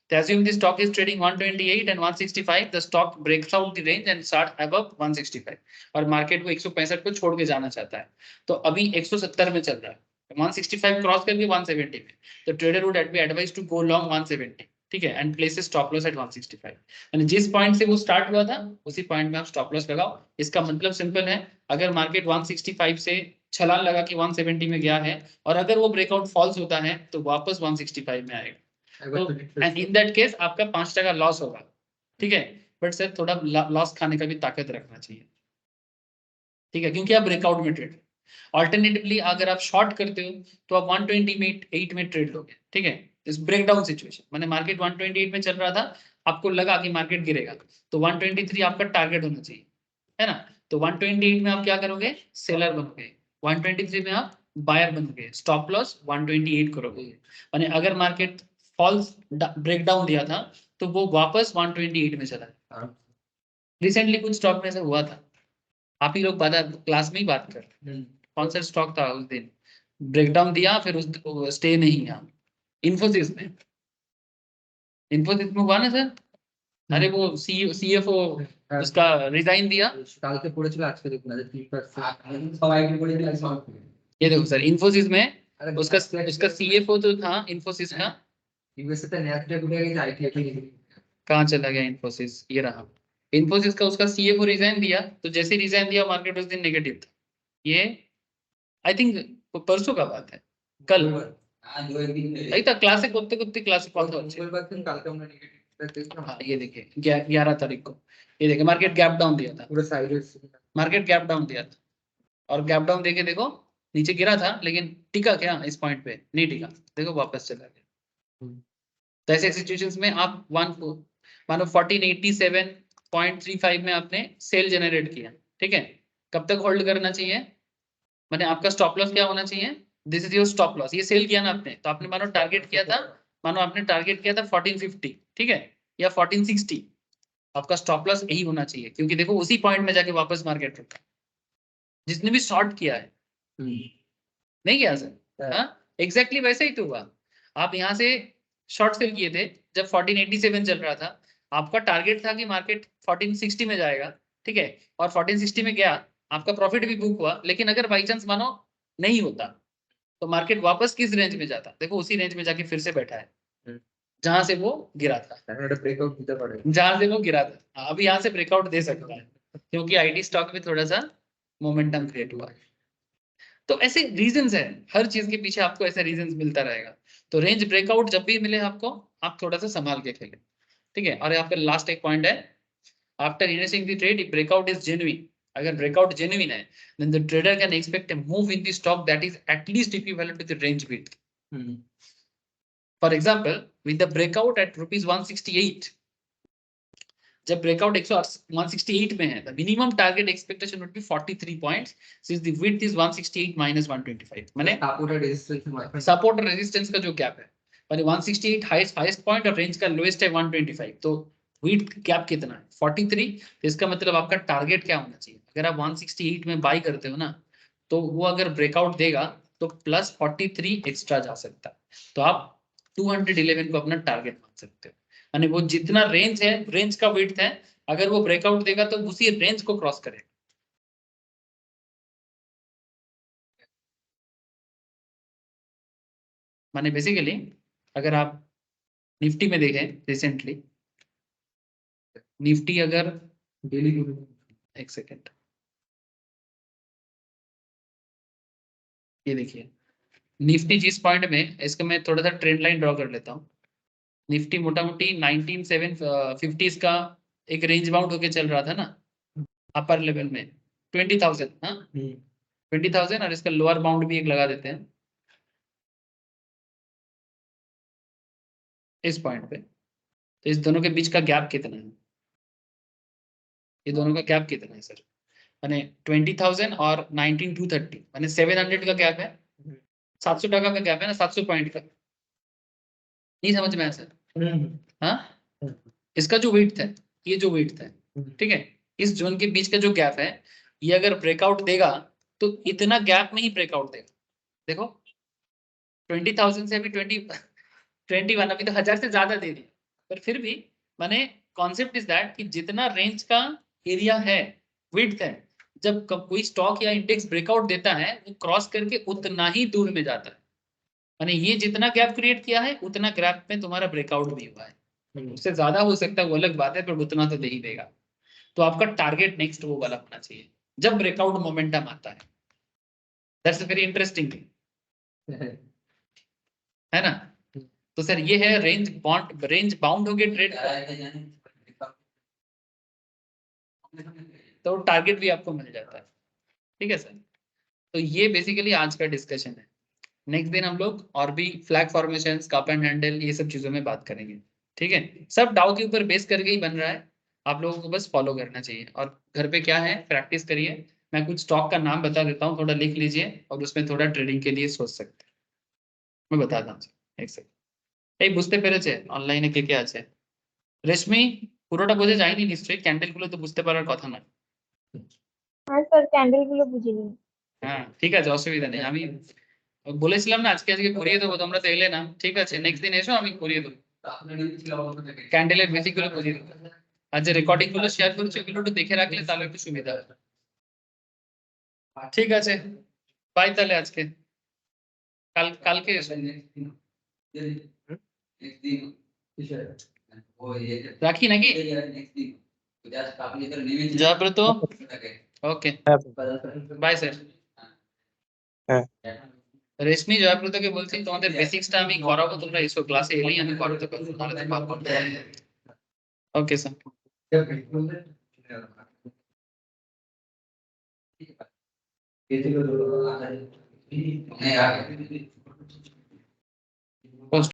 तो assume the stock is trading 128 and 165, the stock breaks out the range and start above 165, और मार्केट को 165 को छोड़ के जाना चाहता है, तो अभी 170 में चल रहा है, 165 क्रॉस करके 170 में, तो trader would be advise to go long 170, ठीक है, and place stop loss at 165। यानी जिस पॉइंट से वो स्टार्ट हुआ था उसी पॉइंट में आप स्टॉप लॉस लगाओ। इसका मतलब सिंपल है, अगर मार्केट 165 से छलांग लगा के 170 में गया है, और अगर वो ब्रेकआउट फॉल्स होता है तो वापस 165 में आएगा, तो एंड इन दैट केस आपका 5% लॉस होगा, ठीक है। बट सर थोड़ा लॉस खाने का भी ताकत रखना चाहिए, ठीक है, क्योंकि आप ब्रेकआउट में ट्रेड। ऑल्टरनेटिवली अगर आप शॉर्ट करते हो तो आप 128 में ट्रेड लोगे, ठीक है। इस ब्रेकडाउन सिचुएशन माने मार्केट 128 में चल रहा था, आपको लगा कि मार्केट गिरेगा, तो 123 आपका टारगेट होना चाहिए, है ना। तो 128 में आप क्या करोगे, सेलर बनोगे, 123 में आप बायर बनोगे, स्टॉप लॉस 128 करोगे। माने अगर मार्केट फॉल्स ब्रेकडाउन दिया था तो वो वापस 128 में चला। रिसेंटली कुछ स्टॉक में से हुआ था, आप ही लोग क्लास में ही बात कर, कौन सा स्टॉक था उस दिन ब्रेकडाउन दिया, फिर उस स्टे नहीं किया। इन्फोसिस में, इन्फोसिस में हुआ ना सर, अरे वो सीएफओ उसका रिजाइन दिया। কালকে পড়েছিল আজকে দেখুন আজ 3% সবাই কি পড়েছিল আজকে। ये देखो सर इन्फोसिस में उसका सीएफओ जो था इन्फोसिस का, यूएसए पे नैस्डैक उठ गया, आईटी कहाँ चला गया इन्फोसिस, ये रहा इन्फोसिस का, उसका सीएफओ रिजाइन दिया, तो जैसे रिजाइन दिया मार्केट उस दिन नेगेटिव था। ये आई थिंक परसों का बात है, कल नहीं था क्लासिक कुत्ते कुत्ते क्लासिक कौन था। हाँ ये देखिए 11 तारीख को, ये देखिए मार्केट गैप डाउन दिया था, पूरा साइड मार्केट गैप डाउन दिया था, और गैप डाउन देके देखो नीचे गिरा था, लेकिन टिका क्या इस पॉइंट पे, नहीं टिका, देखो वापस चला गया। तो ऐसे सिचुएशंस में आप मानो 1487.35 में आपने सेल जनरेट किया, ठीक है। कब तक होल्ड करना चाहिए, माने आपका स्टॉप लॉस क्या होना चाहिए, this is your stop loss. ये सेल किया ना आपने, तो आपने मानो टारगेट किया था, मानो आपने टारगेट किया था 1450, ठीक है, या 1460, आपका स्टॉप लॉस यही होना चाहिए, क्योंकि देखो उसी पॉइंट में जाके वापस मार्केट रुका। जिसने भी शॉर्ट किया है नहीं किया सर, हाँ एग्जैक्टली वैसे ही तो हुआ। आप यहाँ से शॉर्ट सेल किए थे जब 1487 चल रहा था, आपका टारगेट था कि मार्केट 1460 में जाएगा, ठीक है, और 1460 में गया, आपका प्रॉफिट भी बुक हुआ। लेकिन अगर बाई चांस मानो नहीं होता तो मार्केट वापस किस रेंज में जाता, देखो उसी रेंज में जाके फिर से बैठा है, जहां से वो गिरा था, ब्रेकआउट देता पड़ेगा। जहां से वो गिरा था। अब यहाँ से ब्रेकआउट दे सकता है क्योंकि आईटी स्टॉक में थोड़ा सा मोमेंटम क्रिएट हुआ है। तो ऐसे रीजंस है, हर चीज के पीछे आपको ऐसे रीजंस मिलता रहेगा। तो रेंज ब्रेकआउट जब भी मिले आपको, आप थोड़ा सा संभाल के खेलें, ठीक है। और यहाँ पे लास्ट एक पॉइंट है, after initiating the trade breakout is genuine, अगर ब्रेकआउट जेन्युइन है then the trader can expect a move in the stock that is at least equivalent to the range width. For example, with the breakout at rupees 168, जब breakout 168 में है, the minimum target expectation would be 43 points since the width is 168 minus 125, माने support और resistance का जो gap है, माने 168 highest point और रेंज का लोएस्ट है 125, तो विड्थ गैप कितना है 43। तो इसका मतलब आपका टारगेट क्या होना चाहिए, अगर आप 168 में बाई करते हो ना, तो वो अगर ब्रेकआउट देगा तो प्लस 43 एक्स्ट्रा जा सकता है, तो आप 211 को अपना टारगेट मान सकते हो। यानी वो जितना रेंज है, रेंज का विड्थ है, अगर वो ब्रेकआउट देगा तो उसी रेंज को क्रॉस करेगा। माने बेसिकली अगर आप निफ्टी में देखें रिसेंटली, निफ्टी अगर डेली, एक सेकेंड, ये देखिए निफ्टी जिस पॉइंट में, इसका मैं थोड़ा सा ट्रेंड लाइन ड्रॉ कर लेता हूँ। निफ्टी मोटा मोटी 19750 का एक रेंज बाउंड होके चल रहा था ना, अपर लेवल में 20,000, हाँ 20,000, और इसका लोअर बाउंड भी एक लगा देते हैं इस पॉइंट पे। तो इस दोनों के बीच का गैप कितना है, ये दोनों का गैप कितना है सर, माने 20,000 और 19,230, माने 700 का गैप है, 700 टका का गैप है ना, 700 पॉइंट का। नहीं समझ में आया सर? हाँ, इसका जो वेट है, ये जो वेट है, ठीक है, इस जोन के बीच का जो गैप है, ये अगर ब्रेकआउट देगा तो इतना गैप में ही ब्रेकआउट देगा। देखो 20,000 से अभी 21, अभी तो 1000 से ज्यादा दे दिया, पर फिर भी माने कॉन्सेप्ट इज दैट कि जितना रेंज का एरिया है, विड्थ है, जब कोई स्टॉक या इंडेक्स ब्रेकआउट देता है, वो क्रॉस करके उतना ही दूर में जाता है। माने ये जितना गैप क्रिएट किया है, उतना गैप में तुम्हारा ब्रेकआउट भी हुआ है, उससे ज्यादा हो सकता है वो अलग बात है, पर उतना तो दे ही देगा। तो आपका टारगेट नेक्स्ट वो वाला होना चाहिए जब ब्रेकआउट मोमेंटम आता है। दैट्स वेरी इंटरेस्टिंग थिंग, है ना। तो सर ये है रेंज बॉन्ड, रेंज बाउंड हो गए ट्रेड, तो टारगेट भी आपको मिल जाता है, ठीक है सर। तो ये बेसिकली आज का डिस्कशन है। नेक्स्ट दिन हम लोग और भी flag formations, cup and handle, ये सब चीजों में बात करेंगे, ठीक है। सब डाउ के ऊपर बेस करके ही बन रहा है, आप लोगों को बस फॉलो करना चाहिए और घर पे क्या है प्रैक्टिस करिए। मैं कुछ स्टॉक का नाम बता देता हूँ, थोड़ा लिख लीजिए और उसमें थोड़ा ट्रेडिंग के लिए सोच सकते हैं। मैं बताता हूँ, एक सेकंड। এই বুঝতে পেরেছে অনলাইনে কে কে আছে? রেশমি পুরোটা বোঝা যায়নি নিশ্চয়ই, ক্যান্ডেলগুলো তো বুঝতে পারার কথা না। হ্যাঁ স্যার, ক্যান্ডেল গুলো বুঝিনি। হ্যাঁ ঠিক আছে, অসুবিধা নেই, আমি বলেছিলাম না আজকে করিয়ে দেবো, তোমরা তো এলে না, ঠিক আছে নেক্সট দিন এসো, আমি করিয়ে দেবো ক্যান্ডেলের বেসিক গুলো বুঝিয়ে দেবো। আর যে রেকর্ডিং গুলো শেয়ার করছি ওগুলো একটু দেখে রাখলে তাহলে একটু সুবিধা হবে। ঠিক আছে, বাই তাহলে আজকে, কালকে এসো। রাখি নাকি? Joybrata, okay bye sir. Reshmi জয়ব্রতকে বলছি তোমাদের বেসিক্সটা আমি করাবো, তোমরা এসো ক্লাসে, এলেই আমি করাতে পারবো, নাহলে তো পারবো না। Okay sir.